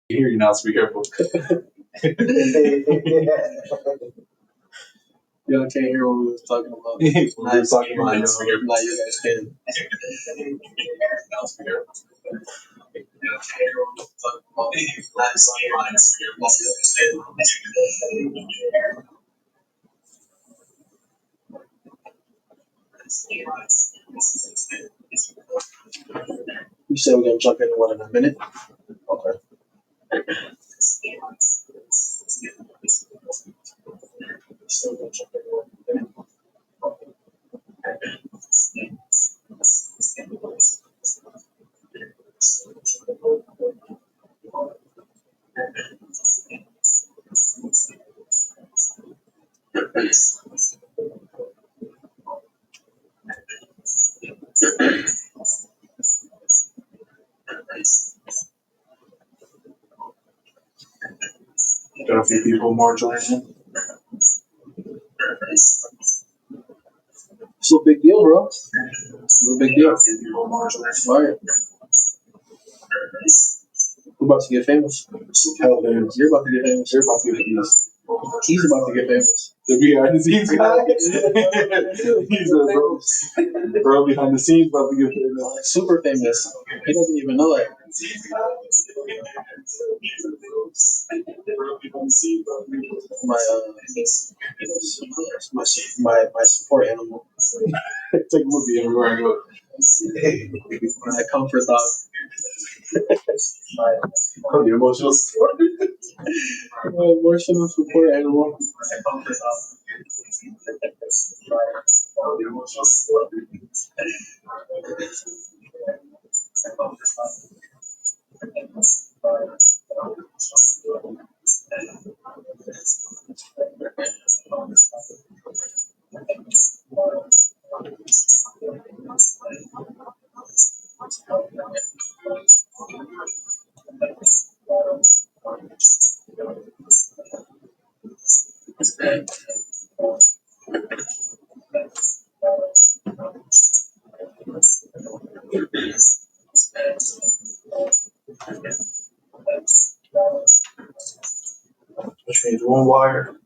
Hear you now, so be careful. Y'all can't hear what we was talking about. We were talking about Now you guys can. You said we're gonna jump in what in a minute? Okay. Still gonna jump in what in a minute. Got a few people more joining in. It's a big deal, bro. It's a big deal. A few people more joining in. Right. We're about to get famous. Hell, famous. You're about to get famous. You're about to get famous. He's about to get famous. The behind the scenes guy. He's a bro behind the scenes about to get famous. Super famous. He doesn't even know it. My my support animal. It's like a movie everywhere I go. My comfort dog. The emotional support. My emotional support animal. Which means one wire.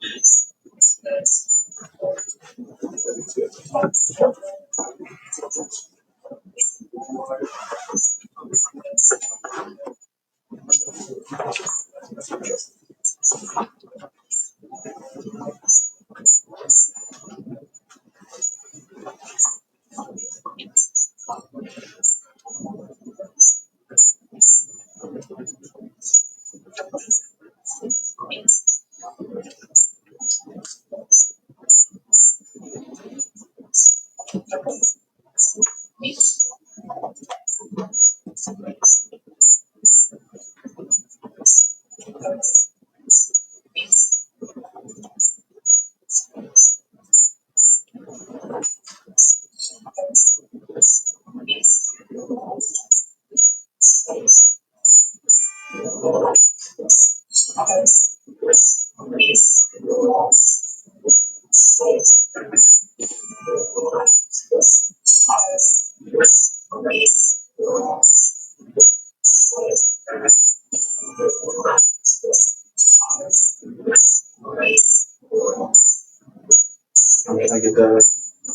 I get that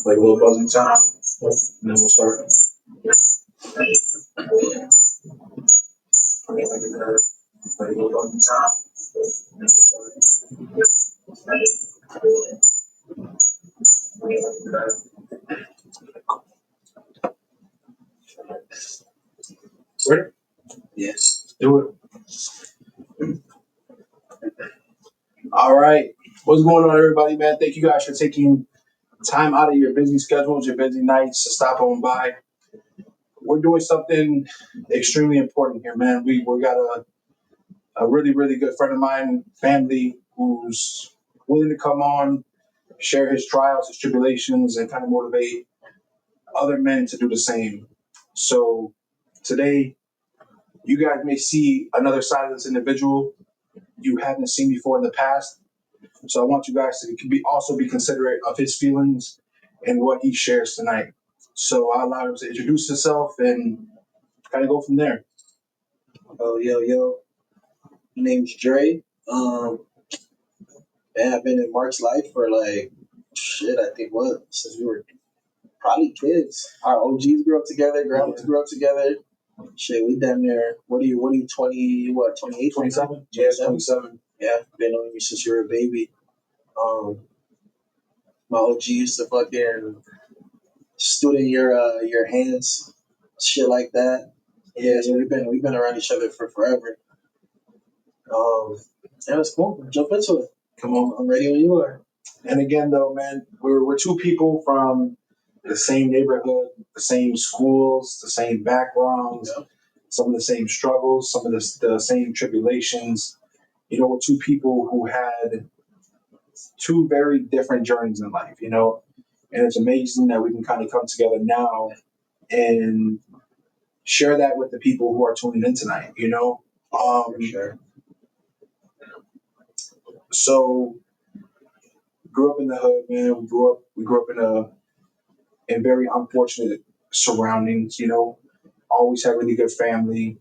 like a little buzzing sound, and then we'll start. I get that like a little buzzing sound, and then we'll start. Ready? Yes. Do it. All right. What's going on, everybody, man? Thank you guys for taking time out of your busy schedules, your busy nights to stop on by. We're doing something extremely important here, man. We got a really, really good friend of mine, family, who's willing to come on, share his trials, his tribulations, and kind of motivate other men to do the same. So today, you guys may see another side of this individual you haven't seen before in the past. So I want you guys to also be considerate of his feelings and what he shares tonight. So I'll allow him to introduce himself and kind of go from there. Oh, yo. name's Dre. Man, I've been in Mark's life for like shit. I think what since we were probably kids. Our OGs grew up together. Grandmas grew up together. Shit, we damn near. What are you 20? What 28? 27? Yeah, 27. Yeah, been on you since you were a baby. Um, my OG used to fucking stood in your hands, shit like that. Yeah, so we've been around each other for forever. Um, yeah, it's cool. Jump into it. Come on. I'm ready when you are. And again, though, man, we're two people from the same neighborhood, the same schools, the same backgrounds, Yep. some of the same struggles, some of the same tribulations. You know, we're two people who had two very different journeys in life, you know, and it's amazing that we can kind of come together now and share that with the people who are tuning in tonight, you know. For sure. So grew up in the hood, man. We grew up in very unfortunate surroundings, you know. Always had really good family.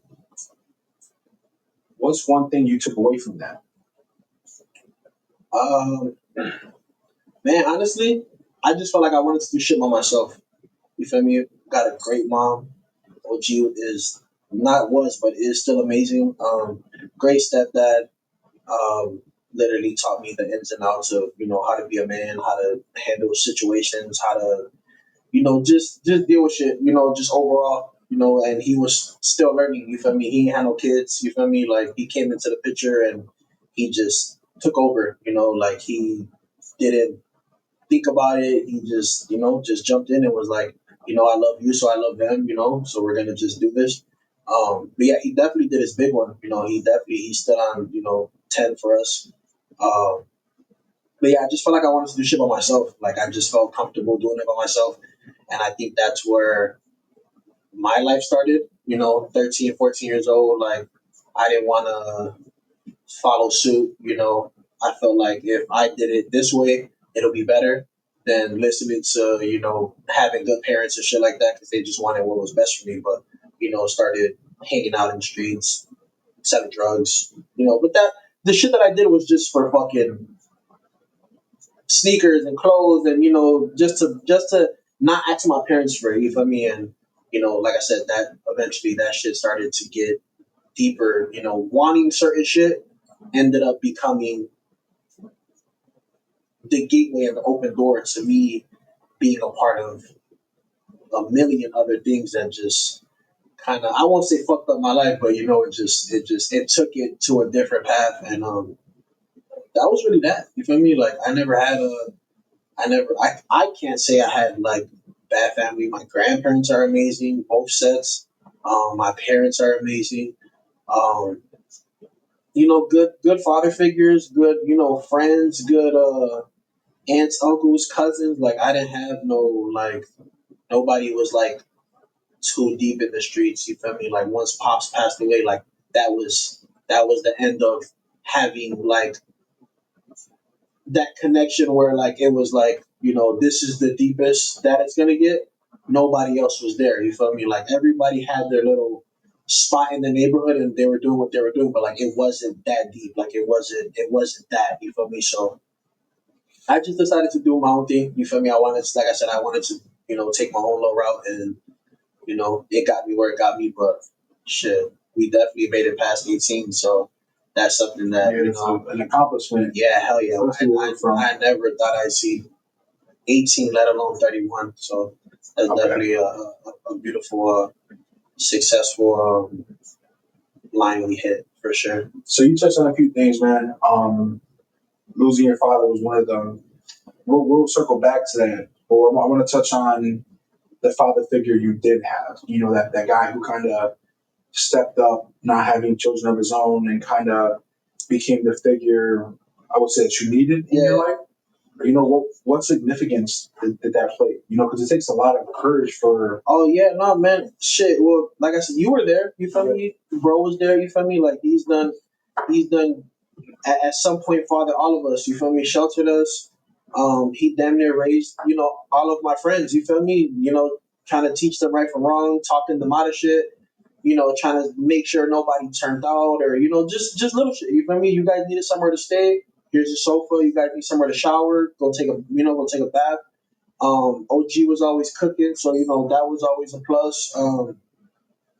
What's one thing you took away from that? Um, man, honestly, I just felt like I wanted to do shit by myself. You feel me? Got a great mom. OG is not was, but is still amazing. Great stepdad. Literally taught me the ins and outs of how to be a man, how to handle situations, how to just deal with shit. Just overall. And he was still learning. You feel me? He ain't had no kids. You feel me? Like he came into the picture and he just took over. Like he didn't think about it. He just jumped in and was like, I love you, so I love them. So we're gonna just do this. But yeah, he definitely did his big one. He stood on 10 for us. Um, but yeah, I just felt like I wanted to do shit by myself. Like I just felt comfortable doing it by myself, and I think that's where my life started. 13, 14 years old. Like I didn't want to follow suit. I felt like if I did it this way, it'll be better than listening to, having good parents and shit like that because they just wanted what was best for me. But, started hanging out in the streets, selling drugs, but the shit that I did was just for fucking sneakers and clothes and, just to not ask my parents for it, you feel me? And, like I said, that eventually that shit started to get deeper, wanting certain shit ended up becoming the gateway and the open door to me being a part of a million other things that just kind of I won't say fucked up my life, but it took it to a different path, and that was really that. You feel me? Like I can't say I had like bad family. My grandparents are amazing, both sets. My parents are amazing. Um, good father figures, good friends, good aunts, uncles, cousins. Like I didn't have no like nobody was like too deep in the streets. You feel me? Like once pops passed away, like that was the end of having like that connection where like it was like this is the deepest that it's gonna get. Nobody else was there. You feel me? Like everybody had their little spot in the neighborhood and they were doing what they were doing, but like it wasn't that deep. Like it wasn't that. You feel me? So I just decided to do my own thing. You feel me? Like I said, I wanted to, take my own little route, and it got me where it got me. But shit, we definitely made it past 18, so that's something that It's an accomplishment. yeah, hell yeah. Especially where we're from. I never thought I'd see 18, let alone 31. So that's Okay. definitely a beautiful, successful line we hit for sure. So you touched on a few things, man. Losing your father was one of them. We'll circle back to that. But I want to touch on the father figure you did have. You know, that guy who kind of stepped up, not having children of his own, and kind of became the figure I would say that you needed in your life. You know, what significance did that play? You know, because it takes a lot of courage for. Oh yeah, no man, shit. Well, like I said, you were there. You feel me? Bro was there. You feel me? Like he's done at some point father all of us. You feel me? Sheltered us. He damn near raised all of my friends. You feel me? Trying to teach them right from wrong, talking them out of shit. trying to make sure nobody turned out, or just little shit. You feel me? You guys needed somewhere to stay. Here's your sofa. You guys need somewhere to shower. Go take a bath. OG was always cooking, so that was always a plus.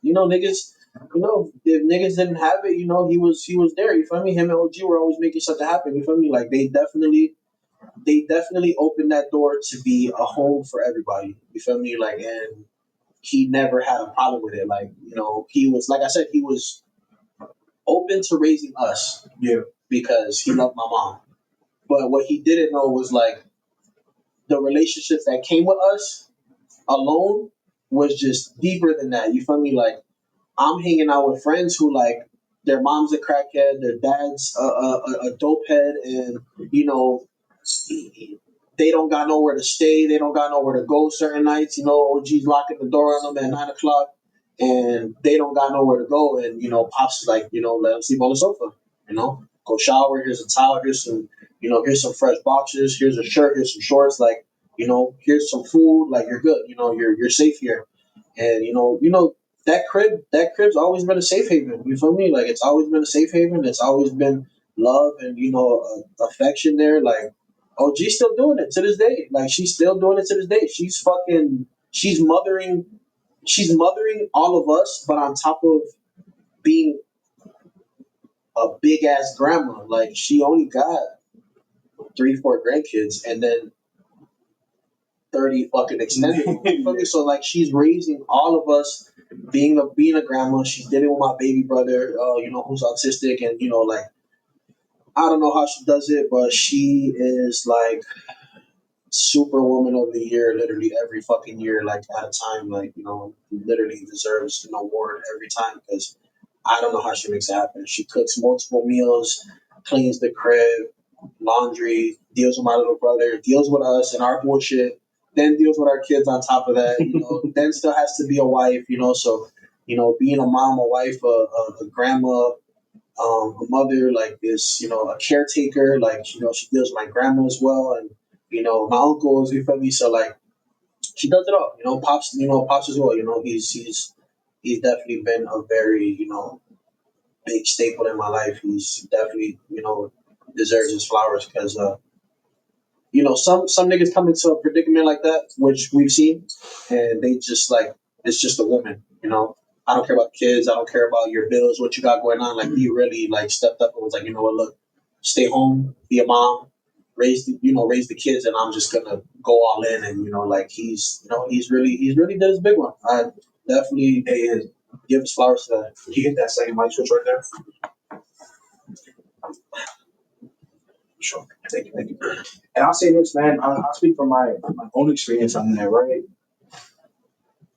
Niggas. If niggas didn't have it, he was there. You feel me? Him and OG were always making something happen. You feel me? Like they definitely opened that door to be a home for everybody. You feel me? Like, and he never had a problem with it. Like, he was, like I said, he was open to raising us. Yeah. Because he loved my mom. But what he didn't know was like the relationships that came with us alone was just deeper than that. You feel me? Like, I'm hanging out with friends who like their mom's a crackhead, their dad's a dope head, and they don't got nowhere to stay, they don't got nowhere to go certain nights. OG's locking the door on them at 9 o'clock, and they don't got nowhere to go. And pops is like, let them sleep on the sofa. Go shower. Here's a towel. Here's some fresh boxers. Here's a shirt. Here's some shorts. Like, here's some food. Like, you're good. You're safe here. And that crib's always been a safe haven. You feel me? Like, it's always been a safe haven. It's always been love and affection there. Like, OG's still doing it to this day. Like, she's still doing it to this day. She's mothering all of us, but on top of being a big ass grandma. Like, she only got 3, 4 grandkids, and then 30 fucking extended ones. You feel me? So like, she's raising all of us, being a grandma. She did it with my baby brother, who's autistic, and like, I don't know how she does it, but she is like Superwoman of the Year, literally every fucking year, like at a time, like literally deserves an award every time, because I don't know how she makes it happen. She cooks multiple meals, cleans the crib, laundry, deals with my little brother, deals with us and our bullshit, then deals with our kids on top of that. Then still has to be a wife. So being a mom, a wife, a grandma, a mother, like this, a caretaker, like she deals with my grandma as well, and my uncles. You feel me? So like, she does it all. Pops as well. He's definitely been a very big staple in my life. He's definitely deserves his flowers, because some niggas come into a predicament like that, which we've seen, and they just like, it's just a woman. I don't care about the kids. I don't care about your bills, what you got going on. Like, he really like stepped up and was like, you know what, look, stay home, be a mom, raise the kids, and I'm just gonna go all in. And like, he's really did his big one. I definitely give his flowers to that. You hit that second mic switch right there. Sure. Thank you. And I'll say this, man. I'll speak from my own experience on that, right?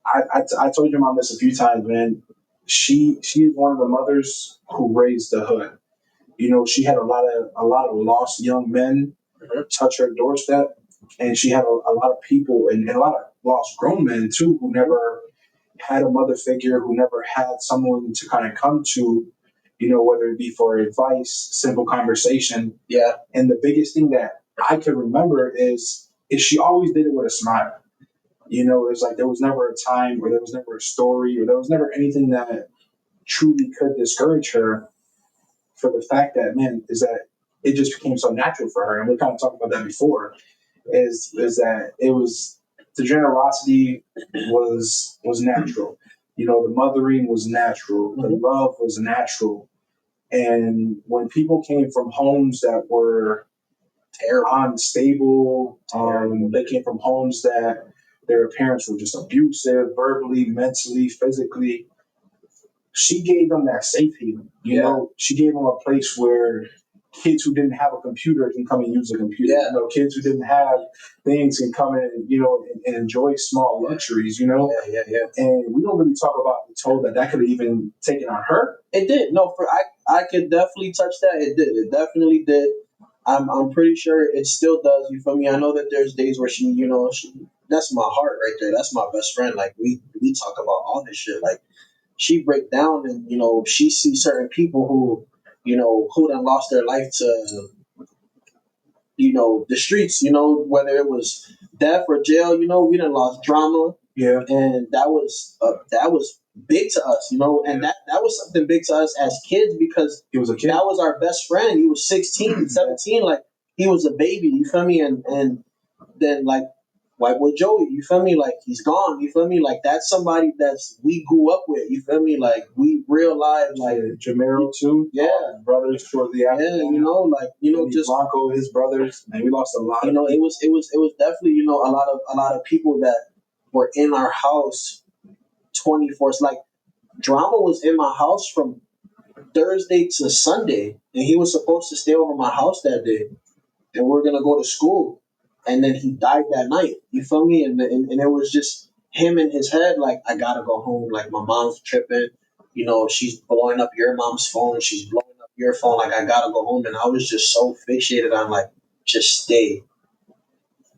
I told your mom this a few times, man. She's one of the mothers who raised the hood. She had a lot of lost young men touch her doorstep, and she had a lot of people and a lot of lost grown men too, who never had a mother figure, who never had someone to kind of come to, whether it be for advice, simple conversation. Yeah. And the biggest thing that I could remember is she always did it with a smile. It was like there was never a time, or there was never a story, or there was never anything that truly could discourage her, for the fact that, man, is that it just became so natural for her. And we kind of talked about that before, is that it was, the generosity was natural. The mothering was natural. The love was natural. And when people came from homes that were unstable, they came from homes that their parents were just abusive, verbally, mentally, physically, she gave them that safe haven. She gave them a place where kids who didn't have a computer can come and use a computer. Yeah. Kids who didn't have things can come in, and enjoy small luxuries. Yeah. And we don't really talk about the toll that could have even taken on her. It did. No, I could definitely touch that. It did. It definitely did. I'm pretty sure it still does. You feel me? I know that there's days where she, that's my heart right there. That's my best friend. Like, we talk about all this shit. Like, she break down, and she sees certain people who done lost their life to the streets. Whether it was death or jail. We done lost drama. Yeah. And that was big to us, and that was something big to us as kids because He was a kid. that was our best friend. He was 16, 17, like he was a baby, you feel me? And then like White Boy Joey, you feel me? Like he's gone, you feel me? Like that's somebody that's we grew up with, you feel me? Like we real life, like Jamero too. yeah, Brothers towards the after. yeah, just Blanco, his brothers, and we lost a lot. it was definitely a lot of people that were in our house 24. It's like Drama was in my house from Thursday to Sunday, and he was supposed to stay over my house that day, and we are gonna go to school, and then he died that night. You feel me? And it was just him in his head, like I gotta go home. Like my mom's tripping, she's blowing up your mom's phone, she's blowing up your phone. Like I gotta go home, and I was just so fixated on like just stay.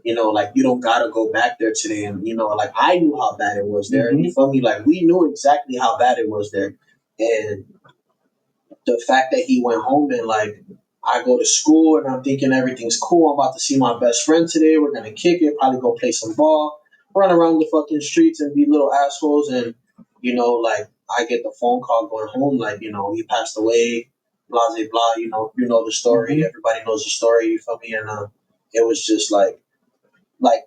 Like you don't gotta go back there today, and like I knew how bad it was there. Mhm. You feel me? Like we knew exactly how bad it was there, and the fact that he went home and like I go to school and I'm thinking everything's cool. I'm about to see my best friend today. We're gonna kick it, probably go play some ball, run around the fucking streets and be little assholes. And like I get the phone call going home, like he passed away, blah blah blah. You know the story. Mhm. Everybody knows the story. You feel me? And it was just like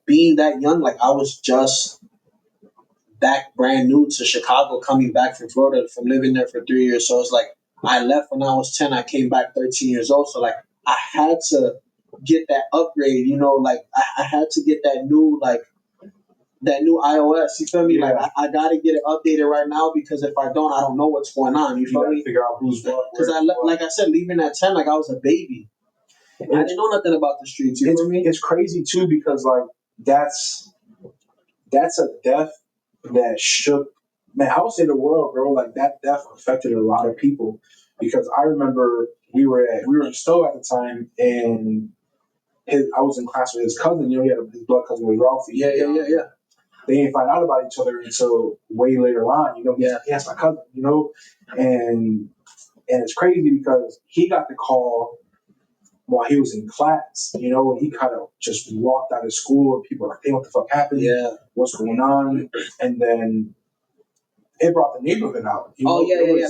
being that young. Like I was just back brand new to Chicago, coming back from Florida from living there for 3 years. So it's like I left when I was 10. I came back 13 years old. So like I had to get that upgrade. Like I had to get that new iOS. You feel me? Yeah. Like I gotta get it updated right now because if I don't, I don't know what's going on. You You feel gotta me? figure out who's what. Because like I said, leaving at 10, like I was a baby. I didn't know nothing about the streets. You feel me? It's crazy too because like that's a death that shook. Man, I would say the world, bro. Like that death affected a lot of people because I remember we were in Stowe at the time, and I was in class with his cousin. He had his blood cousin was Ralphie. Yeah. They didn't find out about each other until way later on. Yeah. That's my cousin. And it's crazy because he got the call while he was in class, and he kind of just walked out of school, and people were like, "Hey, what the fuck happened? Yeah. What's going on?" And then it brought the neighborhood out. Yeah.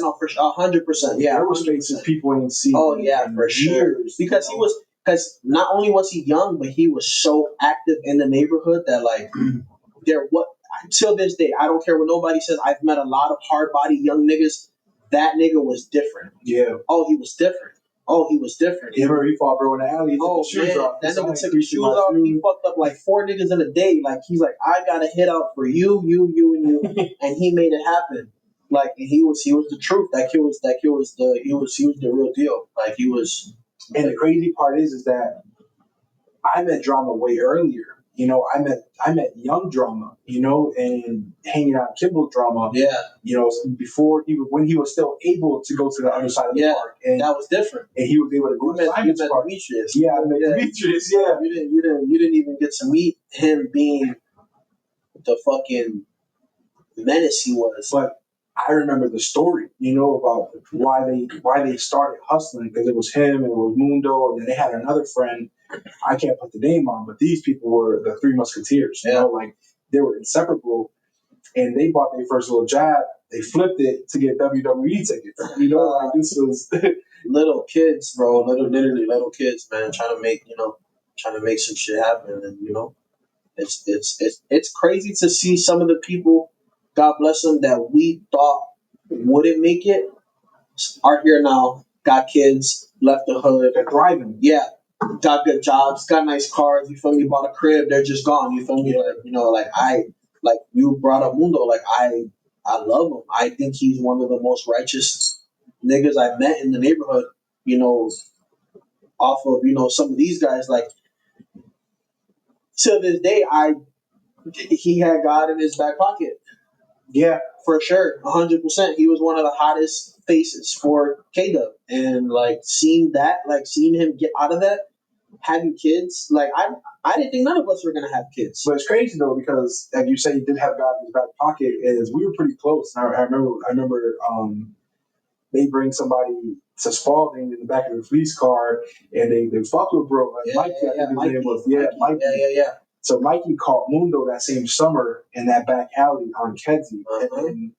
No, for sure, 100%. Yeah, there were spaces people ain't seen. Oh yeah, in for sure. years, Because not only was he young, but he was so active in the neighborhood that like there what till this day, I don't care what nobody says. I've met a lot of hard body young niggas. That nigga was different. Yeah. Oh, he was different. Oh, he was different. Yeah, he fought bro in the alley. Oh man, that nigga took his shoes off. He fucked up like 4 niggas in a day. Like he's like, I got a hit out for you, and you, and he made it happen. Like he was the truth. He was the real deal. Like he was. And the crazy part is that I met Drama way earlier. I met young Drama, and hanging out Kimball Drama. Yeah. Before when he was still able to go to the other side of the park, and that was different. And he was able to go to Simon's Park. Demetrius. Yeah, I met Demetrius. Yeah, you didn't even get to meet him being the fucking menace he was. But I remember the story, about why they started hustling, because it was him and it was Mundo, and then they had another friend. I can't put the name on, but these people were the Three Musketeers. Like they were inseparable, and they bought their first little jab. They flipped it to get WWE tickets. Like this was little kids, bro. Literally little kids, man, trying to make some shit happen, and it's crazy to see some of the people, God bless them, that we thought wouldn't make it are here now, got kids, left the hood. They're thriving. Yeah. Got good jobs, got nice cars, you feel me, bought a crib, they're just gone, you feel me? Like you brought up Mundo, like I love him. I think he's one of the most righteous niggas I've met in the neighborhood, off of, some of these guys, like to this day, he had God in his back pocket. Yeah, for sure, 100%. He was one of the hottest faces for K-Dub, and like seeing him get out of that, having kids, like I didn't think none of us were gonna have kids. But it's crazy though because, like you said, he did have God in his back pocket. Is we were pretty close. And I remember they bring somebody to Spalding in the back of the police car, and they fuck with bro. Like Mikey. Yeah. So Mikey caught Mundo that same summer in that back alley on Kedzie. Uh-huh. And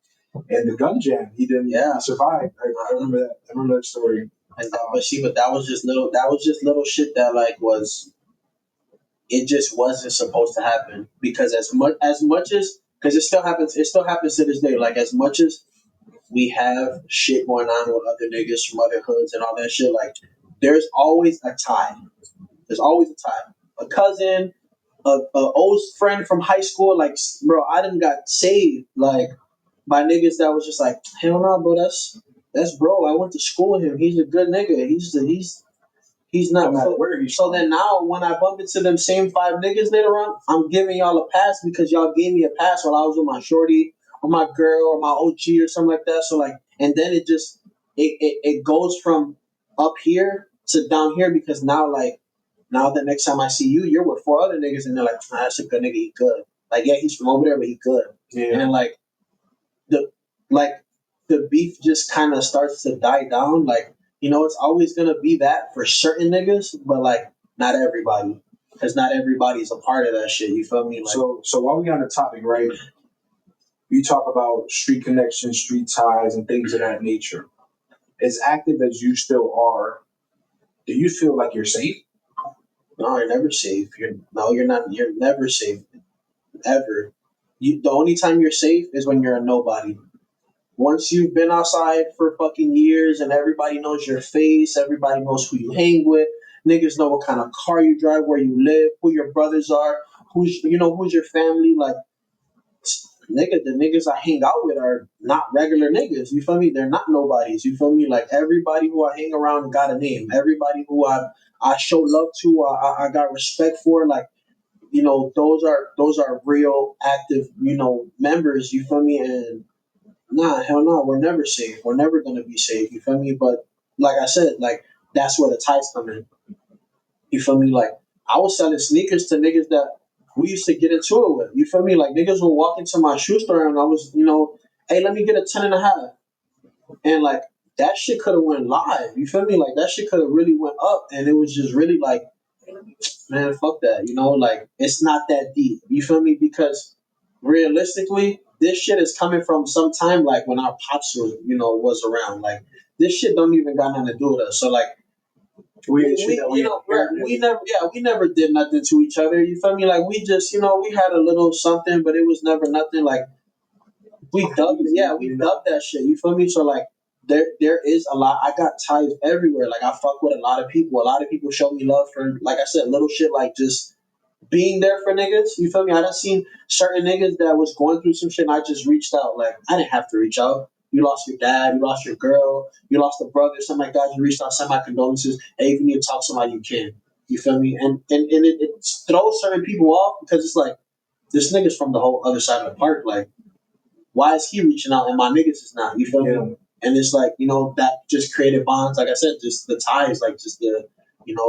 and the gun jam. He didn't. Yeah. He survived. I remember that. I remember that story. And but that was just little. That was just little shit that like was. It just wasn't supposed to happen because as much as because it still happens to this day. Like as much as we have shit going on with other niggas from other hoods and all that shit, like there's always a tie. There's always a tie. A cousin, a old friend from high school, like bro, I done got saved like by niggas that was just like, hell no, bro, that's bro. I went to school with him. He's a good nigga. He's No not. matter So, where he's so from. then now when I bump into them same five niggas later on, I'm giving y'all a pass because y'all gave me a pass while I was with my shorty or my girl or my OG or something like that. So like, and then it goes from up here to down here because now the next time I see you, you're with four other niggas and they're like, nah, that's a good nigga, he good. Like yeah, he's from over there, but he good. Yeah. And then the like the beef just kind of starts to die down. Like it's always gonna be that for certain niggas, but like not everybody, because not everybody's a part of that shit. You feel me? Like So while we on the topic, right? You talk about street connections, street ties, and things of that nature. As active as you still are, do you feel like you're safe? no, you're never safe. You're not. You're never safe ever. The only time you're safe is when you're a nobody. Once you've been outside for fucking years and everybody knows your face, everybody knows who you hang with, niggas know what kind of car you drive, where you live, who your brothers are, who's your family. Like, the niggas I hang out with are not regular niggas. You feel me? They're not nobodies. You feel me? Like everybody who I hang around got a name. Everybody who I show love to, I got respect for. Like those are real active members. You feel me? And nah, hell no, we're never safe. We're never gonna be safe. You feel me? But like I said, like that's where the ties come in. You feel me? Like I was selling sneakers to niggas that we used to get into it with. You feel me? Like niggas would walk into my shoe store and I was, hey, let me get a 10 and a half. And like that shit could have went live. You feel me? Like that shit could have really went up and it was just really like, man, fuck that. Like it's not that deep. You feel me? Because realistically, this shit is coming from some time like when our pops was around. Like this shit don't even got nothing to do with us. So like we never did nothing to each other. You feel me? Like we just we had a little something, but it was never nothing. Like we dubbed that shit. You feel me? So like there is a lot. I got ties everywhere. Like I fuck with a lot of people. A lot of people show me love for like I said, little shit like just being there for niggas. You feel me? I done seen certain niggas that was going through some shit and I just reached out. Like I didn't have to reach out. You lost your dad, you lost your girl, you lost a brother, something like that. You reached out, send my condolences. Hey, if you need to talk to somebody, you can. You feel me? And it throws certain people off because it's like this nigga's from the whole other side of the park. Like, why is he reaching out and my niggas is not? You feel me? And it's like, that just created bonds. Like I said, just the ties, like just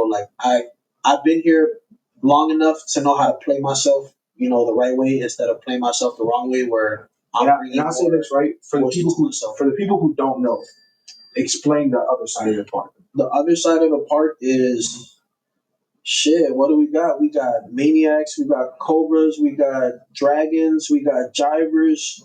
like I've been here long enough to know how to play myself, the right way instead of playing myself the wrong way where And I'll say this, right? For the people who don't know, explain the other side of the park. The other side of the park is shit. What do we got? We got maniacs, we got cobras, we got dragons, we got jivers,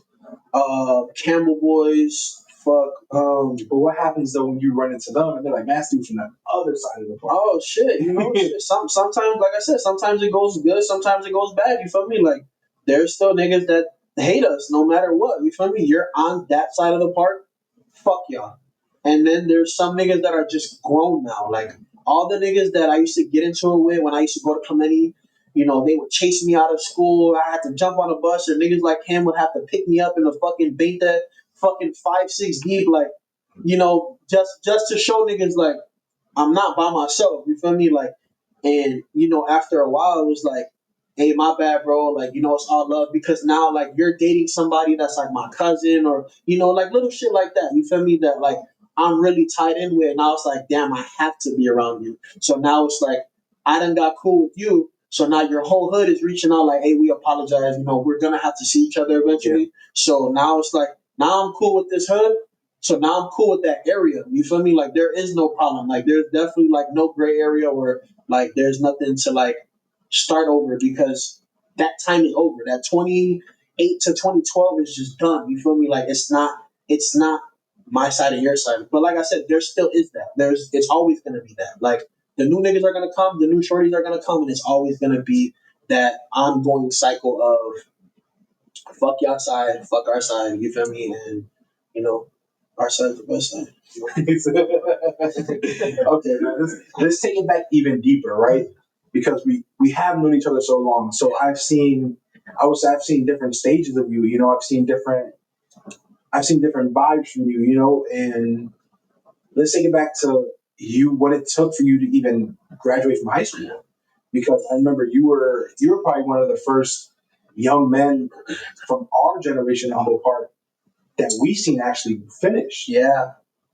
camel boys. Fuck. But what happens though when you run into them and they're like, "Man, dude from the other side of the park." Oh shit, shit. Sometimes, like I said, sometimes it goes good, sometimes it goes bad. You feel me? Like there's still niggas that hate us no matter what. You feel me? You're on that side of the park. Fuck y'all. And then there's some niggas that are just grown now. Like all the niggas that I used to get into it with when I used to go to Clemente, they would chase me out of school. I had to jump on a bus, or niggas like him would have to pick me up in the fucking Beta, fucking 5-6 deep, like, just to show niggas like I'm not by myself. You feel me? Like, and after a while, it was like, hey, my bad, bro. Like, it's all love because now, like, you're dating somebody that's like my cousin, or like little shit like that. You feel me? That like I'm really tied in with. Now it's like, damn, I have to be around you. So now it's like I done got cool with you. So now your whole hood is reaching out like, hey, we apologize. We're gonna have to see each other eventually. Yeah. So now it's like now I'm cool with this hood. So now I'm cool with that area. You feel me? Like there is no problem. Like there's definitely like no gray area where like there's nothing to like start over because that time is over. That 2018 2008 to 2012 is just done. You feel me? Like it's not my side and your side. But like I said, there still is that. It's always gonna be that. Like the new niggas are gonna come, the new shorties are gonna come, and it's always gonna be that ongoing cycle of fuck y'all side, fuck our side. You feel me? And you know, our side's the best side. Okay, man, let's take it back even deeper, right? Because we have known each other so long. So I've seen different stages of you. You know, I've seen different vibes from you. You know, and let's take it back to you. What it took for you to even graduate from high school. Because I remember you were probably one of the first young men from our generation in Humble Park that we seen actually finish. Yeah,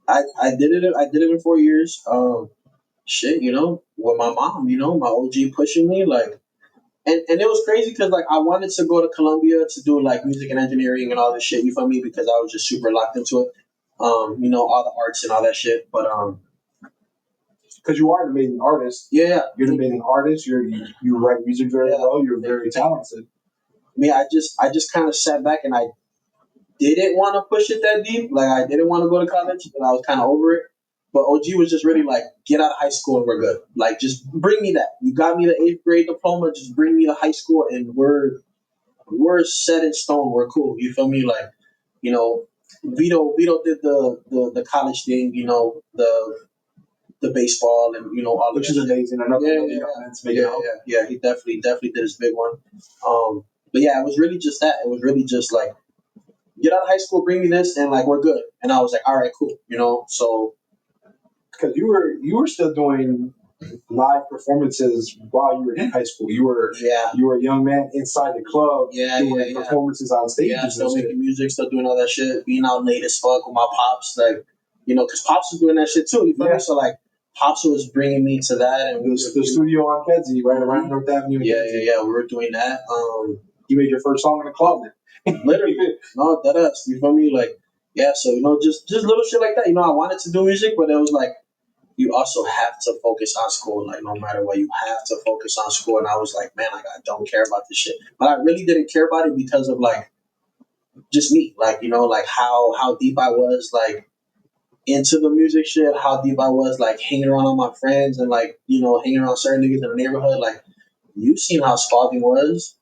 I did it. I did it in 4 years. Shit, with my mom, my OG pushing me, like, and it was crazy because like I wanted to go to Columbia to do like music and engineering and all this shit. You feel me? Because I was just super locked into it. All the arts and all that shit. But Because you are an amazing artist. yeah, You're an amazing artist. You write music very well. You're very talented. I just kind of sat back and I didn't want to push it that deep. Like I didn't want to go to college, and I was kind of over it. But OG was just really like, get out of high school and we're good. Like, just bring me that. You got me the 8th grade diploma. Just bring me to high school and we're set in stone. We're cool. You feel me? Like, you know, Vito did the college thing. The baseball and all Which of is that shit. amazing. Another Yeah, really yeah, young man to make it yeah, out. yeah, yeah. He definitely did his big one. But yeah, it was really just that. It was really just like, get out of high school, bring me this, and like we're good. And I was like, all right, cool. So Because you were still doing live performances while you were in high school. yeah, You were a young man inside the club yeah, doing yeah, yeah, performances on stages yeah. and Still shit. making music, still doing all that shit, being out late as fuck with my pops, like because pops was doing that shit too. You feel Yeah. me? So like, pops was bringing me to that, and The studio on Kedzie, right around North Avenue. yeah, yeah, yeah. We were doing that. You made your first song in the club. Literally, no, that us. You feel me? Like, yeah. So just little shit like that. I wanted to do music, but it was like you also have to focus on school. Like, no matter what, you have to focus on school. And I was like, man, like I don't care about this shit. But I really didn't care about it because of like just me. Like, like how deep I was like into the music shit. How deep I was like hanging around all my friends and like hanging around certain niggas in the neighborhood. Like, you've seen how Spalding was.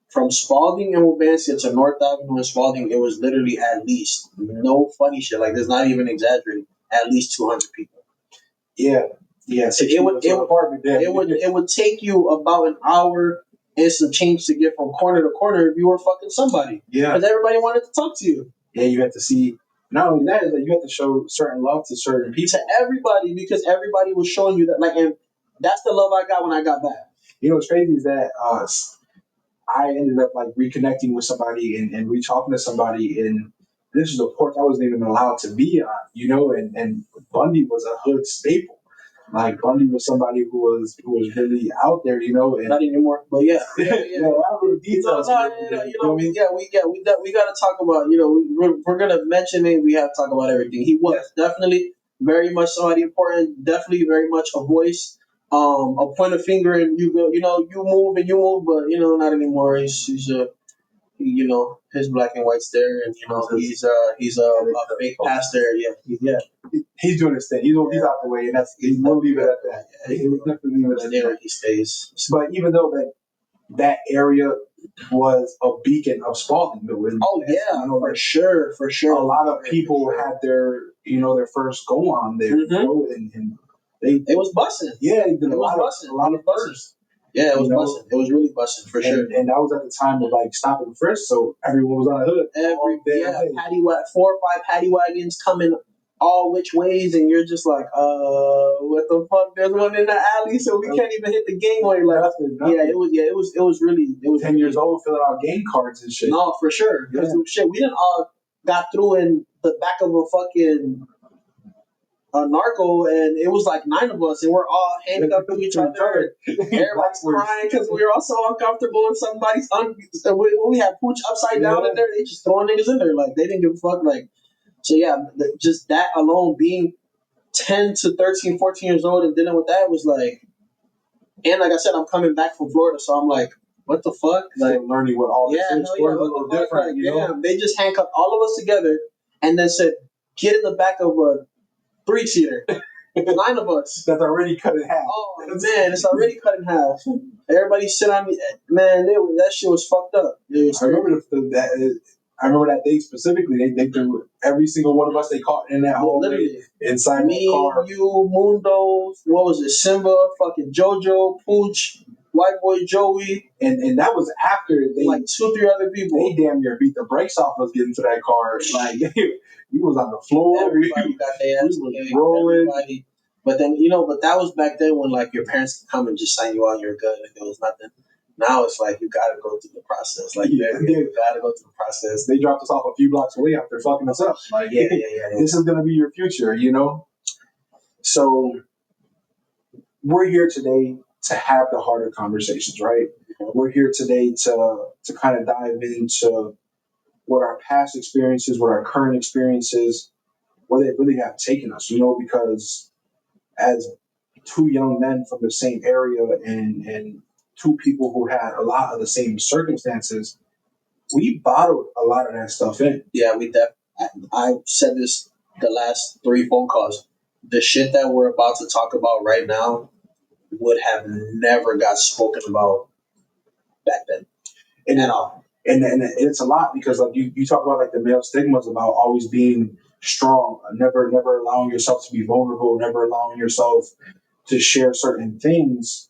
From Spalding and Wabansia to North Avenue and Spalding, it was literally at least, no funny shit, like there's not even exaggerating, at least 200 people. Yeah, yeah. It would take you about an hour and some change to get from corner to corner if you were fucking somebody. Yeah, because everybody wanted to talk to you. Yeah, you have to see. Not only that, is that you have to show certain love to certain people. To everybody, because everybody was showing you that, like, and that's the love I got when I got back. What's crazy is that I ended up like reconnecting with somebody and re-talking to somebody, and this is a porch I wasn't even allowed to be on, and Bundy was a hood staple. Like Bundy was somebody who was really out there, and not anymore, but yeah, yeah, a lot of details. We got to talk about, we're gonna mention it. We have to talk about everything. He was definitely very much somebody important. Definitely very much a voice. A point of finger, and you go, you move and you move, but not anymore. His black and white's there, and he's a fake pastor. Yeah, he's doing his thing. He's out the way, and we'll leave it at that. We'll definitely leave it at there. that. He stays. But even though that area was a beacon of Spalding, for sure. A lot of people had their first go on there, and it was busting. Yeah, they did a lot of firsts. Yeah, it was busting. It was really busting for sure. And that was at the time of like stopping first, so everyone was on a hood. Four or five paddy wagons coming all which ways, and you're just like, what the fuck? There's one in the alley, so we can't even hit the gangway. Like, nothing. It was really. It was 10 years old, filling out game cards and shit. No, for sure. Because we didn't all got through in the back of a fucking narco, and it was like 9 of us, and we're all handcuffed to each other. Everybody's crying because we were all so uncomfortable, and somebody's we had pooch upside down in there. They just throwing niggas in there, like they didn't give a fuck. Like, so yeah, just that alone, being 10 to 13, 14 years old and dealing with that was like, and like I said, I'm coming back from Florida, so I'm like, what the fuck? Like, Still learning what all this yeah, is. hell Or yeah, a what little the fuck? different, Like, you know? damn, they just handcuffed all of us together and then said, get in the back of a 3-seater. 9 of us. That's already cut in half. Oh man, it's already cut in half. Everybody sit on me. Man, that shit was fucked up. I remember I remember that day specifically. They threw every single one of us they caught in that hallway Literally. inside Me, that car. you, Mundo, what was it? Simba, fucking JoJo, Pooch, White Boy Joey, And that was after they like 2-3 other people. they damn near beat the brakes off us getting to that car. Like we was on the floor. Everybody got their ass we was kicked. rolling. Everybody. But then but that was back then when like your parents could come and just sign you out, you're good, and there was nothing. Now it's like you gotta go through the process. Like Yeah, you gotta go through the process. They dropped us off a few blocks away after fucking us up. Like Yeah. this is gonna be your future, you know. So we're here today to have the harder conversations, right? We're here today to kind of dive into what our past experiences, what our current experiences, where they really have taken us, you know, because as two young men from the same area and two people who had a lot of the same circumstances, we bottled a lot of that stuff in. Yeah, I've said this the last 3 phone calls. The shit that we're about to talk about right now would have never got spoken about back then. And at all. And it's a lot because like you talk about like the male stigmas about always being strong, never allowing yourself to be vulnerable, never allowing yourself to share certain things.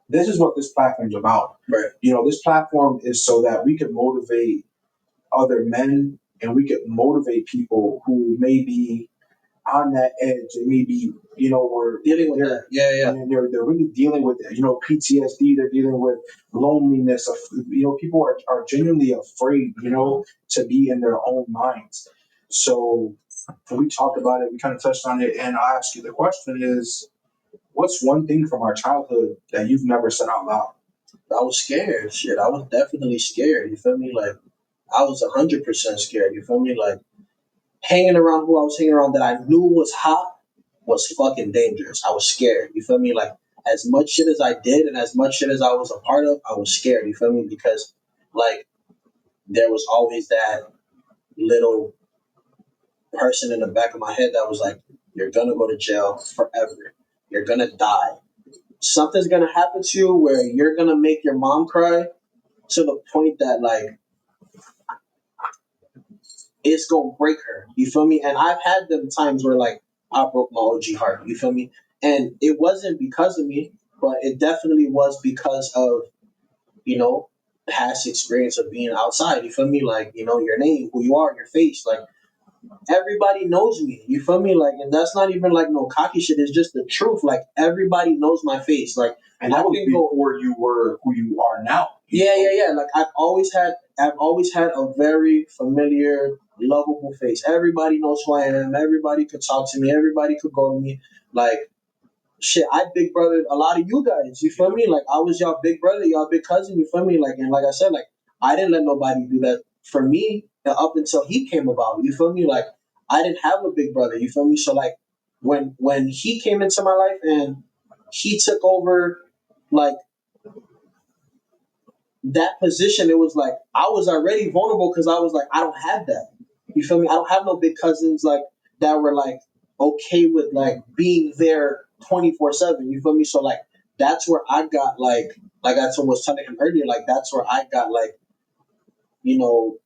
This is what this platform's about. Right. You know, this platform is so that we can motivate other men and we can motivate people who may be on that edge. They may be, you know, we're Dealing with that. Yeah. and they're really dealing with, you know, PTSD. They're dealing with loneliness. You know, people are genuinely afraid, you know, to be in their own minds. So when we talked about it, we kind of touched on it, and I ask you the question is, what's one thing from our childhood that you've never said out loud? I was scared. Shit, I was definitely scared. You feel me? Like, I was 100% scared. You feel me? Like, hanging around who I was hanging around that I knew was hot was fucking dangerous. I was scared. You feel me? Like, as much shit as I did and as much shit as I was a part of, I was scared. You feel me? Because, like, there was always that little person in the back of my head that was like, you're gonna go to jail forever. You're gonna die. Something's gonna happen to you where you're gonna make your mom cry to the point that, like, it's gonna break her. You feel me? And I've had them times where, like, I broke my OG heart. You feel me? And it wasn't because of me, but it definitely was because of, past experience of being outside. You feel me? Like, your name, who you are, your face. Like, everybody knows me. You feel me? Like, and that's not even like no cocky shit. It's just the truth. Like, everybody knows my face. Like, and that was before you were who you are now. Yeah. Like, I've always had a very familiar, lovable face. Everybody knows who I am. Everybody could talk to me. Everybody could go to me. Like, shit, I big brothered a lot of you guys. You feel me? Like, I was y'all big brother, y'all big cousin. You feel me? Like, and like I said, like, I didn't let nobody do that for me up until he came about. You feel me? Like, I didn't have a big brother. You feel me? So, like, when he came into my life and he took over, like, that position, it was like I was already vulnerable because I was like, I don't have that. You feel me? I don't have no big cousins like that were like okay with like being there 24/7. You feel me? So like that's where I got like I was telling him earlier, like that's where I got like, you know,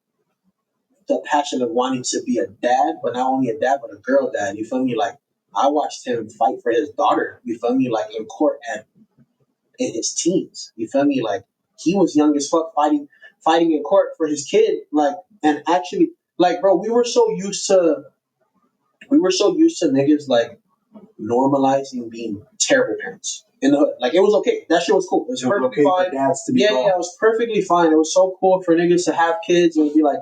the passion of wanting to be a dad, but not only a dad, but a girl dad. You feel me? Like I watched him fight for his daughter. You feel me? Like in court at in his teens. You feel me? Like he was young as fuck fighting in court for his kid. Like, and actually, like, bro, we were so used to niggas like normalizing being terrible parents in the hood. Like, it was okay. That shit was cool. It was perfectly fine. For dads to be Yeah, it was perfectly fine. It was so cool for niggas to have kids and be like,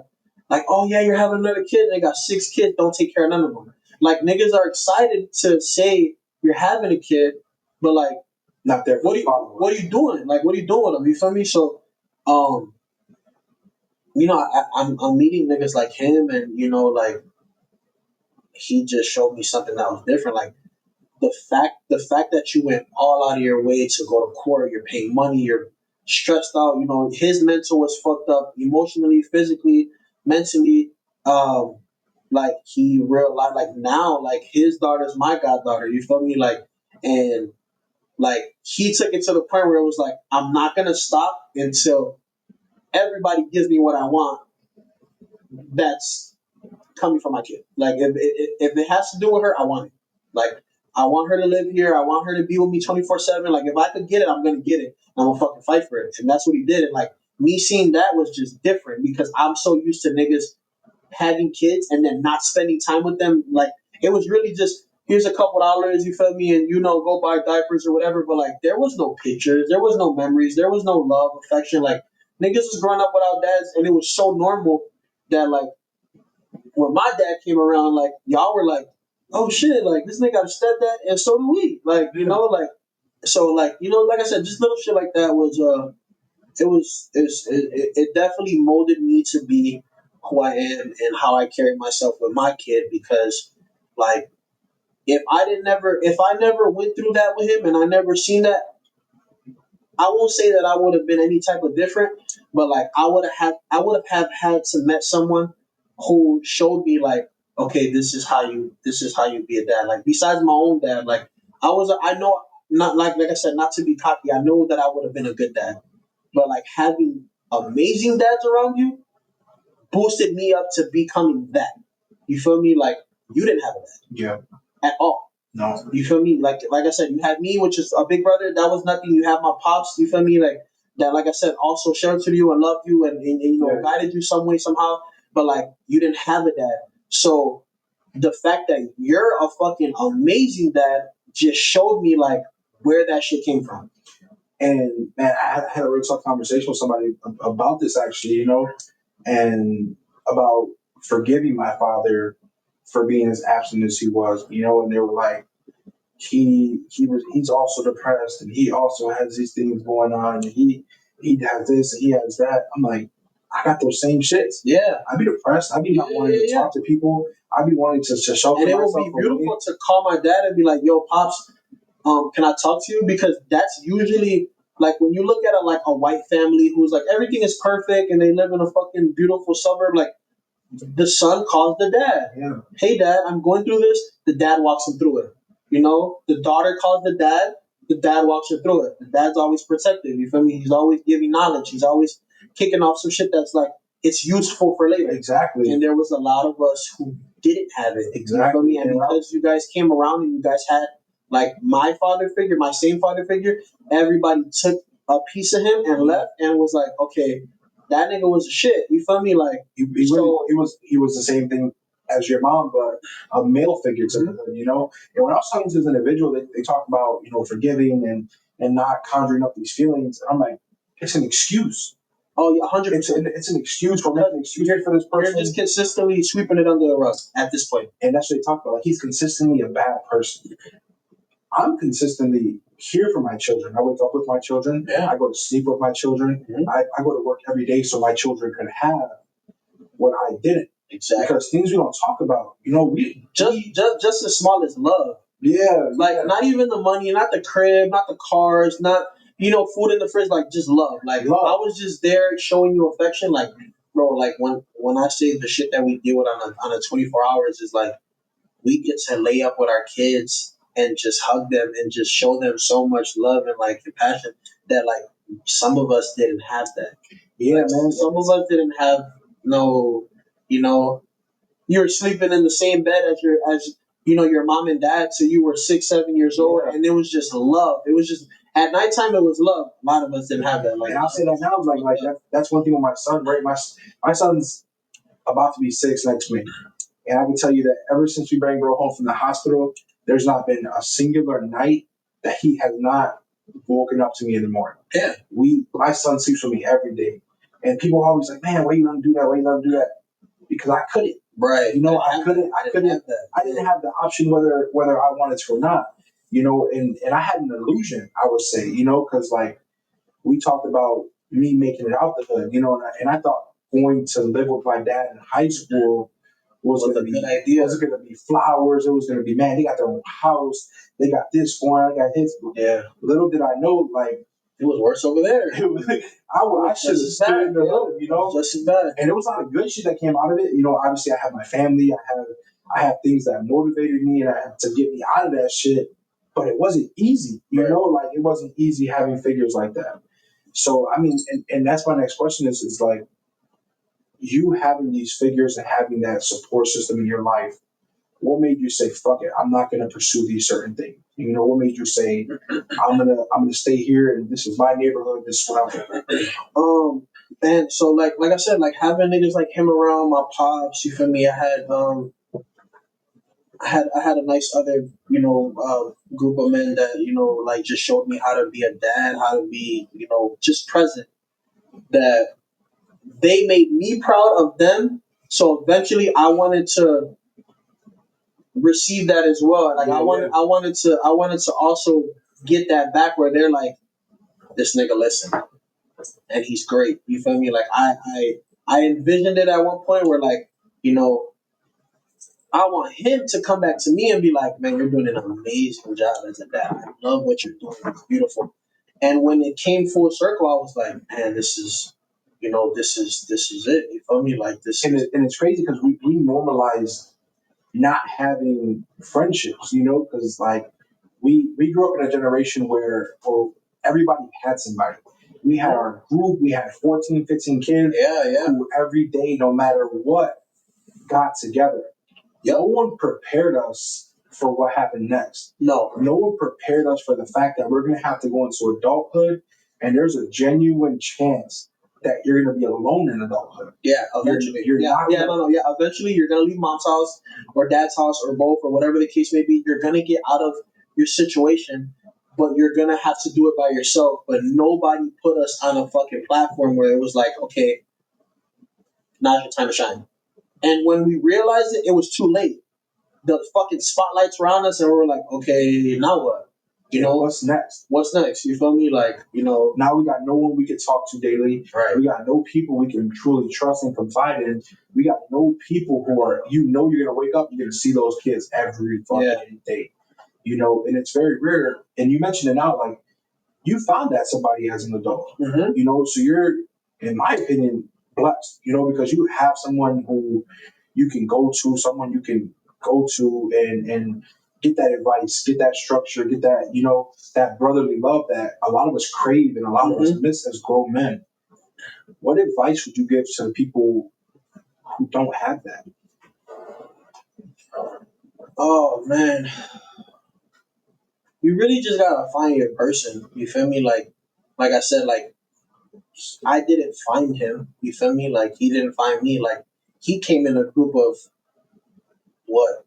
oh yeah, you're having another kid. And they got 6 kids. Don't take care of none of them. Like, niggas are excited to say you're having a kid, but like, not there. What are you doing? Like, what are you doing with them? You feel me? So, I'm meeting niggas like him, and like he just showed me something that was different. Like the fact that you went all out of your way to go to court, you're paying money, you're stressed out. You know, his mental was fucked up emotionally, physically, mentally. Um, like he realized, like now, like his daughter's my goddaughter. You feel me? Like, and like he took it to the point where it was like, I'm not gonna stop until everybody gives me what I want. That's coming from my kid. Like if it has to do with her, I want it. Like I want her to live here. I want her to be with me 24/7. Like if I could get it, I'm gonna get it. I'm gonna fucking fight for it. And that's what he did. And like me seeing that was just different because I'm so used to niggas having kids and then not spending time with them. Like it was really just here's a couple dollars, you feel me, and you know, go buy diapers or whatever. But like there was no pictures, there was no memories, there was no love, affection. Like niggas was growing up without dads, and it was so normal that like when my dad came around, like y'all were like, oh shit, like this nigga got a stepdad, and so do we. Like you know, like so, like you know, like I said, just little shit like that was it definitely molded me to be who I am and how I carry myself with my kid because like if I never went through that with him and I never seen that, I won't say that I would have been any type of different, but like I would have had to met someone who showed me like, okay, this is how you be a dad. Like besides my own dad, like I know not like I said, not to be cocky, I know that I would have been a good dad. But like having amazing dads around you boosted me up to becoming that. You feel me? Like you didn't have that Yeah. at all. No. You feel me? Like I said, you had me, which is a big brother. That was nothing. You have my pops. You feel me? Like that. Like I said, also sheltered you and loved you and you know Yeah. guided you some way somehow. But like you didn't have a dad. So the fact that you're a fucking amazing dad just showed me like where that shit came from. And man, I had a real tough conversation with somebody about this actually, you know, and about forgiving my father for being as absent as he was, you know, and they were like, he's also depressed and he also has these things going on and he has this and he has that. I'm like, I got those same shits. Yeah. I'd be depressed. I'd be not wanting to talk to people. I'd be wanting to shelter And it myself would be beautiful away. to call my dad and be like, "Yo, pops, can I talk to you?" Because that's usually like when you look at a white family who's like everything is perfect and they live in a fucking beautiful suburb. Like the son calls the dad. Yeah. Hey, dad, I'm going through this. The dad walks him through it. You know, the daughter calls the dad. The dad walks her through it. The dad's always protective. You feel me? He's always giving knowledge. He's always kicking off some shit that's like it's useful for later. Exactly. And there was a lot of us who didn't have it. Exactly. You feel me? And because you guys came around and you guys had like my father figure, my same father figure, everybody took a piece of him and left and was like, okay, that nigga was a shit. You feel me? Like he was the same thing as your mom, but a male figure to the hood, you know. And when I was talking to this individual, they talk about forgiving and not conjuring up these feelings. And I'm like, it's an excuse. Oh yeah, 100%. It's an excuse for making an excuse for this person. You're just consistently sweeping it under the rug at this point. And that's what they talk about. Like he's consistently a bad person. I'm consistently here for my children. I wake up with my children. Yeah. I go to sleep with my children. Mm-hmm. I go to work every day so my children can have what I didn't. Exactly. Because things we don't talk about. You know, we just as small as love. Yeah. Like not even the money, not the crib, not the cars, not food in the fridge, like just love. Like love. I was just there showing you affection. Like, bro, like when I say the shit that we deal with on a 24 hours is like we get to lay up with our kids and just hug them and just show them so much love and like compassion that like some of us didn't have that. Yeah, like, man. Some of us didn't have no, you're sleeping in the same bed as your mom and dad, so you were 6, 7 years old, and it was just love. It was just at nighttime it was love. A lot of us didn't have that. Like, and I'll say that now, like that's one thing with my son, right? My son's about to be 6 next week. And I can tell you that ever since we bring bro home from the hospital, there's not been a singular night that he has not woken up to me in the morning. Yeah. My son sleeps with me every day. And people are always like, man, why you let him do that? Why you let him do that? Because I couldn't. Right. I couldn't. I didn't have the option whether I wanted to or not. And I had an illusion, I would say, because like we talked about me making it out the hood, and I thought going to live with my dad in high school was going to be a good idea. It was going to be flowers. It was going to be, man, they got their own house. They got this going. I got his. Yeah. Little did I know, like It was worse over there. I should have Just as stood bad, in the yeah. hood, you know. Just as bad. And there was a lot of good shit that came out of it. You know, obviously I have my family, I have things that motivated me and I had to get me out of that shit. But it wasn't easy, you know, like it wasn't easy having figures like that. So I mean, and that's my next question is like you having these figures and having that support system in your life, what made you say, fuck it, I'm not gonna pursue these certain things? You know, what made you say, I'm gonna stay here and this is my neighborhood, this is what I'm doing? And so like I said, like having niggas like him around, my pops, you feel me? I had a nice other, group of men that, like just showed me how to be a dad, how to be, just present. That they made me proud of them. So eventually I wanted to receive that as well. Like I wanted to also get that back where they're like, this nigga listen. And he's great. You feel me? Like I envisioned it at one point where like, you know, I want him to come back to me and be like, man, you're doing an amazing job as a dad. I love what you're doing. It's beautiful. And when it came full circle, I was like, man, this is it. You feel me? Like this. And it's crazy because we normalize not having friendships, you know, because like we grew up in a generation where everybody had somebody. We had our group, we had 14, 15 kids who every day, no matter what, got together. Yep. No one prepared us for what happened next. No one prepared us for the fact that we're going to have to go into adulthood and there's a genuine chance that you're going to be alone in adulthood. Yeah, eventually. Eventually, you're gonna leave mom's house or dad's house or both or whatever the case may be. You're gonna get out of your situation, but you're gonna have to do it by yourself. But nobody put us on a fucking platform where it was like, okay, now's your time to shine. And when we realized it, it was too late. The fucking spotlights were on us, and we were like, okay, now what? What's next? What's next? You feel me? Like, now we got no one we can talk to daily. Right. We got no people we can truly trust and confide in. We got no people who are, you're going to wake up, you're going to see those kids every fucking day. You know, and it's very rare. And you mentioned it now, like, you found that somebody as an adult. Mm-hmm. You know, so you're, in my opinion, blessed, you know, because you have someone who you can go to, someone you can go to and get that advice, get that structure, get that, you know, that brotherly love that a lot of us crave and a lot of us miss as grown men. What advice would you give to people who don't have that? Oh man, you really just gotta find your person. You feel me? Like I said, like I didn't find him. You feel me? Like he didn't find me. Like he came in a group of what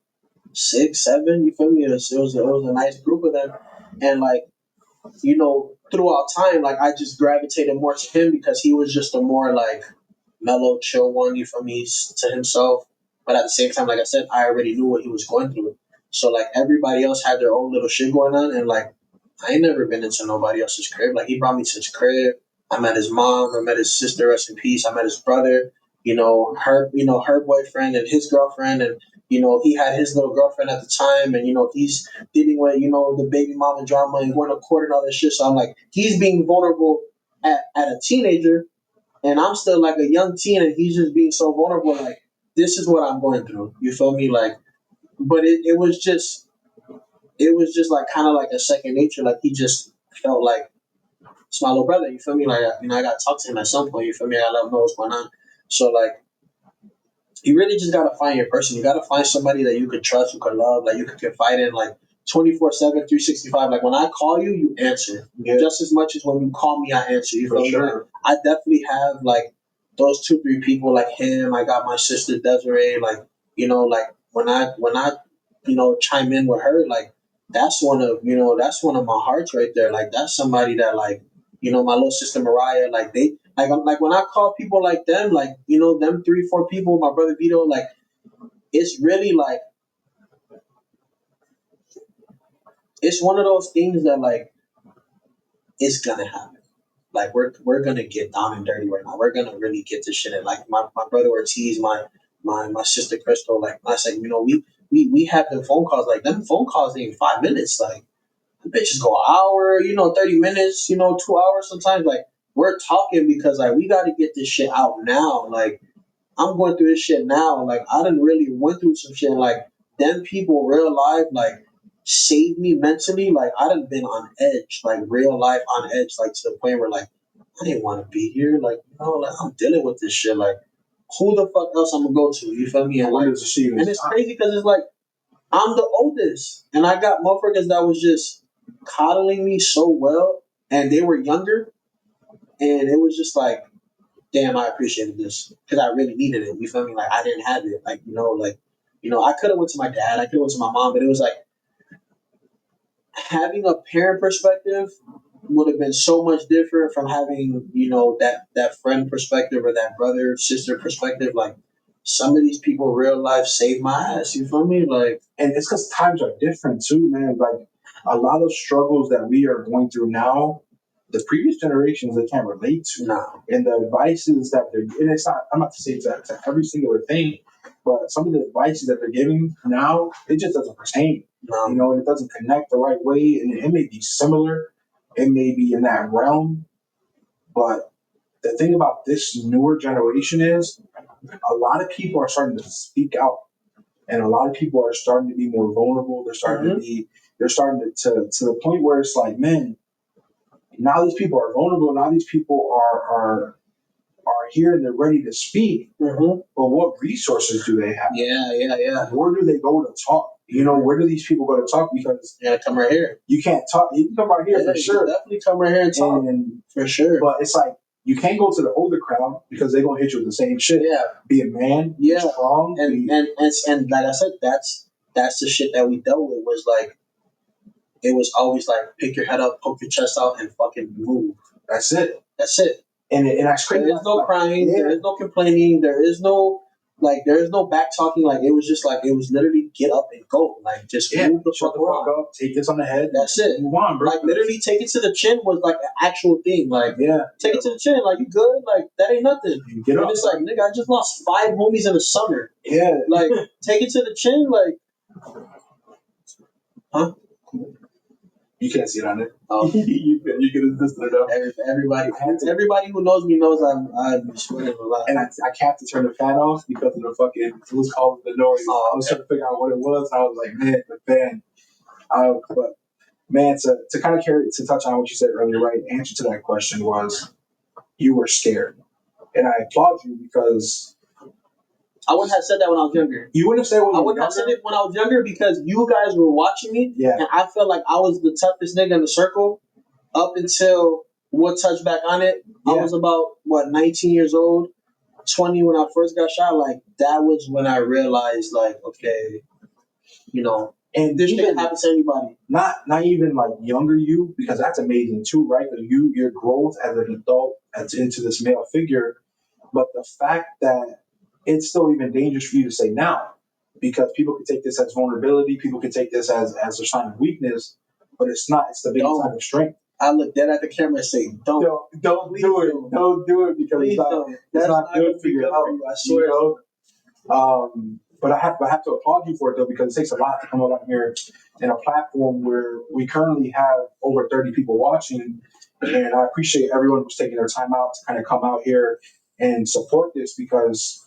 6, 7. You feel me? It was a nice group of them, and like throughout time, like I just gravitated more to him because he was just a more like mellow, chill one. You feel me? He's to himself, but at the same time, like I said, I already knew what he was going through. So like everybody else had their own little shit going on, and like I ain't never been into nobody else's crib. Like he brought me to his crib. I met his mom. I met his sister. Rest in peace. I met his brother. Her boyfriend and his girlfriend, and he had his little girlfriend at the time, and he's dealing with the baby mama drama and going to court and all that shit. So I'm like, he's being vulnerable at a teenager, and I'm still like a young teen, and he's just being so vulnerable. Like this is what I'm going through. You feel me? Like, but it was just like kind of like a second nature. Like he just felt like it's my little brother. You feel me? Like I got to talk to him at some point. You feel me? I gotta let him know what's going on. So like, you really just gotta find your person. You gotta find somebody that you could trust, you could love, like you could confide in, like 24/7, 365. Like when I call you, you answer just as much as when you call me, I answer. You feel me? Like, I definitely have like those 2, 3 people like him. I got my sister Desiree. Like like when I chime in with her, like that's one of my hearts right there. Like that's somebody that like my little sister Mariah. Like they like when I call people like them, like them 3, 4 people, my brother Vito. Like it's really like it's one of those things that like it's gonna happen. Like we're gonna get down and dirty right now. We're gonna really get this shit in. Like my brother Ortiz, my sister Crystal. Like I said, we have the phone calls. Like them phone calls ain't 5 minutes. Like the bitches go an hour, 30 minutes, 2 hours sometimes. Like, we're talking because, like, we got to get this shit out now. Like, I'm going through this shit now. Like, I done really went through some shit. Like, them people real life, like, saved me mentally. Like, I done been on edge, like, real life on edge, like, to the point where, like, I didn't want to be here. Like, like, I'm dealing with this shit. Like, who the fuck else I'm going to go to? You feel me? And, like, When does the shit even and it's stop? crazy because it's like, I'm the oldest. And I got motherfuckers that was just coddling me so well. And they were younger. And it was just like, damn, I appreciated this because I really needed it. You feel me? Like I didn't have it. Like I could have went to my dad, I could have went to my mom, but it was like having a parent perspective would have been so much different from having that friend perspective or that brother sister perspective. Like some of these people, real life, saved my ass. You feel me? Like, And it's because times are different too, man. Like a lot of struggles that we are going through now, the previous generations they can't relate to. nah, And the advices that they're, and it's not, I'm not to say it's to every single thing, but some of the advices that they're giving now, it just doesn't pertain. nah. And it doesn't connect the right way. And it may be similar, it may be in that realm, but the thing about this newer generation is a lot of people are starting to speak out, and a lot of people are starting to be more vulnerable. They're starting to the point where it's like, man, now these people are vulnerable. Now these people are here and they're ready to speak. Mm-hmm. But what resources do they have? Yeah. Where do they go to talk? Where do these people go to talk? Because Yeah, come right here. you can't talk. You can come right here for You sure. definitely come right here and talk. And For sure. but it's like you can't go to the older crowd because they're gonna hit you with the same shit. Yeah. Be a man. Be Yeah. strong. And like I said, that's the shit that we dealt with. Was like, it was always like, pick your head up, poke your chest out, and fucking move. That's it. That's it. And that's crazy. There is no crying. Yeah. There is no complaining. There is no back talking. Like, it was just like, it was literally get up and go. Like, just move the Shut fuck the fuck on. up. Take this on the head. That's it. Move on, bro. Like, literally take it to the chin was like an actual thing. Like, Yeah. take it to the chin. Like, you good? Like, that ain't nothing. Get And up. it's like, nigga, I just lost 5 homies in the summer. Yeah. Like, take it to the chin. Like, huh? You can't see it on it. Oh. you can assist it up. Everybody who knows me knows I'm sweating a lot. And I had to turn the fan off because of the fucking, it was called the noise. Oh, I was trying to figure out what it was. I was like, man, the fan. But man, to kind of to touch on what you said earlier, right? Answer to that question was you were scared, and I applaud you because I wouldn't have said that when I was younger. you wouldn't have said when I you were wouldn't have said younger. it when I was younger because you guys were watching me, Yeah. and I felt like I was the toughest nigga in the circle up until what touched back on it. I Yeah. was about 19 years old, 20 when I first got shot. Like, that was when I realized, like, okay, And this even shit can happen to anybody. not even like younger you, because that's amazing too, right? Your growth as an adult as into this male figure, but the fact that it's still even dangerous for you to say now, because people can take this as vulnerability, people can take this as a sign of weakness, but it's not. It's the biggest sign of strength. I look dead at the camera and say, don't Don't Please do it. don't. Don't do it because Please it's not. don't. It's That's not not good gonna for be your good health. for you, I swear. But I have to applaud you for it though, because it takes a lot to come out on here in a platform where we currently have over 30 people watching, and I appreciate everyone who's taking their time out to kind of come out here and support this, because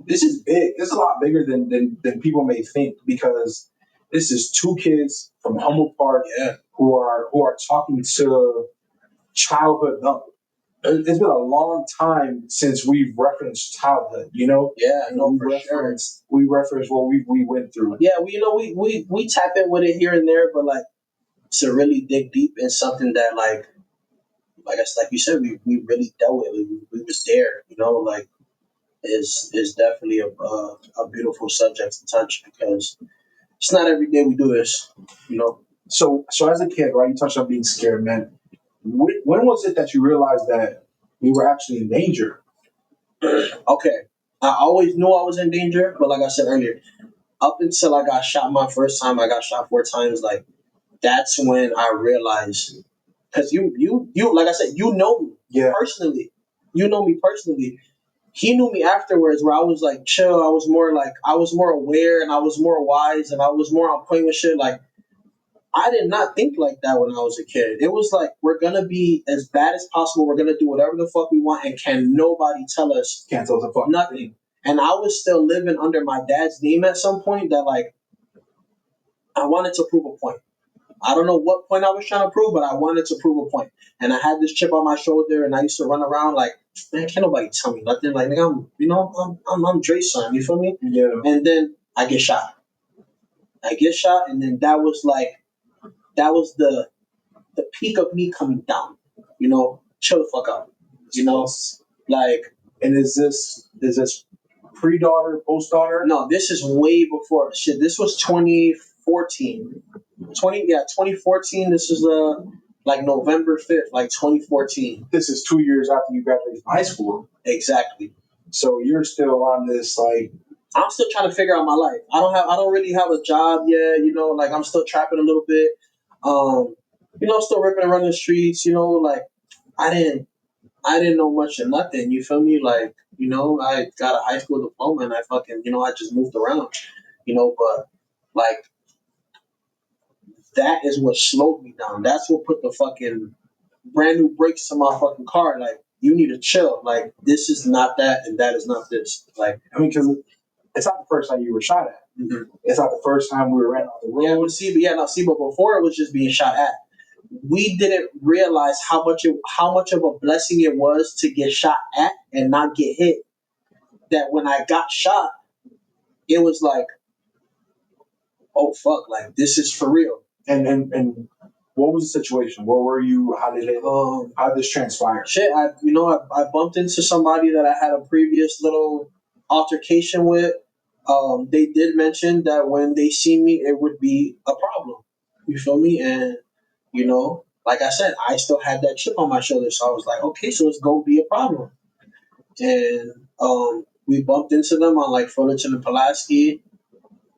this is big. This is a lot bigger than people may think, because this is 2 kids from Humboldt Park who are talking to childhood. It's been a long time since we've referenced childhood, Yeah, no, we for sure. reference what we went through. Yeah, we tap in with it here and there, but like, to really dig deep in something that like you said, we really dealt with. We was there, like, is definitely a beautiful subject to touch because it's not every day we do this. So as a kid, right, you touched on being scared, man. When was it that you realized that we were actually in danger? Okay, I always knew I was in danger, but like I said earlier, up until I got shot my first time, I got shot 4 times. Like, that's when I realized, because you like I said, you know me personally. You know me personally. He knew me afterwards, where I was like chill. I was more aware, and I was more wise, and I was more on point with shit. Like, I did not think like that when I was a kid. It was like, we're gonna be as bad as possible. We're gonna do whatever the fuck we want, and can nobody tell us Can't tell us a fuck. nothing. And I was still living under my dad's name at some point. That like, I wanted to prove a point. I don't know what point I was trying to prove, but I wanted to prove a point. And I had this chip on my shoulder, and I used to run around like, man, can't nobody tell me nothing. Like, nigga, I'm Dre's son. You feel me? Yeah. And then I get shot. And then that was the peak of me coming down. Chill the fuck out. Like, And is this pre-daughter, post-daughter? no, this is way before shit. This was 2014. 2014. This is like November 5th, like 2014. This is 2 years after you graduated from high school. Exactly. So you're still on this like, I'm still trying to figure out my life. I don't really have a job yet, like I'm still trapping a little bit. Still ripping and running the streets, like I didn't know much of nothing, you feel me? Like, I got a high school diploma and I fucking, I just moved around, but like that is what slowed me down. That's what put the fucking brand new brakes to my fucking car. Like, you need to chill. Like, this is not that and that is not this. Like, I mean, because it's not the first time you were shot at. It's not the first time we ran off the road. but before it was just being shot at. We didn't realize how much of a blessing it was to get shot at and not get hit. That when I got shot, it was like, oh fuck, like this is for real. And what was the situation? Where were you? How did this transpire? Shit, I bumped into somebody that I had a previous little altercation with. They did mention that when they see me, it would be a problem. You feel me? And like I said, I still had that chip on my shoulder, so I was like, okay, so it's gonna be a problem. And we bumped into them on like Fullerton and Pulaski.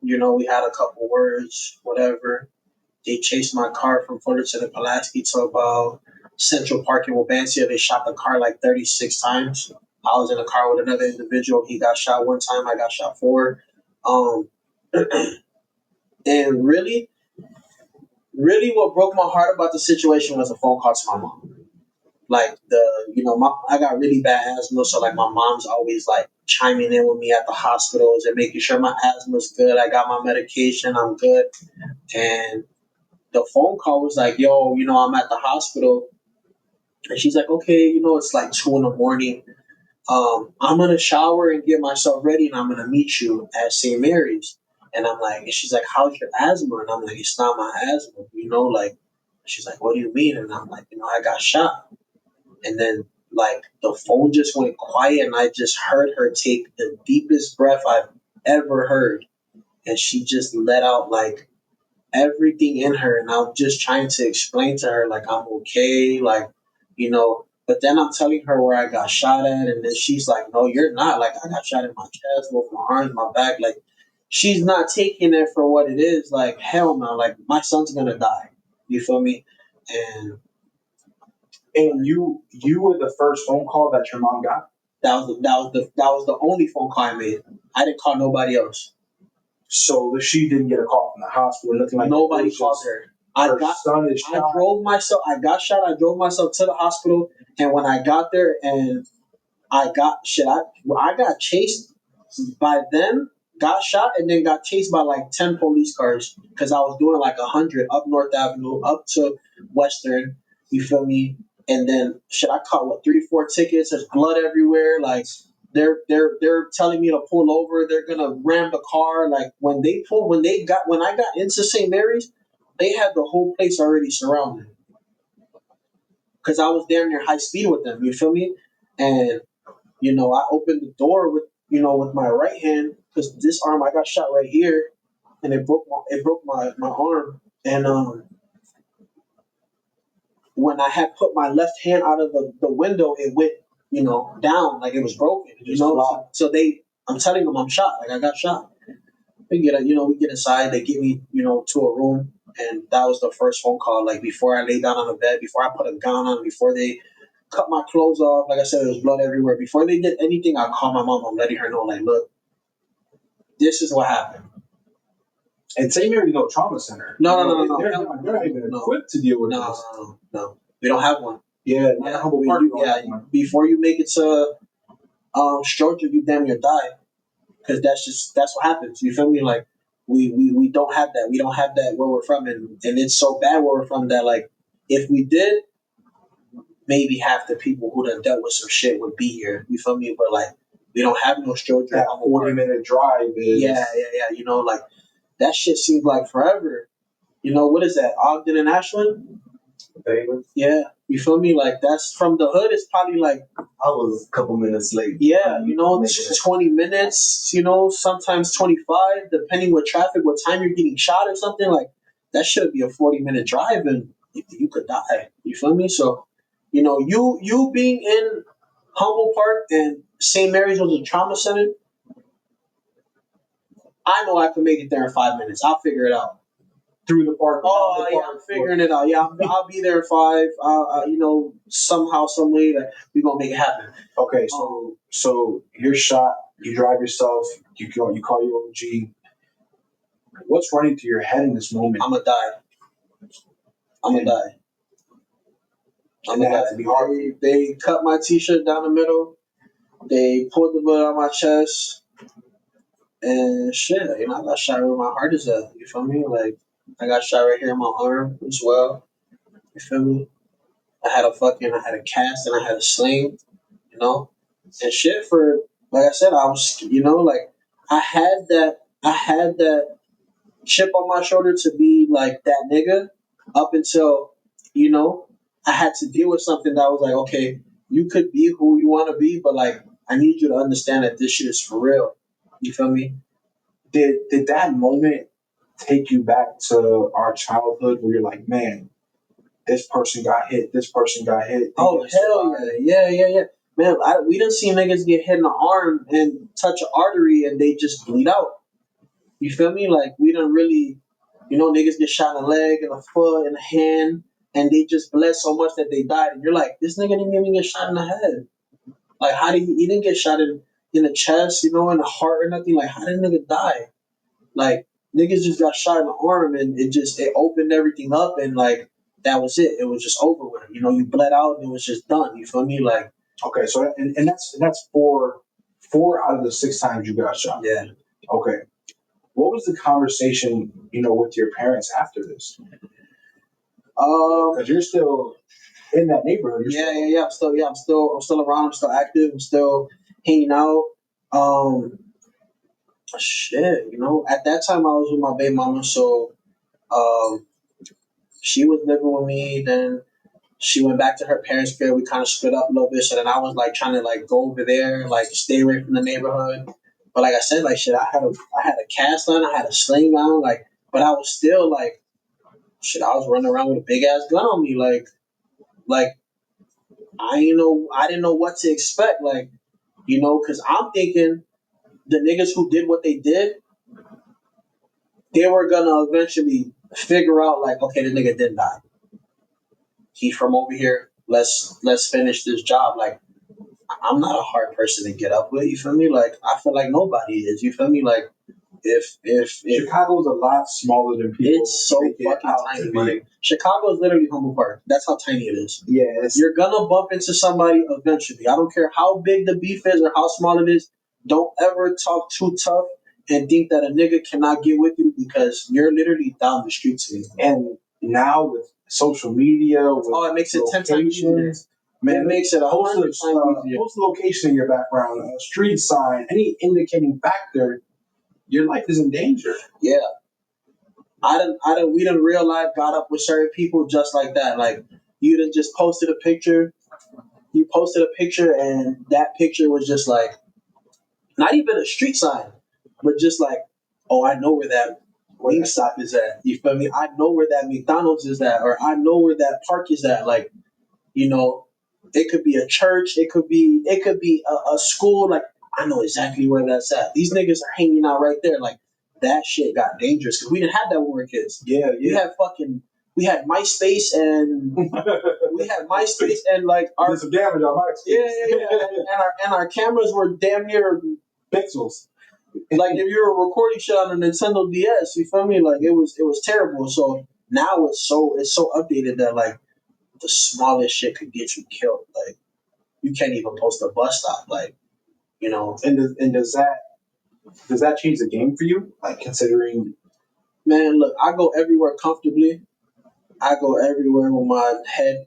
We had a couple words, whatever. They chased my car from Fullerton and Pulaski to about Central Park in Wabansia. They shot the car like 36 times. I was in a car with another individual. He got shot one time. I got shot 4. And really, really what broke my heart about the situation was a phone call to my mom. Like I got really bad asthma, so like my mom's always like chiming in with me at the hospitals and making sure my asthma's good. I got my medication, I'm good. And the phone call was like, yo, I'm at the hospital. And she's like, okay, it's like 2 in the morning. I'm gonna shower and get myself ready and I'm gonna meet you at St. Mary's. And I'm like, and she's like, how's your asthma? And I'm like, it's not my asthma, like she's like, what do you mean? And I'm like, I got shot. And then like the phone just went quiet and I just heard her take the deepest breath I've ever heard. And she just let out like everything in her. And I'm just trying to explain to her like I'm okay, like, but then I'm telling her where I got shot at, and then she's like, no, you're not. Like, I got shot in my chest, both my arms, my back. Like, she's not taking it for what it is. Like, hell no. Like, my son's gonna die. You feel me? And you were the first phone call that your mom got. that was the only phone call I made. I didn't call nobody else. So she didn't get a call from the hospital, nothing like Nobody that. called her. I drove myself. I got shot. I drove myself to the hospital, and when I got there, and I got shit. I got chased by them, got shot, and then got chased by like 10 police cars because I was doing like 100 up North Avenue, up to Western. You feel me? And then shit, I caught 3-4 tickets. There's blood everywhere. Like they're telling me to pull over. They're gonna ram the car. Like when I got into St. Mary's, they had the whole place already surrounded because I was damn near high speed with them. You feel me? And I opened the door with my right hand because this arm I got shot right here, and it broke my arm. And when I had put my left hand out of the window, it went down like it was broken. So I'm telling them I'm shot. Like I got shot. We get inside. They get me to a room, and that was the first phone call. Like before I lay down on the bed, before I put a gown on, before they cut my clothes off. Like I said, there was blood everywhere. Before they did anything, I call my mom. I'm letting her know, like, look, this is what happened. And St. Mary's no trauma center. No. They're not even equipped to deal with this. No. We don't have one. Yeah, not Humboldt Park. Before you make it to Stroger, you damn near die. Because that's what happens. You feel me? Like we don't have that. We don't have that where we're from, and it's so bad where we're from that like if we did, maybe half the people who done dealt with some shit would be here. You feel me? But like we don't have no Stroger. That 40-minute drive is yeah. You know, like that shit seems like forever. You know what is that? Ogden and Ashland. Yeah, you feel me? Like that's from the hood. It's probably like I was a couple minutes late. Yeah, you know, 20 minutes, you know, sometimes 25, depending what traffic, what time you're getting shot or something. Like, that should be a 40-minute drive and you could die. You feel me? So, you know, you being in Humboldt Park and St. Mary's was a trauma center, I know I can make it there in 5 minutes. I'll figure it out. Through the park. Oh, yeah, I'm figuring it out. Yeah, I'll be there in 5. You know, somehow, some way that we're going to make it happen. Okay, so you're shot, you drive yourself, you call your OG. What's running through your head in this moment? I'm going to die. I'm going to die. They cut my t-shirt down the middle. They pulled the bullet out my chest. And shit, you know, I got shot where my heart is at. You feel me? Like, I got shot right here in my arm as well. You feel me? I had a cast and I had a sling, you know? And shit like I said, I was, you know, like, I had that chip on my shoulder to be like that nigga up until, you know, I had to deal with something that was like, okay, you could be who you want to be, but like, I need you to understand that this shit is for real. You feel me? Did that moment take you back to our childhood where you're like, man, this person got hit. Oh, hell yeah. Man, we done seen niggas get hit in the arm and touch an artery and they just bleed out. You feel me? Like, we done really, you know, niggas get shot in the leg, in the foot, in the hand, and they just bled so much that they died. And you're like, this nigga didn't even get shot in the head. Like, how did he didn't get shot in the chest, you know, in the heart or nothing? Like, how did nigga die? Like, niggas just got shot in the arm and it opened everything up and like, that was it. It was just over with. You know, you bled out and it was just done. You feel me? Like, okay, so and that's four out of the 6 times you got shot. Yeah. Okay. What was the conversation, you know, with your parents after this? Because you're still in that neighborhood. Yeah. I'm still around. I'm still active. I'm still hanging out. Shit, you know, at that time I was with my baby mama, so she was living with me. Then she went back to her parents' crib. We kind of split up a little bit. So then I was like trying to like go over there, like stay away from the neighborhood. But like I said, like shit, I had a cast on, I had a sling on, like, but I was still like, shit, I was running around with a big ass gun on me, like I didn't know what to expect, like, you know, because I'm thinking the niggas who did what they did, they were gonna eventually figure out like, okay, the nigga didn't die. He's from over here. Let's finish this job. Like, I'm not a hard person to get up with. You feel me? Like, I feel like nobody is. You feel me? Like, if Chicago's a lot smaller than people. It's so fucking tiny. Like, Chicago is literally Humboldt Park. That's how tiny it is. Yeah, you're gonna bump into somebody eventually. I don't care how big the beef is or how small it is. Don't ever talk too tough and think that a nigga cannot get with you because you're literally down the street to me. And now with social media, with it makes it 10 times easier. Man, it makes it 100 times easier. Post location in your background, a street sign, any indicating factor, your life is in danger. Yeah. We done real life got up with certain people just like that. Like, you done just posted a picture. You posted a picture and that picture was just like, not even a street sign, but just like, oh, I know where that Wingstop is at. You feel me? I know where that McDonald's is at, or I know where that park is at. Like, you know, it could be a church, it could be a school. Like, I know exactly where that's at. These niggas are hanging out right there. Like, that shit got dangerous because we didn't have that when we were kids. Yeah. We had MySpace and like our some damage on MySpace. Yeah. and our cameras were damn near pixels. Like if you were recording shit on a Nintendo DS, you feel me? Like it was terrible. So now it's so updated that like the smallest shit could get you killed. Like you can't even post a bus stop. Like you know, And does that change the game for you? Like considering man, look, I go everywhere comfortably. I go everywhere with my head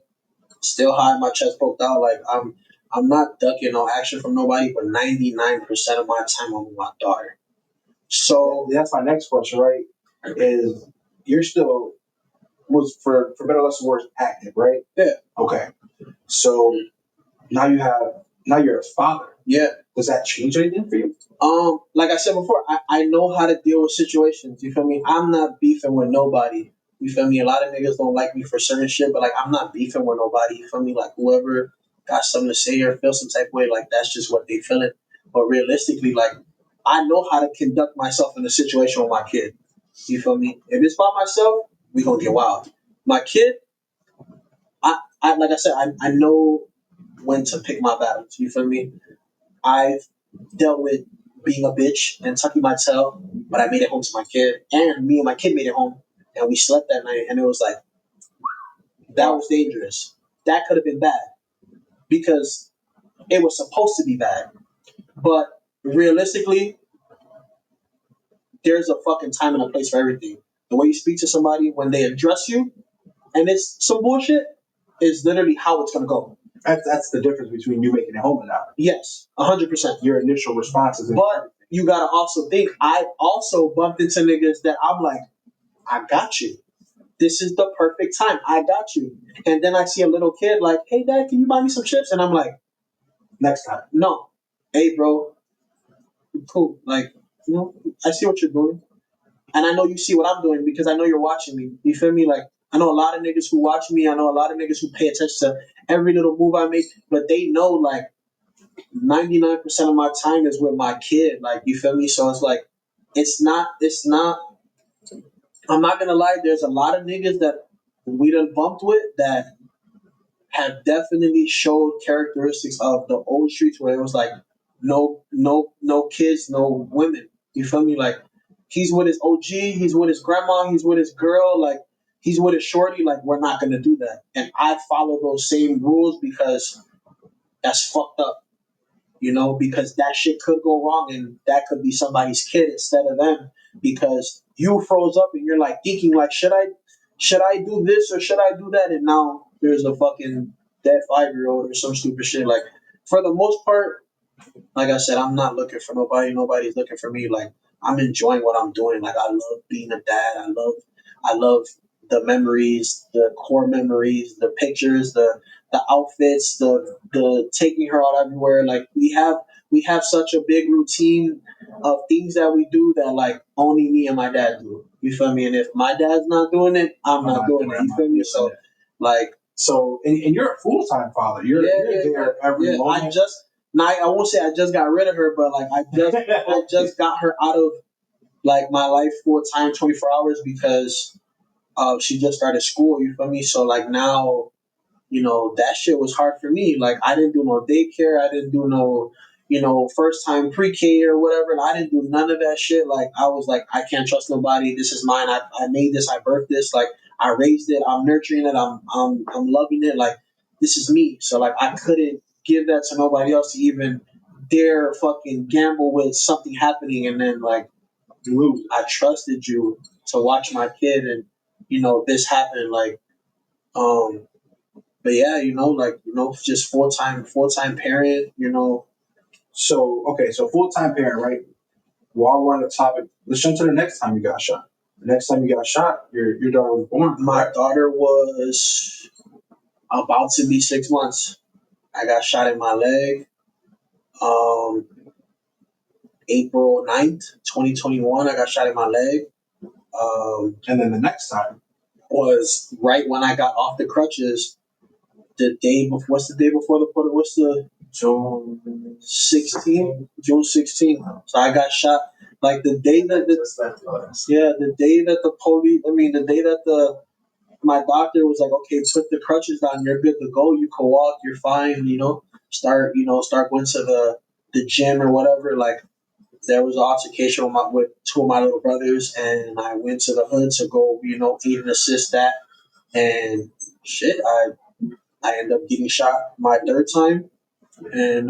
still high, my chest poked out. Like I'm not ducking no action from nobody, but 99% of my time I'm with my daughter. So that's my next question, right? Is you're still was for better or less or worse active, right? yeah, Okay. So now you're a father. yeah. Does that change anything for you? Like I said before, I know how to deal with situations. You feel me? I'm not beefing with nobody. You feel me? A lot of niggas don't like me for certain shit, but like I'm not beefing with nobody. You feel me? Like whoever got something to say or feel some type of way, like that's just what they feeling. But realistically, like I know how to conduct myself in a situation with my kid. You feel me? If it's by myself, we gonna get wild. My kid, I like I said, I know when to pick my battles. You feel me? I've dealt with being a bitch and tucking my tail, but I made it home to my kid, and me and my kid made it home, and we slept that night, and it was like that was dangerous. That could have been bad because it was supposed to be bad, but realistically, there's a fucking time and a place for everything. The way you speak to somebody when they address you, and it's some bullshit, is literally how it's gonna go. That's the difference between you making it home and not. Yes, 100%. Your initial responses. But you gotta also think, I've also bumped into niggas that I'm like, I got you. This is the perfect time. I got you. And then I see a little kid like, hey, dad, can you buy me some chips? And I'm like, next time. no. Hey, bro, cool. Like, I see what you're doing. And I know you see what I'm doing because I know you're watching me. You feel me? Like, I know a lot of niggas who watch me. I know a lot of niggas who pay attention to every little move I make, but they know, like, 99% of my time is with my kid. Like, you feel me? So it's like, it's not, I'm not gonna lie, there's a lot of niggas that we done bumped with that have definitely showed characteristics of the old streets where it was like no kids, no women. You feel me? Like he's with his OG, he's with his grandma, he's with his girl, like he's with his shorty, like we're not gonna do that. And I follow those same rules because that's fucked up. Because that shit could go wrong and that could be somebody's kid instead of them because you froze up and you're like thinking like should I do this or should I do that? And now there's a fucking dead 5-year-old or some stupid shit. Like for the most part, like I said, I'm not looking for nobody. Nobody's looking for me. Like I'm enjoying what I'm doing. Like I love being a dad. I love the memories, the core memories, the pictures, the outfits, the taking her out everywhere. Like we have such a big routine of things that we do that like only me and my dad do. You feel me? And if my dad's not doing it, I'm not doing it. You feel me? So like and you're a full time father. You're there every moment. I won't say I just got rid of her, but like I just got her out of like my life full time, 24 hours because she just started school. You feel me? So like now, that shit was hard for me. Like I didn't do no daycare. I didn't do no, first time pre-K or whatever. And I didn't do none of that shit. Like I was like, I can't trust nobody. This is mine. I made this. I birthed this. Like I raised it. I'm nurturing it. I'm loving it. Like this is me. So like I couldn't give that to nobody else to even dare fucking gamble with something happening and then like lose. I trusted you to watch my kid and this happened. Like but yeah, just full time parent. So okay, so full time parent, right? While we're on the topic, let's jump to the next time you got shot. The next time you got shot, your daughter was born. My daughter was about to be 6 months. I got shot in my leg. Um, April 9th, 2021, I got shot in my leg. And then the next time was right when I got off the crutches. The day before, what's the day before what's the June 16th? June 16th. So I got shot like the day that the day that the police, the day that my doctor was like, okay, put the crutches on, you're good to go, you can walk, you're fine, start going to the gym or whatever. Like there was an altercation with two of my little brothers, and I went to the hood to go, aid and assist that, and shit, I ended up getting shot my third time, and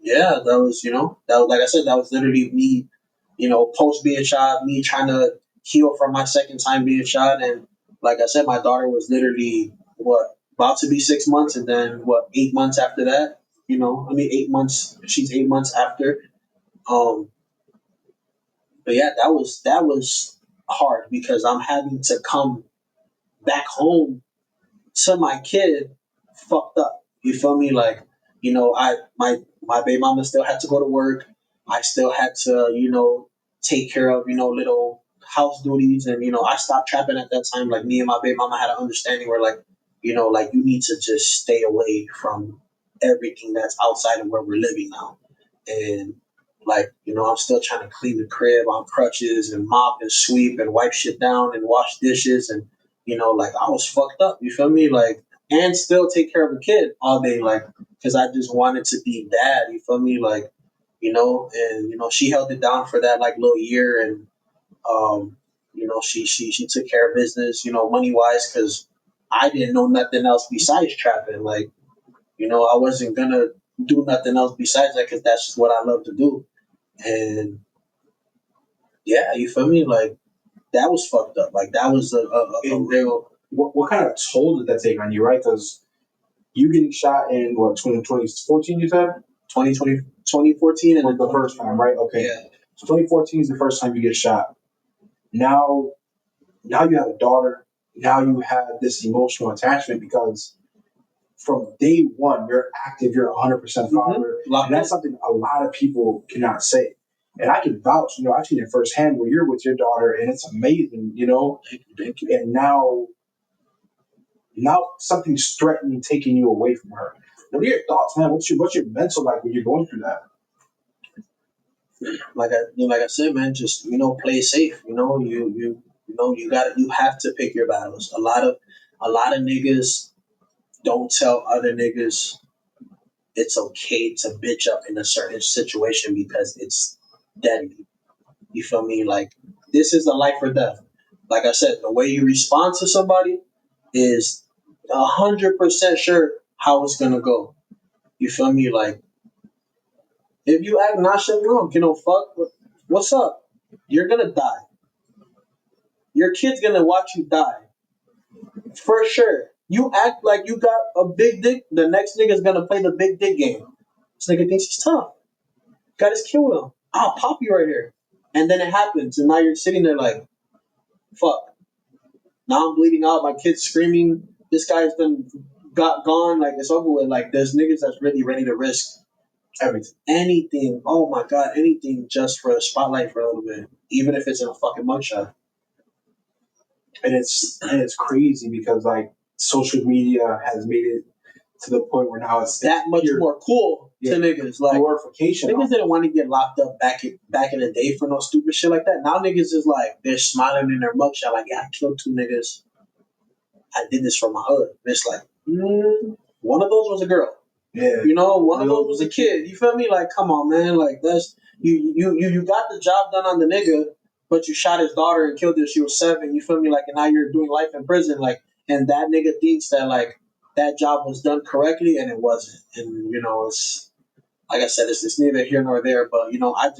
yeah, that was like I said, that was literally me, post being shot, me trying to heal from my second time being shot, and like I said, my daughter was literally what about to be 6 months, and then what 8 months after that, 8 months. She's 8 months after. Um, but yeah, that was hard because I'm having to come back home to my kid fucked up. You feel me? Like, my baby mama still had to go to work. I still had to, take care of, little house duties, and I stopped trapping at that time. Like, me and my baby mama had an understanding where like, like you need to just stay away from everything that's outside of where we're living now. And like, I'm still trying to clean the crib on crutches and mop and sweep and wipe shit down and wash dishes, and like I was fucked up. You feel me? Like, and still take care of a kid all day, like, because I just wanted to be dad. You feel me? Like, and she held it down for that like little year, and she took care of business, money wise, because I didn't know nothing else besides trapping. Like, I wasn't gonna do nothing else besides that because that's just what I love to do. And yeah, you feel me? Like, that was fucked up. Like, that was a real What kind of toll did that take on you, right? Because you getting shot in what 2014, you said 2014 and was then the first time, right? Okay, Yeah. so 2014 is the first time you get shot. Now you have a daughter. Now you have this emotional attachment because from day one you're active. You're 100% father, and that's something a lot of people cannot say. And I can vouch. I've seen it firsthand where you're with your daughter, and it's amazing. Thank you. And now something's threatening taking you away from her. What are your thoughts, man? What's your mental like when you're going through that? Like I said, man, just play it safe. You have to pick your battles. A lot of niggas don't tell other niggas it's okay to bitch up in a certain situation because it's deadly. You feel me? Like, this is a life or death. Like I said, the way you respond to somebody is 100% sure how it's gonna go. You feel me? Like, if you act nonchalant, fuck, what's up? You're gonna die. Your kid's gonna watch you die for sure. You act like you got a big dick, the next nigga's gonna play the big dick game. This nigga thinks he's tough. Got his kill him. I'll pop you right here. And then it happens, and now you're sitting there like, fuck. Now I'm bleeding out. My kid's screaming. This guy's been got gone. Like, it's over with. Like, there's niggas that's really ready to risk Everything. anything. Oh my god, anything just for a spotlight for a little bit, even if it's in a fucking mugshot. And it's crazy because like social media has made it to the point where now it's That much pure more cool to niggas. Like, glorification. niggas didn't want to get locked up back in the day for no stupid shit like that. Now niggas is like, they're smiling in their mugshot like, yeah, I killed two niggas. I did this for my hood. And it's like, one of those was a girl. Yeah. One of those was a kid. You feel me? Like, come on, man. Like, that's you got the job done on the nigga, but you shot his daughter and killed her. She was 7. You feel me? Like, and now you're doing life in prison. Like, and that nigga thinks that like that job was done correctly, and it wasn't. And it's like I said, it's neither here nor there. But I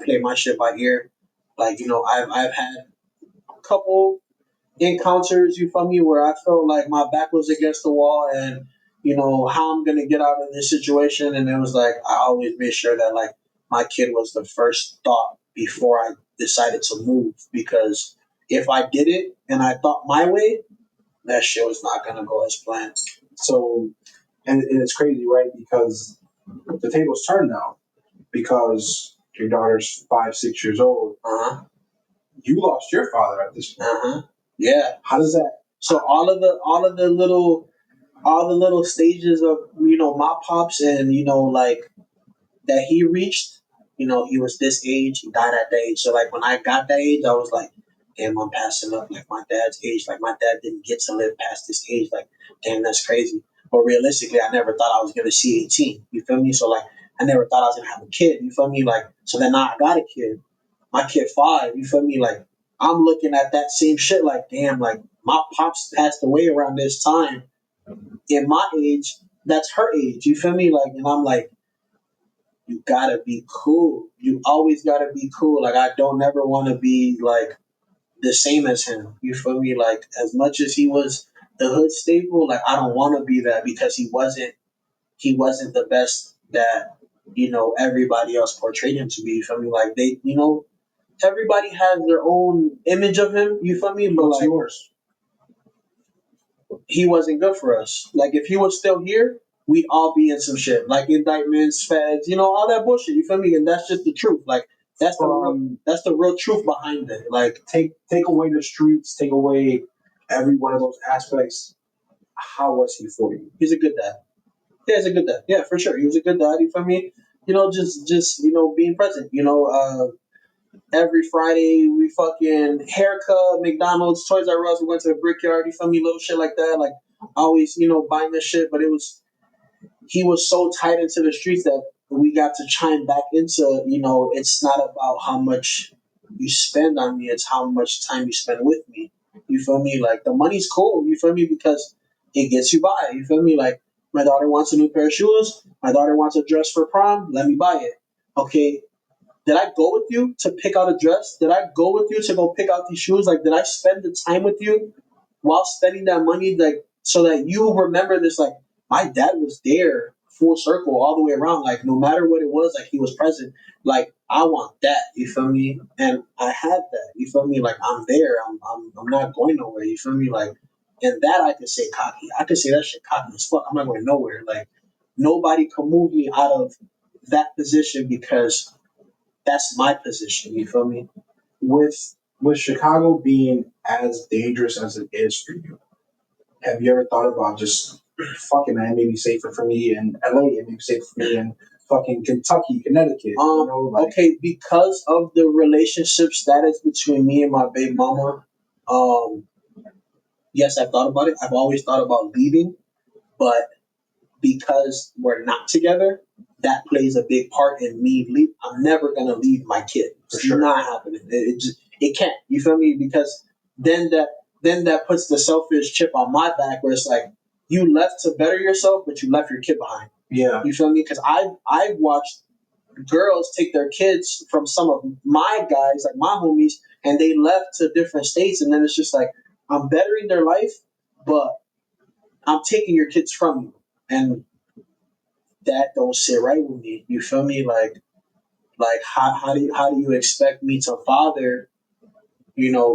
play my shit by ear. Like, I've had a couple encounters, you feel me, where I felt like my back was against the wall, and how I'm gonna get out of this situation. And it was like I always made sure that like my kid was the first thought before I decided to move, because if I did it and I thought my way, that shit was not gonna go as planned. So, and it's crazy, right? Because the tables turned now. Because your daughter's 5, 6 years old. You lost your father at this point. Yeah. How does that? So all of the little stages of my pops, and like that he reached, he was this age, he died at that age. So like when I got that age, I was like, damn, I'm passing up like my dad's age. Like, my dad didn't get to live past this age. Like, damn, that's crazy. But realistically, I never thought I was gonna see 18. You feel me? So like I never thought I was gonna have a kid. You feel me? Like, so then now I got a kid. My kid 5. You feel me? Like, I'm looking at that same shit. Like, damn. Like, my pops passed away around this time. In my age, that's her age. You feel me? Like, and I'm like, you gotta be cool. You always gotta be cool. Like, I don't ever want to be like the same as him. You feel me? Like, as much as he was the hood staple, like, I don't want to be that because he wasn't. He wasn't the best that everybody else portrayed him to be. You feel me? Like, they, everybody has their own image of him. You feel me? But What's like, yours? he wasn't good for us. Like, if he was still here, we'd all be in some shit, like indictments, feds, all that bullshit. You feel me? And that's just the truth. Like, that's the real truth behind it. Like, Take away the streets, take away every one of those aspects. How was he for you? he's a good dad. Yeah, he's a good dad. Yeah, for sure. He was a good dad. You feel me? Just being present. Every Friday we fucking haircut, McDonald's, Toys R Us. We went to the Brickyard. You feel me? Little shit like that. Like, always, buying this shit. But he was so tied into the streets that we got to chime back into. It's not about how much you spend on me; it's how much time you spend with me. You feel me? Like, the money's cool. You feel me? Because it gets you by. You feel me? Like, my daughter wants a new pair of shoes. My daughter wants a dress for prom. Let me buy it. Okay, did I go with you to pick out a dress? Did I go with you to go pick out these shoes? Like, did I spend the time with you while spending that money, like, so that you remember this? Like, my dad was there, full circle, all the way around. Like, no matter what it was, like, he was present. Like, I want that. You feel me? And I had that. You feel me? Like, I'm there. I'm not going nowhere. You feel me? Like, and that I could say cocky. I could say that shit cocky as fuck. I'm not going nowhere. Like, nobody can move me out of that position because that's my position. You feel me? With Chicago being as dangerous as it is for you, have you ever thought about just fucking man, maybe safer for me in LA and maybe safer for me in fucking Kentucky, Connecticut? Okay, because of the relationship status between me and my baby mama, um, yes, I've thought about it. I've always thought about leaving, but because we're not together, that plays a big part in me leave. I'm never gonna leave my kid. For It's sure. not happening. It can't. You feel me? Because then that puts the selfish chip on my back, where it's like, you left to better yourself, but you left your kid behind. Yeah. You feel me? Because I've watched girls take their kids from some of my guys, like my homies, and they left to different states, and then it's just like, I'm bettering their life, but I'm taking your kids from you, and that don't sit right with me. You feel me? Like, how do you expect me to father